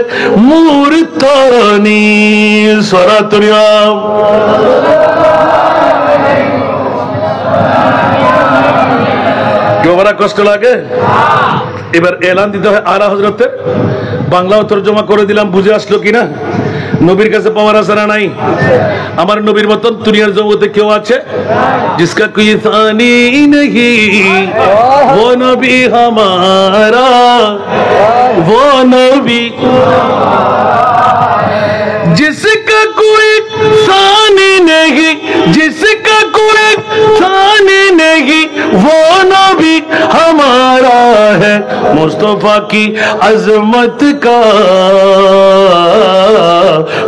মোর তরণী। সরাতরিয়াম কেউ কষ্ট লাগে? এবার এলান দিতে হয় আলা হযরতের। বাংলাও তরজমা করে দিলাম, বুঝে আসলো কিনা? নবীর কাছে পাওয়ার আছে না নাই? আমার নবীর মতন দুনিয়ার জগতে কেউ আছে? जिसका कोई सानी नहीं वो नबी हमारा, वो नबी जिसका कोई सानी नहीं, जिसका कोई सानी नहीं वो नबी हमारा है, मुस्तफा की अजमत का,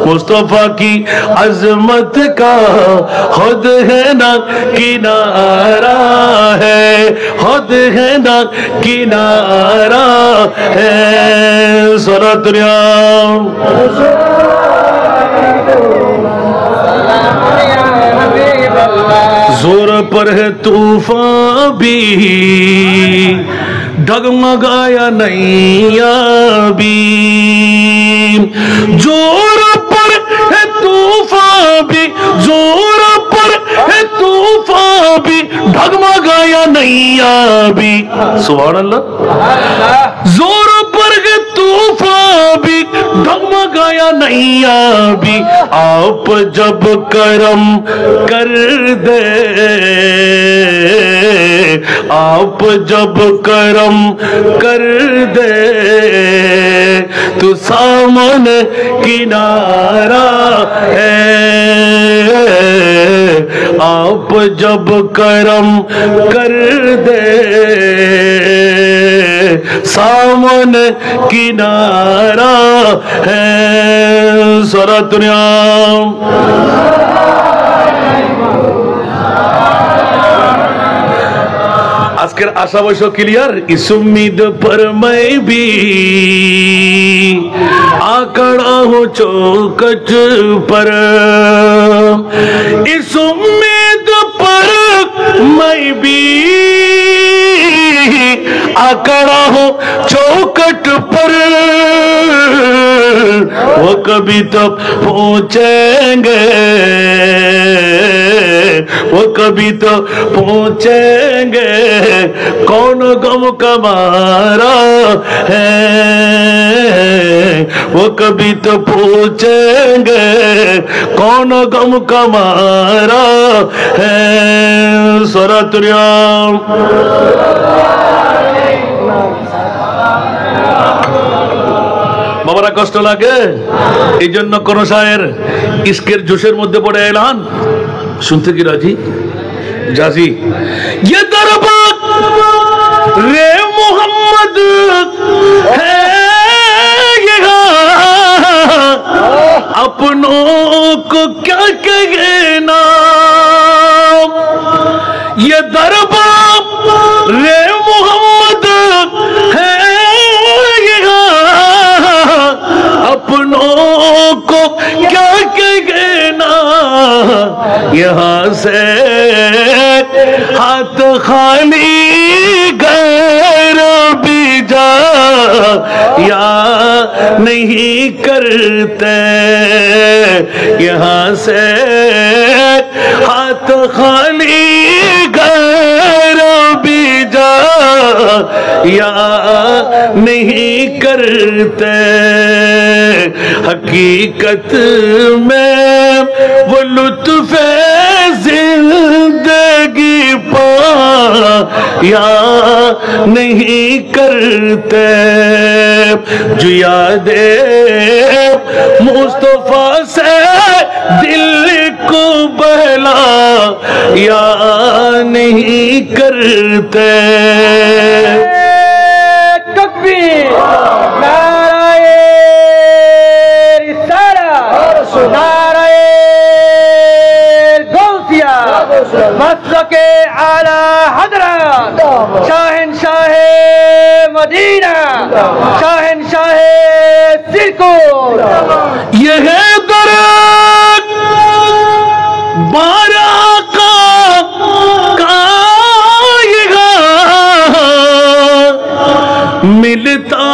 मुस्तफा की अजमत का खुद है ना किनारा है, खुद है ना किनारा है। सरातुरिया जोर पर है तूफान भी, डगमगाया नैया भी। जोर पर है तूफान भी, जोर पर है तूफान भी, डगमगाया नैया भी। सुभान अल्लाह। जोर पर है तूफान भी, डगमगाया नैया भी। आप जब करम कर दे, आप जब करम कर दे, तो सामने किनारा है। आप जब करम कर दे, सामने किनारा है। सरातुनिया আজকের আশা বয়স ক্লিয়ার। इस उम्मीद पर मैं भी आकड़ा हूँ चौखट पर, इस उम्मीद पर मैं भी आकड़ा हूँ चौखट पर। वो कभी तो पहुंचेंगे, वो कभी तो पहुंचेंगे, कौन गम का मारा है। वो कभी तो पहुंचेंगे, कौन गम का मारा है। सरातुरिया বাবারা কষ্ট লাগে, এই জন্য কোন শায়ের ইশকের জোশের মধ্যে পড়ে এলান। শুনতে কি রাজি? জাজি। ये दरबार रे मोहम्मद है यहाँ, अपनों को क्या कहे नाम। ये दरबार रे मोहम्मद है यहाँ, अपनों को क्या कहना। यहाँ से हाथ खाली गैर भी जा या नहीं करते। यहाँ से हाथ खाली गैर भी जा या नहीं करते। हकीकत में वो लुत्फ़ जिंदगी पा या नहीं करते। जो यादे मुस्तफा से दिल को बहला या नहीं करते। तकबीर, नाराए रिसालत, नाराए गौसिया, मसलके आला हज़रत, शाहनशाहे मदीना, शाहनशाहे सिरकुट। ये है दरद बारा का मिलता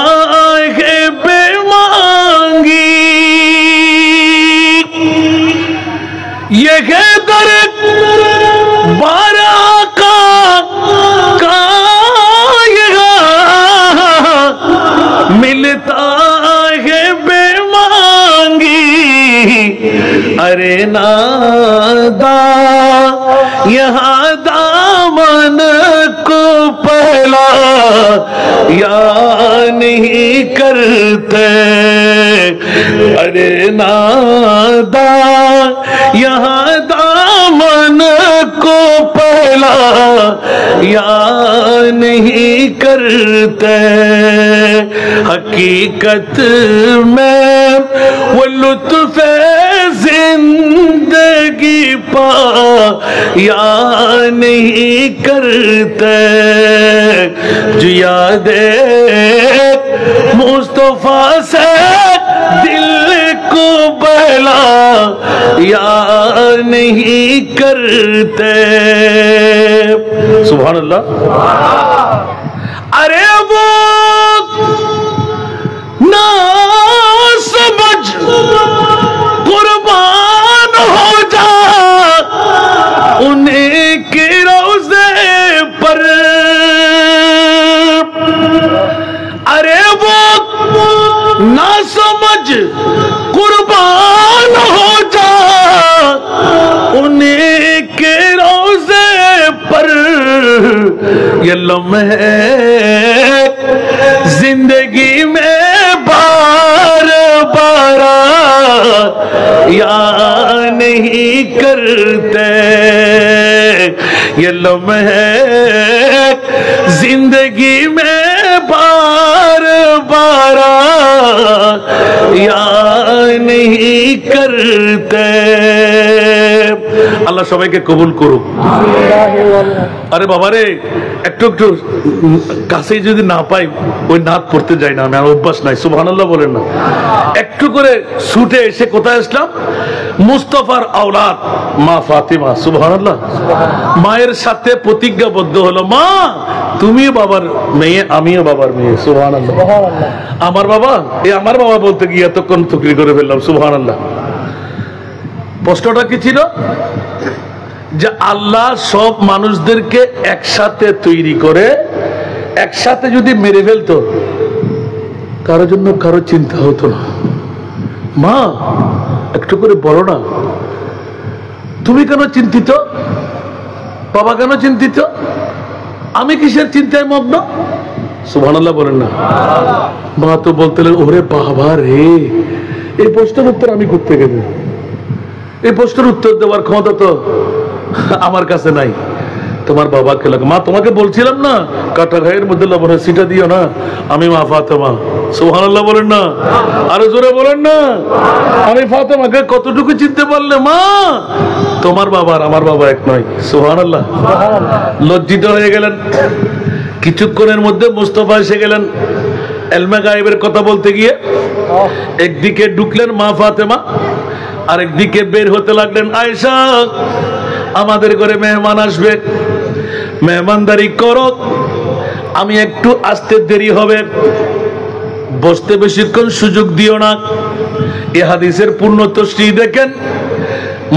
है बेमांगी। ये है दर्द बारा का मिलता है बेमांगी। अरे नादा यहाँ दामन को पहला या नहीं करते। अरे नादा यहाँ दामन को पहला या नहीं करते, हकीकत में वो लुत्फ जिंदगी पा या नहीं करते, जो यादें मुस्तफा से दिल को बहला या नहीं करते। सुभान अल्लाह। अरे वो ना समझ कुर्बान हो जा उन्हीं के रोज़े पर, अरे वो ना समझ कुर्बान हो जा उन्हीं के रोज़े पर, ये लम्हे जिंदगी में बार बार या नहीं करते, ये लम्हे जिंदगी में बार बार या नहीं करते। আল্লাহ সবাইকে কবুল করুক। আরে বাবা রে, একটু একটু কাছেই যদি না পাই ওই নাত পড়তে যাই না, আমি আর অভ্যাস নাই। সুবহানাল্লাহ বলেন না। একটু করে ছুটে এসে কোথায় আসলাম? মুস্তাফার আওলাদ মা ফাতেমা। সুবহানাল্লাহ। মায়ের সাথে প্রতিজ্ঞাবদ্ধ হলো, মা তুমি বাবার মেয়ে, আমিও বাবার মেয়ে। সুবহানাল্লাহ। আমার বাবা, এই আমার বাবা বলতে গিয়ে এতক্ষণ তকরির করে ফেললাম। সুবহানাল্লাহ। প্রশ্নটা কি ছিল? যে আল্লাহ সব মানুষদেরকে একসাথে তৈরি করে একসাথে যদি মেরে ফেলতো, কারোর জন্য কারো চিন্তা হতো না। মা একটু করে বলো না, তুমি কেন চিন্তিত? বাবা কেন চিন্তিত? আমি কিসের চিন্তায় মগ্ন? সুবহানাল্লাহ বলেন না। মা তো বলতে ওরে বাবা রে, এই প্রশ্নের উত্তর আমি করতে গেলে, এই প্রশ্নের উত্তর দেওয়ার ক্ষমতা তো আমার কাছে নাই। তোমার বাবাকে লাগে। মা তোমাকে বলছিলাম না কাটা ঘায়ের মধ্যে লবণের সিটা দিও না, আমি মা ফাতেমা। সুবহানাল্লাহ বলেন না, আরো জোরে বলেন না। আমি ফাতেমাকে কতটুকু চিনতে পারলে? মা তোমার বাবা আর আমার বাবা এক নয়। সুবহানাল্লাহ। লজ্জিত হয়ে গেলেন। কিছুক্ষণের মধ্যে মুস্তাফা এসে গেলেন এলমে গায়েবের কথা বলতে গিয়ে। একদিকে ঢুকলেন মা ফাতেমা, আরেকদিকে বের হতে লাগলেন। আয়েশা আমাদের ঘরে মেহমান আসবে, মেহমানদারি করো, আমি একটু আসতে দেরি হবে, বসতে বেশিক্ষণ সুযোগ দিও না। এ হাদিসের পূর্ণ তশরিহ দেখেন।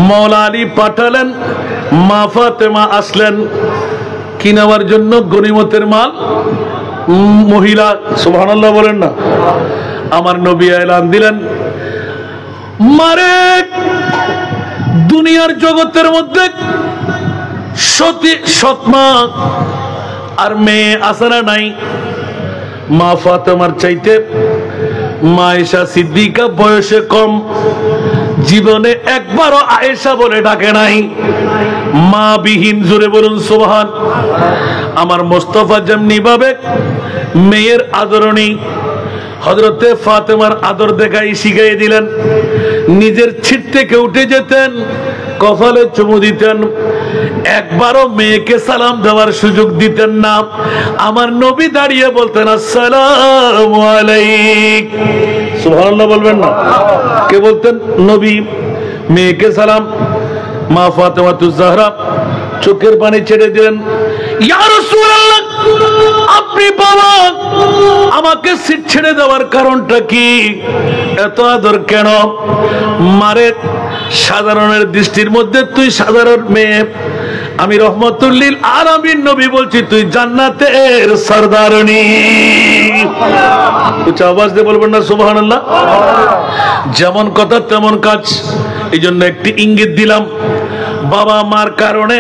মওলা আলী পাঠালেন, মা ফাতেমা আসলেন কি নেওয়ার জন্য? গনিমতের মাল। মহিলা। সুবহানাল্লাহ বলেন না। আমার নবী এলান দিলেন, মারে দুনিয়ার জগতের মধ্যে সতী সৎমা আর মেয়ে আসারা নাই। মা ফাতেমার চাইতে মা আয়েশা সিদ্দিকা বয়সে কম, জীবনে একবারও আয়েশা বলে ডাকে নাই। মা বিহীন, জোরে বলুন সুবহান। আমার মোস্তফা যেমনি ভাবে মেয়ের আদরণী, হযরতে ফাতেমার আদর দেখাই শিখিয়ে দিলেন। নিজের ছিট থেকে উঠে যেতেন, কপালে চুমু দিতেন, একবারও মেয়েকে সালাম দেওয়ার সুযোগ দিতেন না। আমার নবী দাঁড়িয়ে বলতেন আসসালামু আলাইক। সুবহানাল্লাহ বলবেন না? কে বলতেন? নবী। মেয়েকে সালাম। মা ফাতেমাতুজ জাহরা চোখের পানি ছেড়ে দিলেন, ইয়া রাসূলুল্লাহ আপনি বাবা, আমাকে সিট ছেড়ে দেওয়ার কারণটা কি? এত আদর কেন? মারে সাধারণের দৃষ্টির মধ্যে তুই সাধারণ মেয়ে, আমি রহমতুল্লিল আলামিন নবী বলছি তুই জান্নাতের সরদারনী। উচ্চ আওয়াজ দিয়ে বলবেন না সুবহানাল্লাহ? যেমন কথা তেমন কাজ। এই জন্য একটি ইঙ্গিত দিলাম, বাবা মার কারণে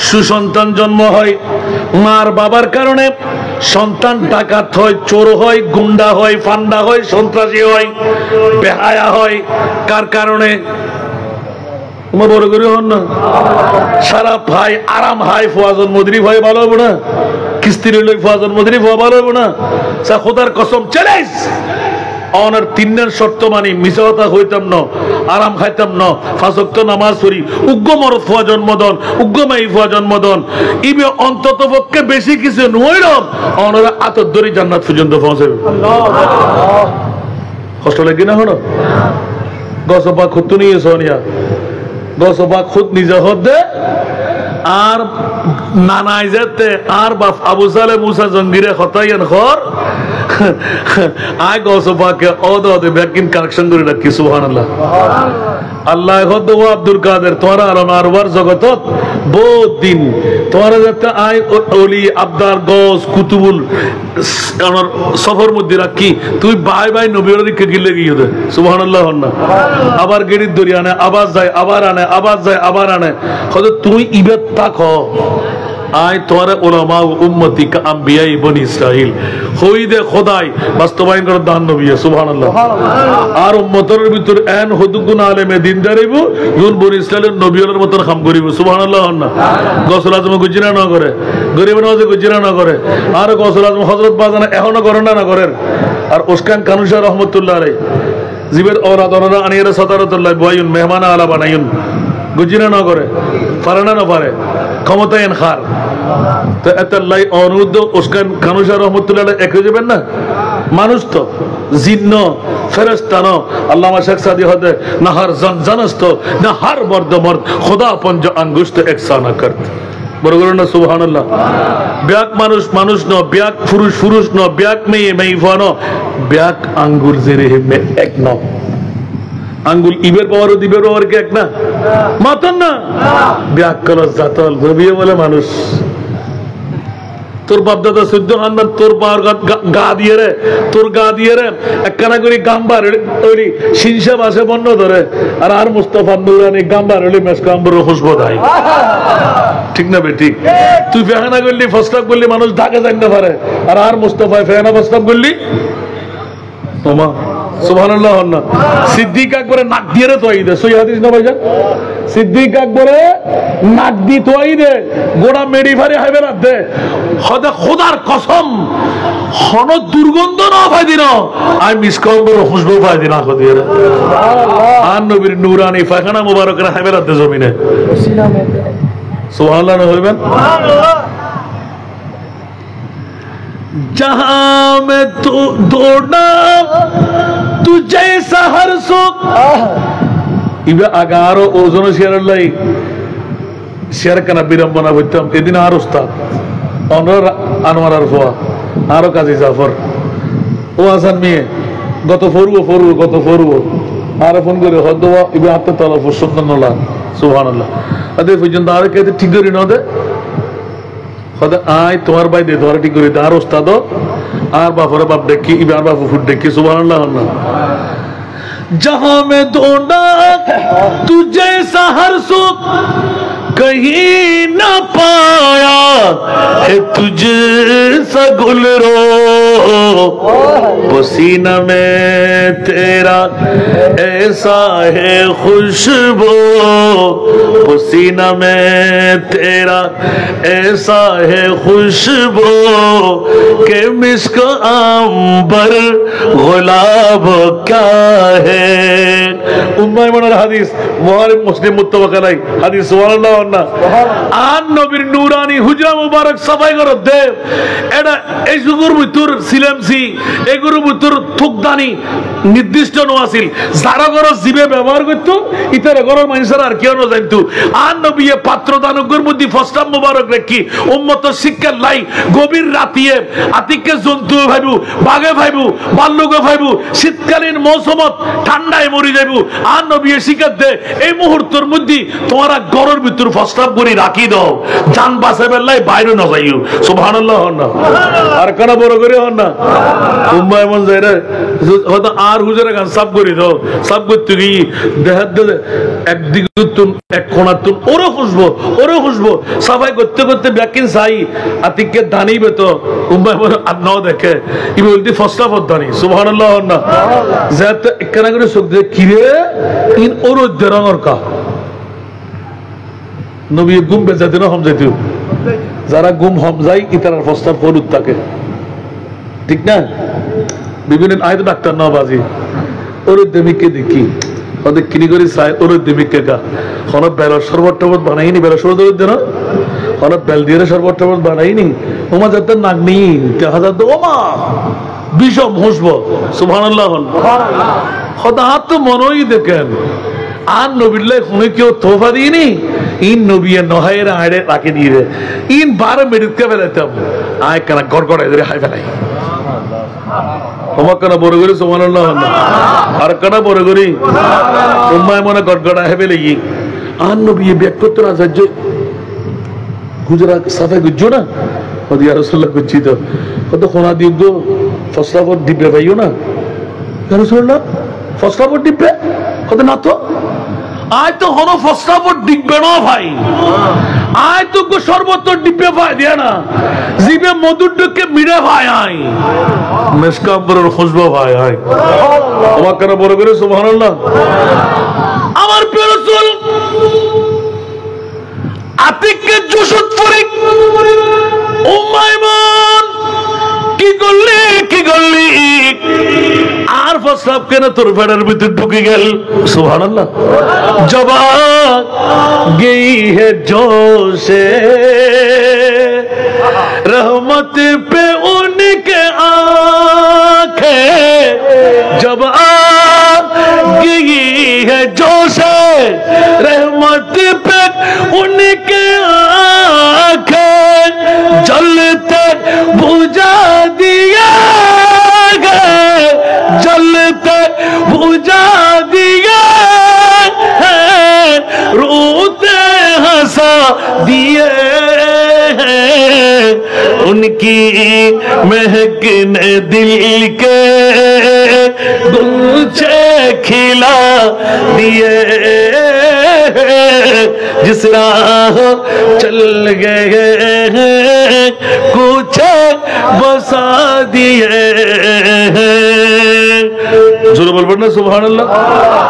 সুসন্তান জন্ম হয়, মার বাবার কারণে সন্তান ডাকাত হয়, চোর হয়, গুন্ডা হয়, ফান্ডা হয়, সন্ত্রাসী হয়, বেহায়া হয়। কার কারণে? তোমার বড় করে হন না সারা ভাই আরাম হাই ফোয়াজন মদরি ভাই ভালো হবো না কিস্তির লই ফোয়াজন মদরি ভাই ভালো হবো না সা খোদার কসম চ্যালেঞ্জ অনার তিনের শর্ত মানি মিছা কথা হইতাম না আরাম খাইতাম না পাঁচ ওয়াক্ত নামাজ পড়ি উগ্র মরদ ফুয়া জন্মদন উগ্র মাই ফুয়া জন্মদন ইবে অন্তত পক্ষে বেশি কিছু নইরম অনারা আতর ধরি জান্নাত পর্যন্ত পৌঁছাবে কষ্ট লাগে না হলো গসবা খুদ নিয়ে সোনিয়া গসবা খুদ নিজে হদে আর নানাই যেতে আর বাপ আবু সালে মুসা জঙ্গিরে হতাইয়েন খর আয় গসবাকে অদে ব্যাকিন কালেকশন করে রাখি সুবহানাল্লাহ আল্লাহ হদ ও আব্দুল কাদের তোরা আরবার জগতত বহুত দিন তোরা যেতে আয় ওলি আব্দার গস কুতুবুল আমার সফর মধ্যে রাখি তুই বাই বাই নবীর দিকে গিলে গিয়ে দে সুবহানাল্লাহ না আবার গেড়ির দড়ি আনে আবার যায় আবার আনে আবার যায় আবার আনে হয়তো তুই ইবাদ তাক আয় তোরা উলামা ও উম্মতি কা আম্বিয়া বনি ইসরাইল হই দে খোদাই বাস্তবায়ন করে দান নবী সুবহানাল্লাহ আর উম্মতের ভিতর এন হুদুগুন আলেমে দিন দাঁড়াইব যুন বনি ইসরাইলের নবীর মতন কাম করিব সুবহানাল্লাহ না গসল আজম গুজরা না করে গরিব নওয়াজ গুজরা না করে আর গসল আজম হযরত বাজানা এখনো করে না করেন আর উসকান কানুশা রহমাতুল্লাহ আলাইহি জিবের औलाद ওনারা আনিয়ারা সাদারাতুল্লাহ বয়ুন মেহমান আলা বানায়ুন গুজরা না করে পারে না পারে ক্ষমতা এন খার তো এতাল্লাই অনুরুদ্ধ উসকান কানুশা রহমতুল্লাহ এক হয়ে যাবেন না মানুষ তো জিন্ন ফেরেশতা ন আল্লামা শেখ সাদি হদে না হর জানস্ত না হর মর্দ মর্দ খুদা পঞ্জ আঙ্গুস্ত একসানা করত বরগর না সুবহানাল্লাহ ব্যাক মানুষ মানুষ ন ব্যাক পুরুষ পুরুষ ন ব্যাক মেয়ে মেয়ে ফানো ব্যাক আঙ্গুর জেরে মে এক ন আঙ্গুল ইবের পাওয়ার দিবের পাওয়ার কি এক না মাতন না ব্যাক কলস জাতল গবিয়ে বলে মানুষ তোর বাপ দাদা সূর্য খানদান তোর পাওয়ার গা দিয়ে রে তোর গা দিয়ে রে একখানা করে গাম্বার ওই সিনসা বাসে বন্ধ ধরে আর মুস্তফা নুরানি গাম্বার হলে মেসকাম্বর খুশবো দেয় ঠিক না বেঠিক তুই ফেহানা করলি ফস্তাব করলি মানুষ ঢাকে জানতে পারে আর মুস্তফা ফেহানা ফস্তাব করলি তোমা সুবহানাল্লাহ না সিদ্দিক আকবরে নাক দিয়ে রে তোয়াই দে সই হাদিস না ভাইজান সিদ্দিক আকবরে নাক দি তোয়াই দে গোড়া মেডি ভারে হাইবে রাত দে খোদা খোদার কসম হন দুর্গন্ধ না পাই দিন আই মিসকম্বর খুশবু পাই দিন আখো দিয়ে রে আর নবীর নূরানি ফাখানা মুবারকের হাইবে রাত দে জমিনে সুবহানাল্লাহ না হইবেন সুবহানাল্লাহ जहां में तू दौड़ना तू जैसा हर सुख इबे आगारो ओजन शेयर लाई शेयर करना বিড়ম্বনা হইতাম এদিন আর উস্তাদ অনর আনোয়ার আরফা আরো কাজী জাফর ও হাসান মিয়ে গত ফরুও আর ফোন করে হদওয়া ইবে হাতে তলব সুবহানাল্লাহ সুবহানাল্লাহ আদে পর্যন্ত আর কে ঠিক করি না দে খোদা আয় তোমার ভাই দে ধরে ঠিক করে আর ওস্তাদ আর বাপরে বাপ দেখি ইবার বাপ ফুট দেখি সুবহানাল্লাহ না जहां में दौड़ा तू जैसा हर सुख कहीं न पाया है तुझे सा गुलरो पसीना में तेरा ऐसा है खुशबू पसीना में तेरा ऐसा है खुशबू के मिस्क अंबर गुलाब क्या है উম্মায়ে মনার হাদিস বুখারী মুসলিম মুত্তাফাক আলাইহি হাদিস সুবহানাল্লাহ না আর নবীর নূরানি হুজরা মুবারক সাফাই করে দে এটা এই সুগুর ভিতর সিলেমসি এই গুরু ভিতর থুকদানি নির্দিষ্ট নোয়াছিল যারা গর জিবে ব্যবহার করত ইতারে গরের মানুষের আর কেউ না জানতো আর নবী পাত্র দানগর মধ্যে ফস্টাম মুবারক রাখি উম্মত শিক্ষা লাই গভীর রাতিয়ে আতিককে জন্তু ভাইবু বাগে ভাইবু বাল্লুকে ভাইবু শীতকালীন মৌসুমত ঠান্ডায় মরি যাইব আর নবী শিখাত দে এই মুহূর্তের মধ্যে তোমরা ঘরের ভিতর ফস্টাব করে রাখি দাও জান বাঁচাবার লাই বাইরে না যাইও সুবহানাল্লাহ না আর কেন বড় করে হন না উম্মায়ে এমন যায় রে হয়তো আর হুজুরে গান সাব করে দাও সাব করতে গিয়ে দেখাত দে একদিকে তুন এক কোণা তুন ওরে খুশবো সাফাই করতে করতে ব্যাকিন চাই আতিককে দানিবে তো উম্মায়ে এমন আর নাও দেখে ই বলতে ফস্টাব দানি সুবহানাল্লাহ না যাতে একখানা করে চোখ দিয়ে কিরে ইন ওর রঙের কা নবী গুম বেজাতে না হম যাইতে যারা গুম হম যায় ইতারার প্রস্তাব ফলুত থাকে ঠিক না বিভিন্ন আয় তো ডাক্তার না বাজি ওর দেমিককে দেখি ওদের কিনি করে চাই ওর দেমিককে গা হঠাৎ বেলার শরবত টরবত বানাইনি বেলা শরবত দেন হঠাৎ বেল দিয়ে শরবত টরবত বানাইনি ওমা যাতে নাক নেই হাজার তো ওমা বিষম হসব সুবহানাল্লাহ হতা হাত তো মনই দেখেন আর নবীল্লাহ শুনে কেউ তোফা দিইনি ইন নবিয়ে নহায়ের আড়ে রাখে দিয়ে রে ইন 12 মিনিট কে বেলাইতাম আয় কেনা গড়গড়াই ধরে হাই ফেলাই তোমার কেনা বড় করি সুবহানাল্লাহ আর কেনা বড় করি তোমায় মনে গড়গড়া হেবে লেগি আর নবিয়ে ব্যাক করতে না যাচ্ছে গুজরাট সাফাই গুজো না ওদি আর রাসূলুল্লাহ গুজি তো কত খোনা দিব ফসলাবর দিবে ভাইও না রাসূলুল্লাহ ফসলাবর দিবে কত না তো আয় তো হনো ফসলাবর দিবে না ভাই আয় তো গো সর্বত্র দিবে ভাই দিয়া না জিবে মধুর ডকে মিড়ে ভাই আয় মেসকাম্বরের খুশবু ভাই আয় তোমার কেন বড় করে সুবহানাল্লাহ আমার প্রিয় রাসূল আতিককে জুসুদ ফরিক উম্মাইমান কি করলি আর ফসলাব কেন তোর ভেড়ার ভিতর ঢুকে গেল সুবহানাল্লাহ জবান গই হে জোশে रहमत पे उनके आंखें जब आ गई है जोशे रहमत पे उनके आंखें जलते बुझा दिया गए जलते बुझा दिया है रोते हंसा दिए उनकी महक ने दिल के गुलछे खिला दिए जिस राह चल गए कुछ बसा दिए जोरे बोलবেন না সুবহানাল্লাহ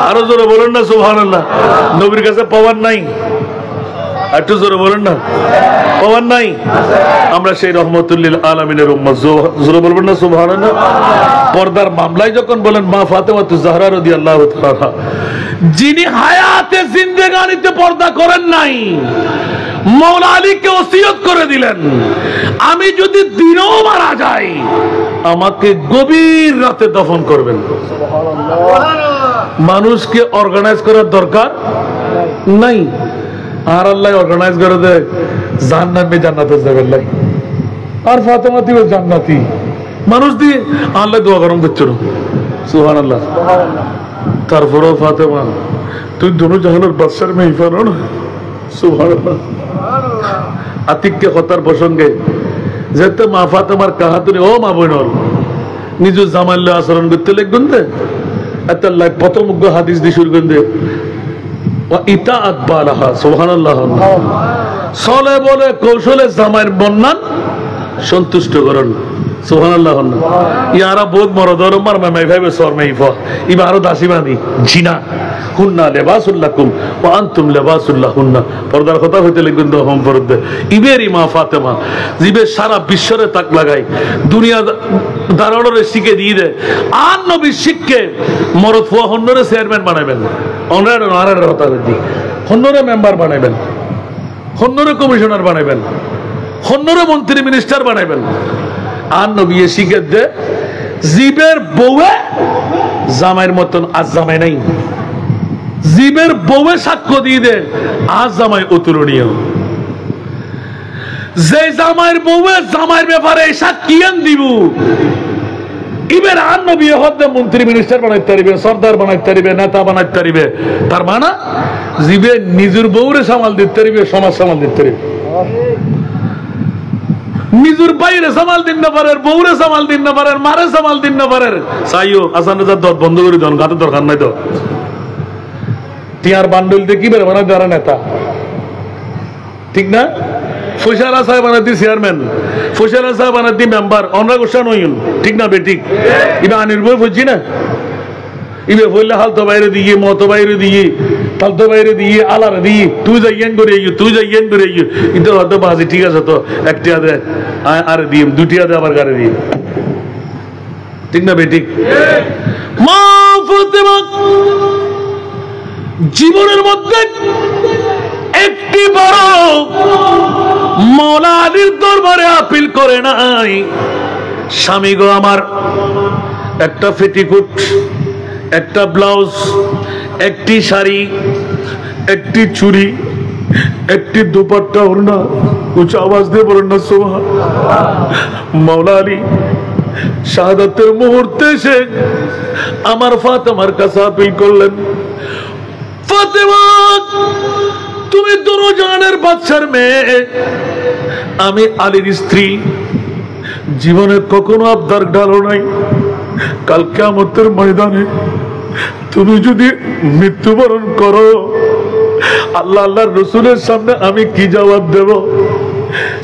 আরো জোরে বলেন না সুবহানাল্লাহ নবীর কাছে পাওয়ার নাই একটু জোরে বলেন না পাওয়ার নাই আমরা সেই রহমতুল্লিল আলামিনের উম্মত জোরে বলবেন না সুবহানাল্লাহ পর্দার মামলায় যখন বলেন মা ফাতেমাতু জাহরা রাদিয়াল্লাহু তাআলা যিনি হায়াতে জিন্দেগানিতে পর্দা করেন নাই মওলা আলীকে ওসিয়ত করে দিলেন আমি যদি দিনও মারা যাই আমাকে গভীর রাতে দফন করবেন মানুষকে অর্গানাইজ করার দরকার নাই আর আল্লাহ অর্গানাইজ করে দেয় জান্নাতে জান্নাতে যাবেন লাই আর ফাতেমাতি ও জান্নাতি মানুষ দিয়ে আল্লাহ দোয়া করম দিচ্ছ সুবহানাল্লাহ তারপরেও ফাতেমা তুই দোনো জাহানের বাদশার মেয়ে পারো না সুবহানাল্লাহ আতিককে হত্যার প্রসঙ্গে যেতে মা ফাতেমার কাহাতুনি ও মা বোনর নিজ জামাইল্য আচরণ করতে লিখবেন দে এত প্রথম হাদিস দিয়ে শুরু করেন দে চলে বলে কৌশলে জামাইয়ের বন্যান সন্তুষ্ট করেন সুবহানাল্লাহ ইয়ারা বহুত মরদর মার মাই ভাইবে সর মাই ফ ইবা আরো দাসী বাঁধি জিনা হুন্না লিবাসুল লাকুম ওয়া আনতুম লিবাসুল লাহুন্না পর্দার কথা হইতে লিখবেন তো হোম ফরদ ইবেরি মা ফাতেমা জিবে সারা বিশ্বরে তাক লাগাই দুনিয়া দারড়রে শিখে দিয়ে দে আর নবী শিখকে মরদ ফুয়া হন্নরে চেয়ারম্যান বানাবেন অনরে নারার কথা হইতি হন্নরে মেম্বার বানাবেন হন্নরে কমিশনার বানাবেন হন্নরে মন্ত্রী মিনিস্টার বানাবেন আর নবী শিখে দে জিবের বউয়ে জামাইয়ের মতন আজ জামাই নাই জিবের বউয়ে সাক্ষ্য দিয়ে দে আজ জামাই অতুলনীয় যে জামাইয়ের বউয়ে জামাইয়ের ব্যাপারে সাক্ষীয়ান দিব ইবের আর নবী হতে মন্ত্রী মিনিস্টার বানাইতে পারিবে সর্দার বানাইতে পারিবে নেতা বানাইতে পারিবে তার মানে জিবে নিজের বউরে সামাল দিতে পারিবে সমাজ সামাল দিতে পারিবে নিজের বাইরে সামাল দিন না পারে বউরে সামাল দিন না পারে মারে সামাল দিন না পারে চাইও আসান দর বন্ধ করে দেন গাতে দরকার নাই তো টিয়ার বান্ডল দিয়ে কি বের বানাই দেওয়ার নেতা ঠিক না ফুসারা সাহেব বানাতি চেয়ারম্যান ফুসারা সাহেব বানাতি মেম্বার অনরা গোসা নইন ঠিক না বেঠিক ইবা আনির্ভর বুঝছি না ইবে বললে হাল তো বাইরে দিয়ে মতো বাইরে দিয়ে তালতো বাইরে দিয়ে আলারে দিয়ে তুই যাইয়েন করে তুই যাইয়েন করে কিন্তু হয়তো বাজি ঠিক আছে তো একটি আদে আরে দিয়ে দুটি আদে আবার গাড়ি দিয়ে ঠিক না বেটি মা ফাতেমা জীবনের মধ্যে একটি বড় মওলা আলীর দরবারে আপিল করে নাই স্বামী গো আমার একটা পেটিকোট একটা ব্লাউজ একটি শাড়ি একটি চুড়ি একটি দুপাট্টা ওড়না উচ্চ আওয়াজ দিয়ে বলেন না সুবহান মওলা আলী শাহাদাতের মুহূর্তে এসে আমার ফাতেমার কাছে আপিল করলেন ফাতেমা তুমি দুরজানের বাদশার মেয়ে আমি আলীর স্ত্রী জীবনে কখনো আবদার ঢালো নাই কাল কিয়ামতের ময়দানে তুমি যদি মৃত্যুবরণ করো আল্লাহ আল্লাহর রাসূলের সামনে আমি কি জবাব দেব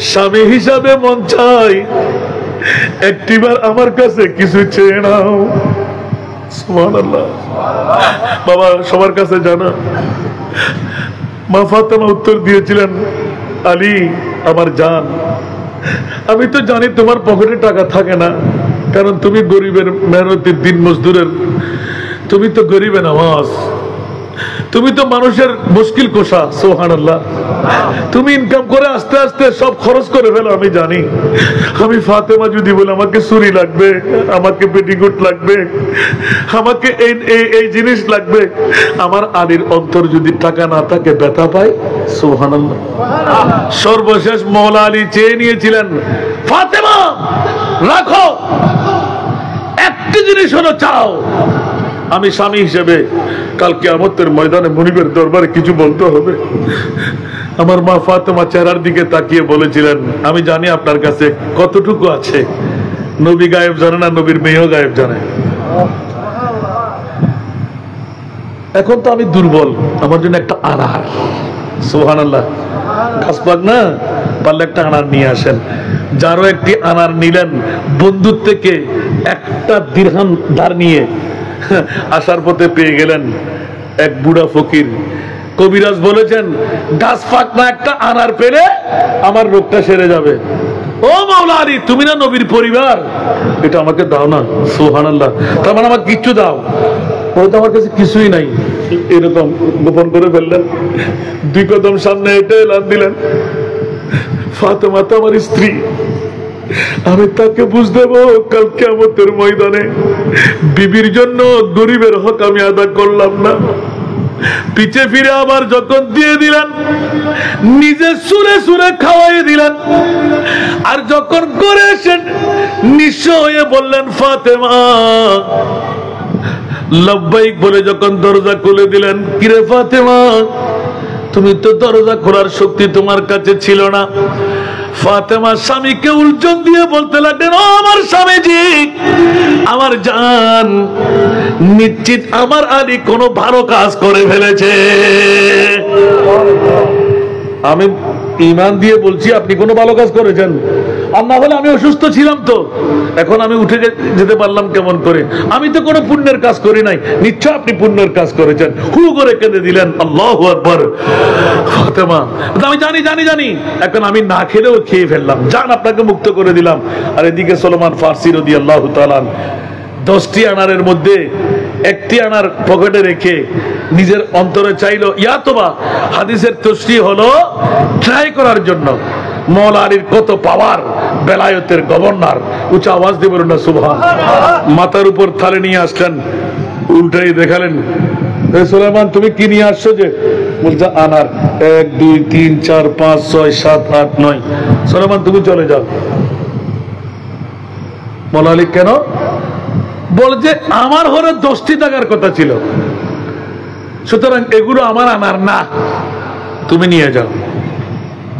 স্বামী হিসাবে মন চাই একটিবার আমার কাছে কিছু চেয়ে নাও সুবহানাল্লাহ বাবা সবার কাছে জানা মা ফাতেমা উত্তর দিয়েছিলেন আলী আমার জান আমি তো জানি তোমার পকেটে টাকা থাকে না কারণ তুমি গরিবের মেহনতির দিন মজদুরের তুমি তো গরিবে নামাজ তুমি তো মানুষের মুশকিল কোষা সুবহানাল্লাহ তুমি ইনকাম করে আস্তে আস্তে সব খরচ করে ফেলো আমি জানি আমি ফাতেমা যদি বলে আমাকে চুড়ি লাগবে আমাকে পেটিকোট লাগবে আমাকে এই জিনিস লাগবে আমার আলীর অন্তর যদি টাকা না থাকে ব্যথা পায় সুবহানাল্লাহ সর্বশেষ মওলা আলী চেয়ে নিয়েছিলেন ফাতেমা রাখো একটি জিনিস হলো চাও আমি স্বামী হিসেবে কাল কিয়ামতের ময়দানে মুনিবের দরবারে কিছু বলতে হবে আমার মা ফাতেমা চেহারার দিকে তাকিয়ে বলেছিলেন আমি জানি আপনার কাছে কতটুকু আছে নবী গায়েব জানে না নবীর মেয়েও গায়েব জানে এখন তো আমি দুর্বল আমার জন্য একটা আনার সুবহানাল্লাহ গাছ পাক না পারলে একটা আনার নিয়ে আসেন যারও একটি আনার নিলেন বন্ধুর থেকে একটা দিরহাম ধার নিয়ে আসার পথে পেয়ে গেলেন এক বুড়া ফকির কবিরাজ বলেছেন গাছ পাক না একটা আনার পেলে আমার রোগটা সেরে যাবে ও মাওলা আলী তুমি না নবীর পরিবার এটা আমাকে দাও না সুবহানাল্লাহ তার মানে আমাকে কিচ্ছু দাও বলতে আমার কাছে কিছুই নাই এরকম গোপন করে ফেললেন দুই কদম সামনে হেঁটে এলান দিলেন ফাতেমা তো আমার স্ত্রী আমি তাকে বুঝ দেব কাল কিয়ামতের ময়দানে বিবির জন্য গরিবের হক আমি আদা করলাম না পিছে ফিরে আবার যখন দিয়ে দিলেন নিজে সুরে সুরে খাওয়াই দিলেন আর যখন করে এসেন নিঃস্ব হয়ে বললেন ফাতেমা লব্বাইক বলে যখন দরজা খুলে দিলেন কিরে ফাতেমা তুমি তো দরজা খোলার শক্তি তোমার কাছে ছিল না ফাতেমা স্বামীকে উল্টন দিয়ে বলতে লাগলেন ও আমার স্বামীজি আমার জান নিশ্চিত আমার আলী কোনো ভালো কাজ করে ফেলেছে আমি ঈমান দিয়ে বলছি আপনি কোনো ভালো কাজ করেছেন আর না হলে আমি অসুস্থ ছিলাম তো এখন আমি উঠে যেতে পারলাম কেমন করে আমি তো কোনো পুণ্যের কাজ করি নাই নিশ্চয় আপনি পুণ্যের কাজ করেছেন হু করে কেঁদে দিলেন আল্লাহু আকবার ফাতেমা আমি জানি জানি জানি এখন আমি না খেলেও খেয়ে ফেললাম জান আপনাকে মুক্ত করে দিলাম আর এদিকে সুলাইমান ফারসি রাদিয়াল্লাহু তাআলা 10টি আনারের মধ্যে একটি আনার পকেটে রেখে নিজের অন্তরে চাইলো ইয়াতবা হাদিসের তশরিহ হলো ট্রাই করার জন্য মওলা আলীর কত পাওয়ার বেলায়েতের গভর্নর উচ্চ আওয়াজ দিয়ে বলুন না সুবহান মাথার উপর থালে নিয়ে আসলেন উল্টাই দেখালেন সুলাইমান তুমি কি নিয়ে আসছো যে বলছে আনার 1 2 3 4 5 6 7 8 9 সুলাইমান তুমি চলে যাও মওলা আলী কেন বলে যে আমার ঘরে 10টি টাকার কথা ছিল সুতরাং এগুলো আমার আনার না তুমি নিয়ে যাও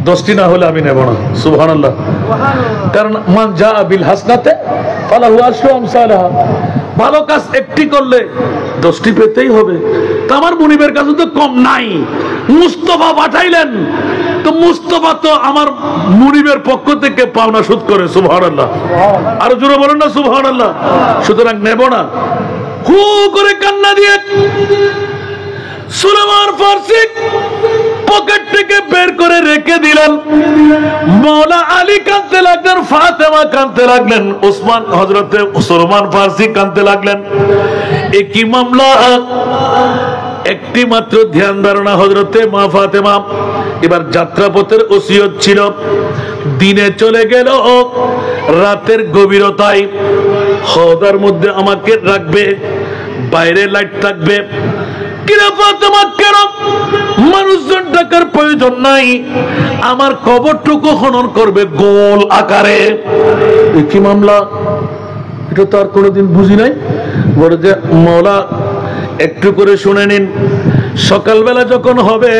10টি না হলে আমি নেব না সুবহানাল্লাহ কারণ মান জা বিল হাসনাতে ফালাহু আশরু আমসালাহা ভালো কাজ একটি করলে 10টি পেতেই হবে তো আমার মুনিবের কাছে তো কম নাই মুস্তাফা পাঠাইলেন তো মুস্তাফা তো আমার মুনিবের পক্ষ থেকে পাওনা শোধ করে সুবহানাল্লাহ আরো জোরে বলেন না সুবহানাল্লাহ সুতরাং নেব না হু করে কান্না দিয়ে সুলেমান ফারসি পকেট থেকে বের করে রেখে দিলেন। মৌলা আলী কাঁদতে লাগলেন, ফাতেমা কাঁদতে লাগলেন, ওসমান হযরতে সুলেমান ফারসি কাঁদতে লাগলেন। একই মামলা, একটি মাত্র ধ্যান ধারণা হযরতে মা ফাতেমা। এবার যাত্রাপথের ওসিয়ত ছিল, দিনে চলে গেল, রাতের গভীরতায় হওদার মধ্যে আমাকে রাখবে, বাইরে লাইট থাকবে। কিরা ফাতেমা, কেন মানুষজন ডাকার প্রয়োজন নাই, আমার কবরটুকু খনন করবে গোল আকারে। কি মামলা, এটা তো আর কোনোদিন বুঝি নাই। বলে যে মওলা একটু করে শুনে নিন, সকালবেলা যখন হবে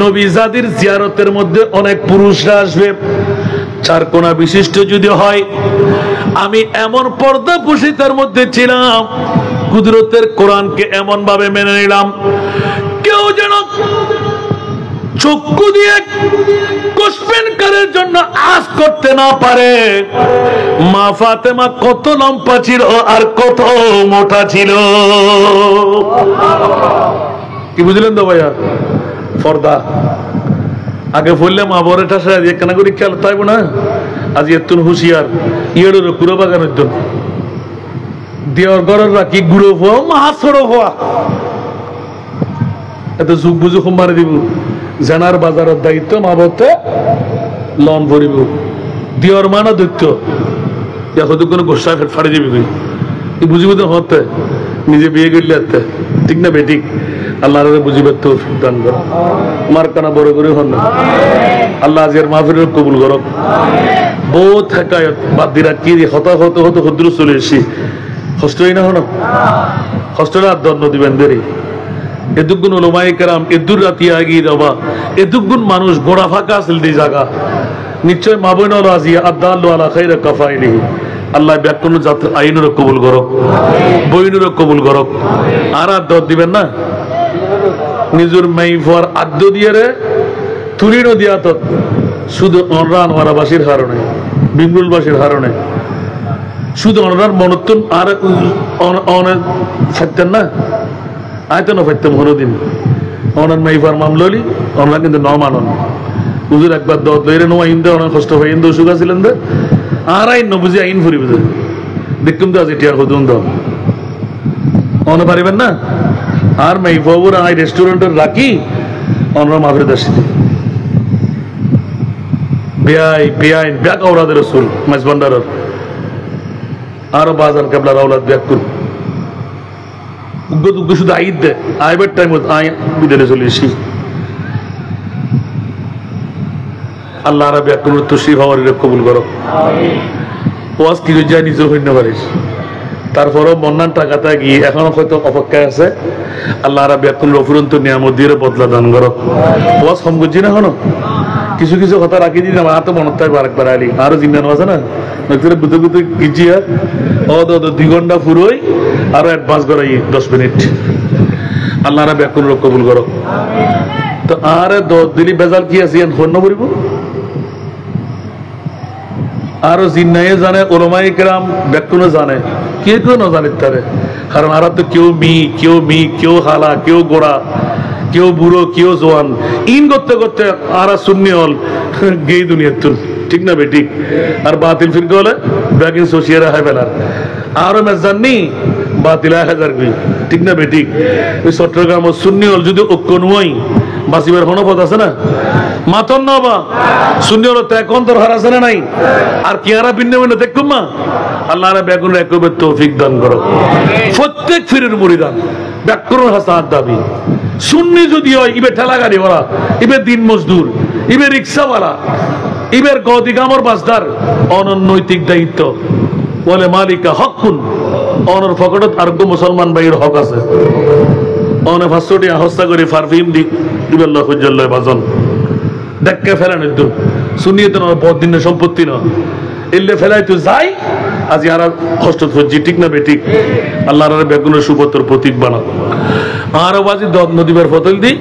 নবী জাদির জিয়ারতের মধ্যে অনেক পুরুষরা আসবে, চারকোনা বিশিষ্ট যদি হয়, আমি এমন পর্দা পুশিতার মধ্যে ছিলাম, কুদরতের কোরআনকে এমন ভাবে মেনে নিলাম, কেউ যেন চক্ষু দিয়ে কোশ্চেনকারের জন্য আজ করতে না পারে মা ফাতেমা কত লম্বা ছিল আর কত মোটা ছিল। কি বুঝলেন তো ভাইয়া? পর্দা আগে বললে মা বরে ঠাসা কেনা করি খেয়াল তাইব না। আজ এতুন হুঁশিয়ার ইয়ের কুড়ো বাগানের জন্য দেওয়ার গড়ের রাখি গুঁড়ো হওয়া মাছ ছড়ো হওয়া এত যুগ বুঝু মারি দিব। জেনার বাজারের দায়িত্ব মা বলতে লন ভরিব, দেওয়ার মানা দৈত্য হয়তো কোনো গোসা ফেট ফাড়ি দিবি, তুই বুঝিব তো হতে নিজে বিয়ে করলে এতে ঠিক না বেঠিক। আল্লাহ বুঝিবার তো দান কর, মার কানা বড় করে হন না। আল্লাহ আজের মাহফিলের কবুল করক। বহুত হেকায়ত বাদ দিরা কি হতা হত হত হদ্র চলে এসি কষ্টই না হন, কষ্টটা আর দণ্ড দিবেন দেরি। এদুগুণ ওলামায়ে কেরাম এদুর রাতি আগিয়ে যাবা, এদুগুণ মানুষ গোড়া ফাঁকা আসল দি জায়গা নিশ্চয় মাবইন আজিয়া আদাল্লু আলা খাইরা কাফাইলিহি। আল্লাহ ব্যাকরণ যাত্রা আইনের কবুল করক, বইনের কবুল করক। আর দর দিবেন না নিজের মাইফার আদ্য দিয়ে রে তুলিনো দিয়া তো শুধু অনরান ওয়ারাবাসীর কারণে, বিমরুলবাসীর কারণে শুধু অনরার মনত্তন আর ফাইতেন না আয়তো না ফাইতাম কোনোদিন। অনার মাইফার মামলি ওনারা কিন্তু ন মানন হুজুর একবার দত লইরে নো আইন দে অনেক কষ্ট হয় ইন্দু সুখা ছিলেন দে আর আইন ন বুঝি আইন ফুরিব দে দেখুন তো আজ এটি আর হতুন তো অনে পারিবেন না। আর মাইফাবুর আই রেস্টুরেন্টের রাখি অনরা মাফির দাসি বেআই বেআইন ব্যাক আওলাদের রসুল মাছ ভান্ডারের আরো বাজার কেবলার আওলাদ ব্যাক করুন শুধু আইদ দে আইবার টাইম বিদেলে চলে এসি। আল্লাহ রাব্বি কোন তশরিফ হওয়ার কবুল করো। ওয়াজ কি যায় নিজের হইতে পারিস, তারপরও বন্যার টাকাটা গিয়ে এখনো হয়তো অপেক্ষায় আছে। আল্লাহ রাব্বি কোন রফুরন্ত নিয়ামত দিয়ে বদলা দান করো। ওয়াজ কম করছি না এখনো, কিছু কিছু কথা রাখি দিন আমার হাতে মনত থাকবে আরেকবার আলি আরো জিন্দানো আছে না বুঝতে বুঝতে গিয়েছি আর 2 ঘন্টা ফুরোই আরো অ্যাডভান্স করাই 10 মিনিট। আল্লাহ রাব্বি কোন কবুল করো। তো আর দিলি বেজাল কি আছে হন্য করিব আরো জিন্নায়ে জানে ওলামায়ে কেরাম ব্যাকুনো জানে কে কেউ না জানে তারে, কারণ আর তো কেউ কেউ হালা কেউ গোড়া কেউ বুড়ো কেউ জোয়ান ইন করতে করতে আর সুন্নি হল গেই দুনিয়ার তুল ঠিক না বেঠিক। আর বাতিল ফিরকে হলে ব্যাগিন সোশিয়ারা হয় বেলার আরো মেজ জাননি বাতিল 1000 গই ঠিক না বেঠিক। ওই চট্টগ্রাম সুন্নি হল যদি ঐক্য নয় বাঁচিবার কোনো পথ আছে না মাতন না বা সুন্নি হল তো এখন দরকার আছে না নাই। আর কি আর ভিন্ন ভিন্ন দেখুন মা আল্লাহ ব্যাগুন একবার তৌফিক দান করো। প্রত্যেক ফিরের মুরিদান ব্যাকরণ হাসান দাবি সুন্নি যদি হয় ইবে ঠেলা গাড়ি ওরা ইবে দিন মজদুর ইবে রিক্সাওয়ালা ইবের গদিগামর বাসদার অনৈতিক দায়িত্ব বলে মালিকা হকুন অনর ফকটত আরোগ্য মুসলমান ভাইয়ের হক আছে। অনে 500 টাকা হস্তা করে পারফিউম দি ইবেল্লাহ হুজ্জাল্লাহ বাজন দেখকে ফেলেন একদম সুন্নিয়ত না বহুত দিনের সম্পত্তি না এলে ফেলাই তো যাই আজ আর কষ্ট হচ্ছে ঠিক না বেঠিক। আল্লাহর বেগুনের সুপত্র প্রতীক বানাও আর বাজি নদীবার ফতল দি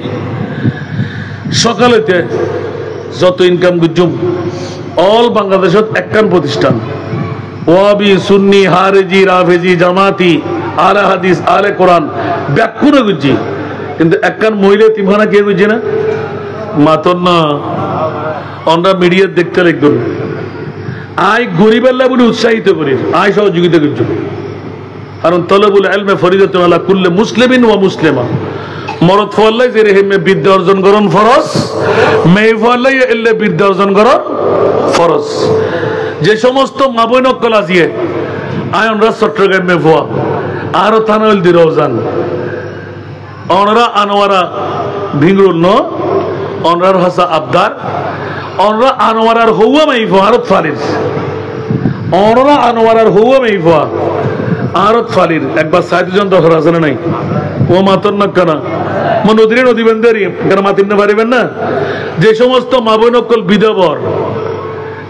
সকালেতে যত ইনকাম গুজুম অল বাংলাদেশত একখান প্রতিষ্ঠান ওয়াবি সুন্নি হারেজি রাফেজি জামাতি আলে হাদিস আলে কোরআন ব্যাকুনে গুজি কিন্তু একখান মহিলা তিমখানা কে বুঝছে না মাতন না আমরা মিডিয়া দেখতে লিখবেন আই গরিবেল্লা বলে উৎসাহিত করি আই সহযোগিতা করছি কারণ তলবুল ইলমে ফরিদাতুন আলা কুল্লি মুসলিমিন ওয়া মুসলিমা মরদ ফল্লাই যে রেহেমে বিদ্যা অর্জন করন ফরজ মেয়ে ফল্লাই এলে বিদ্যা অর্জন করন ফরজ যে সমস্ত মা বোন কলাজিয়ে আয়নরা চট্টগ্রামে ভুয়া আরো থানাল দি রওজান অনরা আনোয়ারা ভিংরুল ন অনরার হাসা আবদার অনরা আনোয়ারার হৌয়া মাই ভুয়া আরত ফালির অনরা আনোয়ারার হৌয়া মাই ভুয়া আরত ফালির একবার সাইদজন দখর আছে না নাই ও মাতন না কেনা নদীরে নদী বেন্দারি কেন মাতিন না পারিবেন না যে সমস্ত মা বোন অকল বিধবর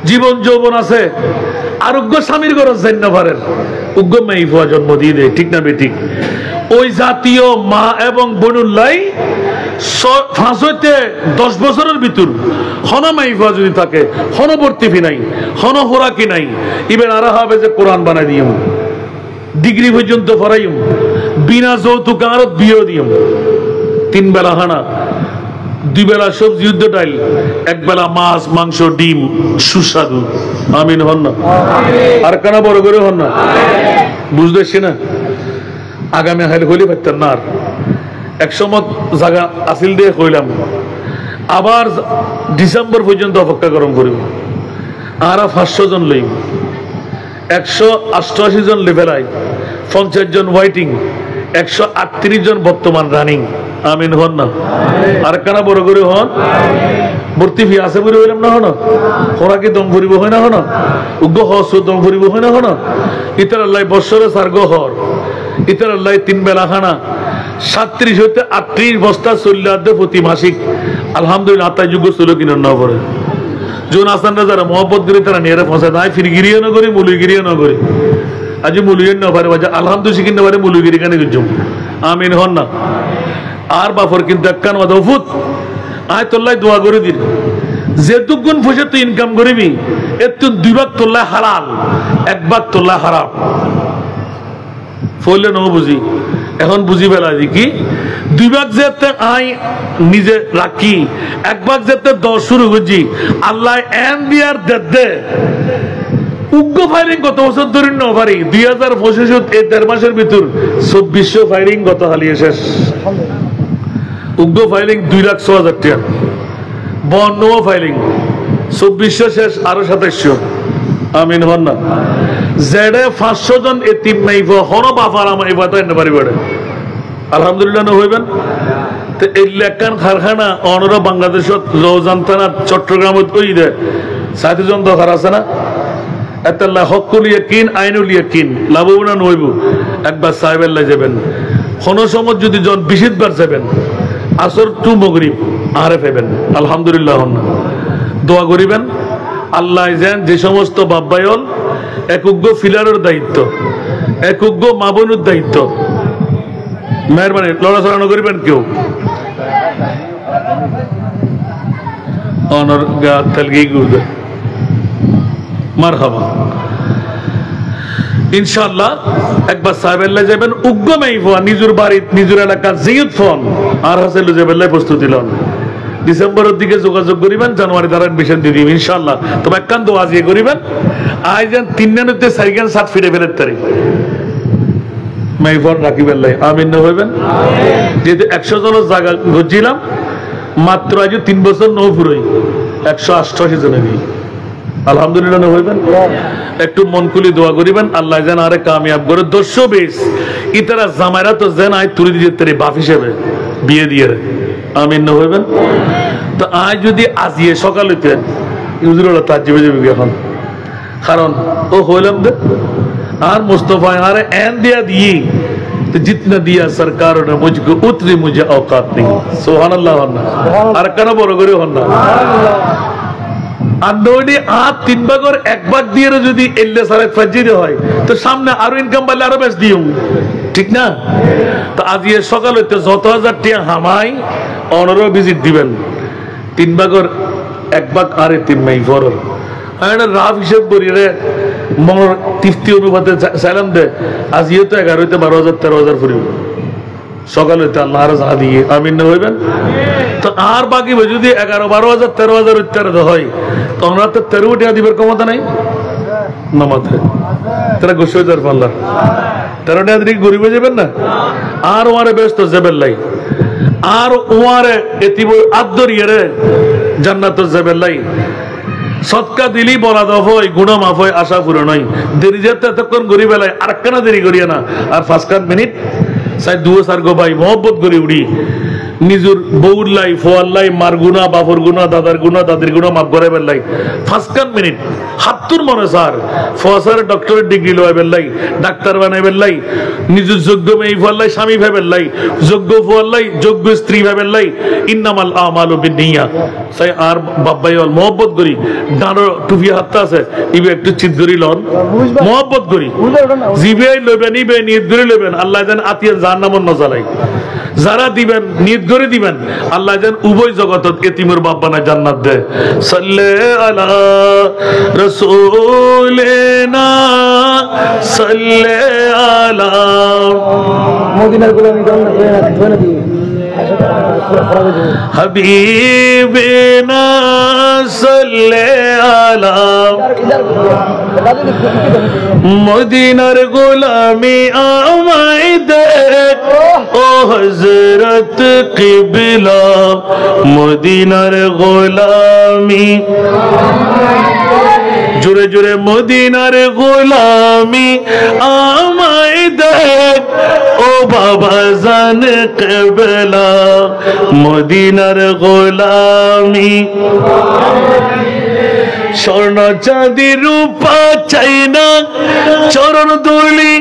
জীবন যৌবন আছে আরোগ্য স্বামীর ঘর জান্নাভারের উগ্র মাই ভুয়া জন্ম দিয়ে দেয় ঠিক না বেঠিক ওই জাতীয় মা এবং বোনুল্লাই 5 হইতে 10 বছরের ভিতর হন মাই ভুয়া যদি থাকে হনবর্তী ফি নাই হন হোরাকি নাই ইবেন আরা হবে যে কোরআন বানাই দিম ডিগ্রি পর্যন্ত পড়াইম বিনা যৌতুক আর বিয়ে দিম 3 বেলা হানা 2 বেলা সবজি যুদ্ধ ডাল 1 বেলা মাছ মাংস ডিম সুস্বাদু আমিন হন না আর কানা বড় করে হন না বুঝতেছি না আগামী হাইল হইলে পারতেন না আর 100 জায়গা আসিল দিয়ে কইলাম আবার ডিসেম্বর পর্যন্ত অপেক্ষা গরম করিব আর 500 জন লইব 188 জন লেভেলাই 50 জন ওয়াইটিং 138 জন বর্তমান রানিং আমিন হন না আর কানা বড় করে হন ভর্তি ফি আছে বলে হইলাম না হন ওরা কি দম ফুরিব হয় না হন উগ্র হস দম ফুরিব হয় না হন ইতার আল্লাহ বৎসরে সার্গ হর ইতার আল্লাহ 3 বেলা খানা 37 হইতে 38 বস্তা চল্লাদে প্রতি মাসিক আলহামদুলিল্লাহ আত্মায় যোগ্য ছিল কিনা না পড়ে যোন আসানরা যারা মহব্বত করে তারা নিয়ে পৌঁছায় নাই ফিরগিরিও না করি মুলুগিরিও না করি আজ মুলুগির না পারে আলহামদুলিল্লাহ শিখিন না পারে মুলুগিরি কানে গুজুম আমিন হন না আর বাফর কিন্তু একখান মাদফুত আয় তোল্লাই দোয়া করে দিন যে দুগুণ পয়সা তুই ইনকাম করিবি এর তুই 2 ভাগ তোল্লাই হালাল 1 ভাগ তোল্লাই হারাম ফলে ন বুঝি এখন বুঝি বেলা কি 2 ভাগ যেতে আই নিজে রাখি 1 ভাগ যেতে 10 শুরু করছি আল্লাহ এন দিয়ার দে উগ্র ফায়ারিং গত বছর ধরে ন পারি 2025 এই 13 মাসের ভিতর 2400 ফায়ারিং গত হালিয়ে শেষ উগ্র ফাইলিং 2,06,000 টাকা 52 ফাইলিং 2400 শেষ আরো 2700 আমিন হন না জেডে 500 জন এতিম নাই হন বাফার আমায় বাতাই না পারি বড় আলহামদুলিল্লাহ না হইবেন তো এই লেকান কারখানা অনরা বাংলাদেশত রওজান থানা চট্টগ্রামত ওই দে 60 জন দরকার আছে না আল্লাহ হকুল ইয়াকিন আইনুল ইয়াকিন লাভবান হইব একবার সাহেবেল্লাহ যাবেন কোন সময় যদি জন 20 বার যাবেন আসর টু মগরিব আরে পাবেন আলহামদুলিল্লাহ দোয়া করিবেন আল্লাহ যেন যে সমস্ত বাব্বায়ল একগ্য ফিলারের দায়িত্ব একগ্য মাবনুর দায়িত্ব মেহরবানি লড়াচড়া করিবেন কেউ অনর গা তেলগি গুদে মারহাবা ইনশাআল্লাহ একবার সাহেবেল্লাহ যাবেন উগ্র মাইফা নিজের বাড়ি নিজের এলাকার জিয়ত ফোন আর হাসেল যাবেল্লাহ প্রস্তুতি লন ডিসেম্বরের দিকে যোগাযোগ করিবেন জানুয়ারি দ্বারা এডমিশন দিয়ে দিবেন ইনশাআল্লাহ তবে একখান দোয়া দিয়ে করিবেন আজ যেন 3 নানুতে 4 গান 7 ফিটে ফেরত তারিখ মাইফোন রাখিবেল্লাহ আমিন না হইবেন যেহেতু 100 জনের জায়গা গজিলাম মাত্র আজ 3 বছর নৌ ফুরই 188 জনে গিয়ে আলহামদুলিল্লাহ না হইবেন একটু মন খুলি দোয়া করিবেন আল্লাহ যেন আরে কামিয়াব করে 220 ইতারা জামাইরা তো যেন আয় তুলি দিয়ে তেরে বাপ হিসেবে বিয়ে দিয়ে আমিন না হইবেন তো আজ যদি আজিয়ে সকাল হইতে হুজুররা তাজ্জিবে যাবে এখন কারণ ও হইলাম দে আর মুস্তফা আরে এন দিয়া দিই तो जितना दिया सरकार ने मुझको उतनी मुझे औकात नहीं सुभान अल्लाह আর কেন বড় করে হন না আন্দোলনে আর 3 ভাগের 1 ভাগ দিয়ে যদি এল্লে সারে ফজিদে হয় তো সামনে আরো ইনকাম বাড়লে আরো বেশ দিও ঠিক না তো আজ এই সকাল হইতে যত হাজার টাকা হামাই অনরো ভিজিট দিবেন 3 ভাগের 1 ভাগ আরে 3 মাই ফরর আরে রাফ হিসাব করি রে মন তৃপ্তি অনুপাতে সালাম দে আজ ইয়ে তো 11 হইতে 12,000 13,000 ফুরিব সকালে আল্লাহ আর যা দিয়ে আমিন না হইবেন তো আর বাকি যদি 11-12,000 13,000 উত্তরে হয় তখন তো 13 টাকা দিবার ক্ষমতা নাই নামাতে তারা গোসল যার পাল্লার 13 টাকা দিয়ে গরিব হয়ে যাবেন না আর ওয়ারে ব্যস্ত যাবেন লাই আর ওয়ারে এতিব আদরিয়ারে জান্নাতুল যাবেন লাই সৎকা দিলি বলা দফ হয় গুণা মাফ হয় আশা পূরণ হয় দেরি যেতে এতক্ষণ গড়ি বেলায় আর একখানা দেরি করিয়া না আর 5 মিনিট সাই দুও সার গো ভাই মহব্বত করি উড়ি নিজের বউর লাই ফোয়ার লাই মার গুণা বাপর গুণা দাদার গুণা দাদির গুণা মাফ করে বেলাই 5 মিনিট হাত্তুর মনে স্যার ফসার ডক্টরের ডিগ্রি লয় বেলাই ডাক্তার বানাই বেলাই নিজের যোগ্য মেয়ে ফোয়ার লাই স্বামী ভাবেন লাই যোগ্য ফোয়ার লাই যোগ্য স্ত্রী ভাবেন লাই ইন্নামাল আমালু বিন্নিয়াত সাই আর বাবাই অল মহব্বত করি ডানো টুপি হাতটা আছে ইবে একটু চিত করি লন মহব্বত করি জিবে লইবেন ইবে নিয়ত করে লইবেন আল্লাহ যেন আতিয়া জাহান্নামে না জ্বালাই যারা দিবেন নিয়ত করে দিবেন আল্লাহ যেন উভয় জগতত এতিমের বাপ বানায় জান্নাত দেয় সাল্লাল্লাহু আলা রাসূলিনা সাল্লাল্লাহু আলা মদিনার গোলামি জান্নাত হয় না দি হাবিবিনা সাল্লাল্লাহু আলা মদিনার গোলামি আমায় দে ও হযরত কিবলা মদিনার গোলামি জোরে জোরে মদিনার গোলামি আমায় দে ও বাবা জান কিবলা মদিনার গোলামি স্বর্ণ চাঁদি রূপা চাই না চরণ ধুলি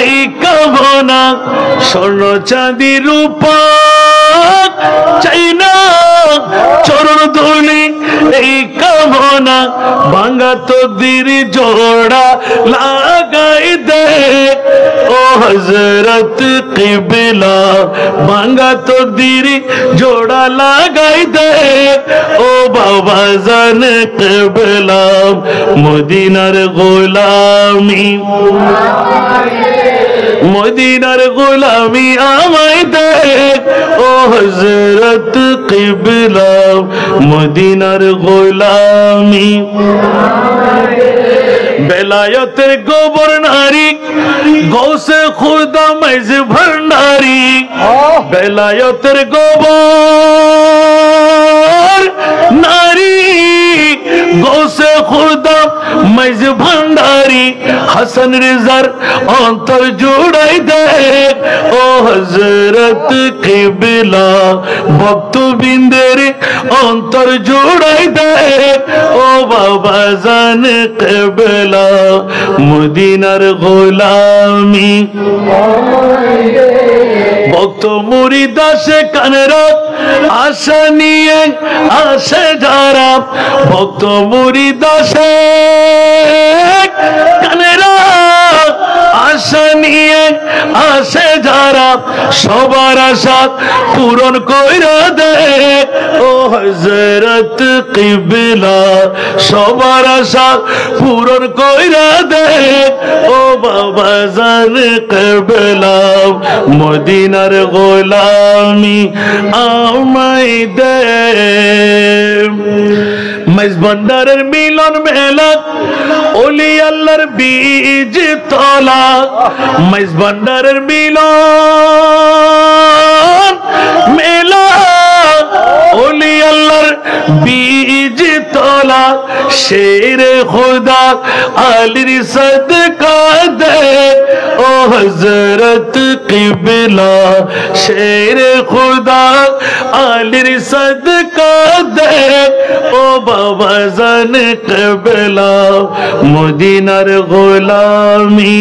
এই কামনা স্বর্ণ চাঁদি রূপা চাই না চরণ ধুলি এই কামনা ভাঙ্গা তকদির জোড়া লাগাই দে ও হযরত কিবলা ভাঙ্গা তকদির জোড়া লাগাই দে ও বাবা জান কিবলা মদিনার গোলামি মদিনার গোলামি আমায় দে ও হযরত কিবলা মদিনার গোলামি বেলায়েতের গভর্নরি গৌসে খুদা মাইজ ভান্ডারি বেলায়েতের গভর্নরি গৌসে খুদা মাইজ ভান্ডারি হাসান রেজার অন্তর জোড়াই দে ও হযরত কিবলা ভক্তবৃন্দের অন্তর জোড়াই দে ও বাবা জান কিবলা মদিনার গোলামি ভক্ত মুরিদ আসে কানেরা আশা নিয়ে আসে যারা ভক্ত মুরিদ আসে কানেরা আশা নিয়ে আসে যারা সবার আশা পূরণ কইরা দে ও হযরত কিবলা সবার আশা পূরণ কইরা দে ও বাবা জান কিবলা মদিনার গোলামি আমায় দে মাইজ ভান্ডারের মিলন মেলা ওলি আল্লাহর বীজ তলা মাইজ ভান্ডারের মিলন মেলা ওলি আল্লাহর বীজ তলা শের খুদা আলীর সদকা দে ও হযরত কিবলা শের খুদা আলীর সদকা দে ও বাবা জান কিবলা মদিনার গোলামি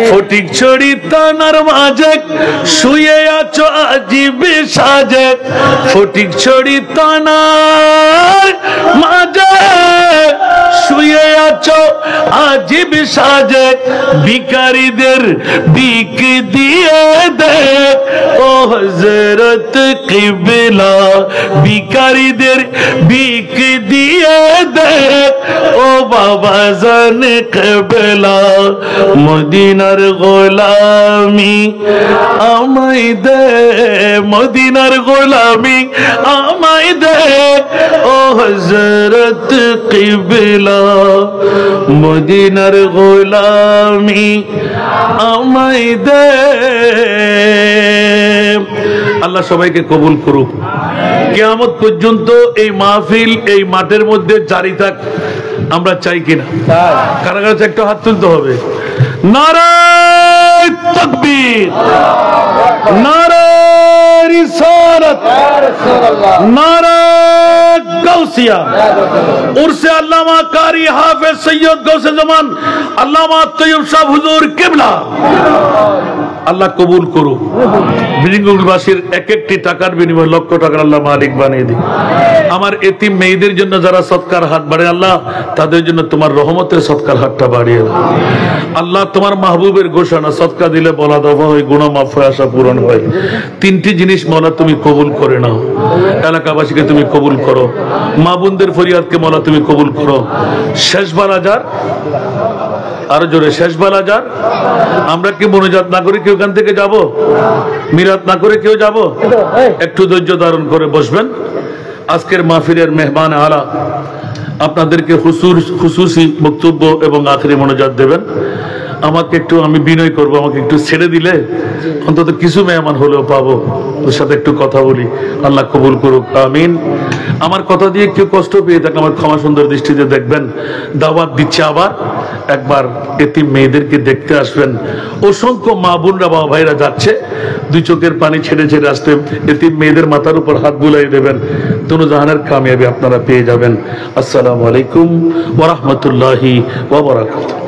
ফটিক ছড়ি তানার মাঝে শুয়ে আছো আজিব সাজে ফটিক ছড়ি তানার মাঝে শুয়ে আছো আজিব সাজে ভিখারিদের ভিক দিয়ে দে ও হযরত কিবলা ভিখারিদের ভিক দিয়ে দে ও বাবা জান কিবলা মদিনার গোলামি আমায় দে মদিনার গোলামি আমায় দে ও হযরত কিবলা মদিনার গোলামি আমায় দে আল্লাহ সবাইকে কবুল করুক কিয়ামত পর্যন্ত এই মাহফিল এই মাঠের মধ্যে জারি থাক আমরা চাই কিনা কারা কাছে একটা হাত তুলতে হবে নারায়ে তাকবীর নারায়ে রিসালাত নারায়ে গাউসিয়া উরসে আল্লামা কারি হাফেজ সৈয়দ গৌসে জামান আল্লামা তৈয়ব শাহ হুজুর কিবলা আল্লাহ কবুল করুক বিরিঙ্গুলবাসীর এক একটি টাকার বিনিময়ে লক্ষ টাকার আল্লাহ মালিক বানিয়ে দিন আমার এতিম মেয়েদের জন্য যারা সৎকার হাত বাড়ে আল্লাহ তাদের জন্য তোমার রহমতের সৎকার হাতটা বাড়িয়ে দাও আল্লাহ তোমার মাহবুবের ঘোষণা সৎকার দিলে বলা দফা হয় গুনাহ মাফ হয় আশা পূরণ হয় তিনটি জিনিস মওলা তুমি কবুল করে নাও এলাকাবাসীকে তুমি কবুল করো মা বোনদের ফরিয়াদকে মওলা তুমি কবুল করো শেষবার হাজার আরো জোরে শেষবার হাজার আমরা কি মনোজাত না করে কেউ এখান থেকে যাব মিরাত না করে কেউ যাব একটু ধৈর্য ধারণ করে বসবেন আজকের মাহফিলের মেহমান আলা আপনাদেরকে খুশুসি বক্তব্য এবং আখেরি মনোজাত দেবেন আমাকে একটু আমি বিনয় করব আমাকে একটু ছেড়ে দিলে অন্তত কিছু মেহমান হলেও পাবো ওর সাথে একটু কথা বলি আল্লাহ কবুল করুক আমিন আমার কথা দিয়ে কেউ কষ্ট পেয়ে থাকলে আমার ক্ষমা সুন্দর দৃষ্টিতে দেখবেন দাওয়াত দিচ্ছে আবার একবার এতিম মেয়েদেরকে দেখতে আসবেন অসংখ্য মা বোনরা বাবা ভাইরা যাচ্ছে দুই চোখের পানি ছেড়ে ছেড়ে আসতে এতিম মেয়েদের মাথার উপর হাত বুলাই দেবেন দুনো জাহানের কামিয়াবি আপনারা পেয়ে যাবেন আসসালামু আলাইকুম ওয়া রাহমাতুল্লাহি ওয়া বারাকাতুহু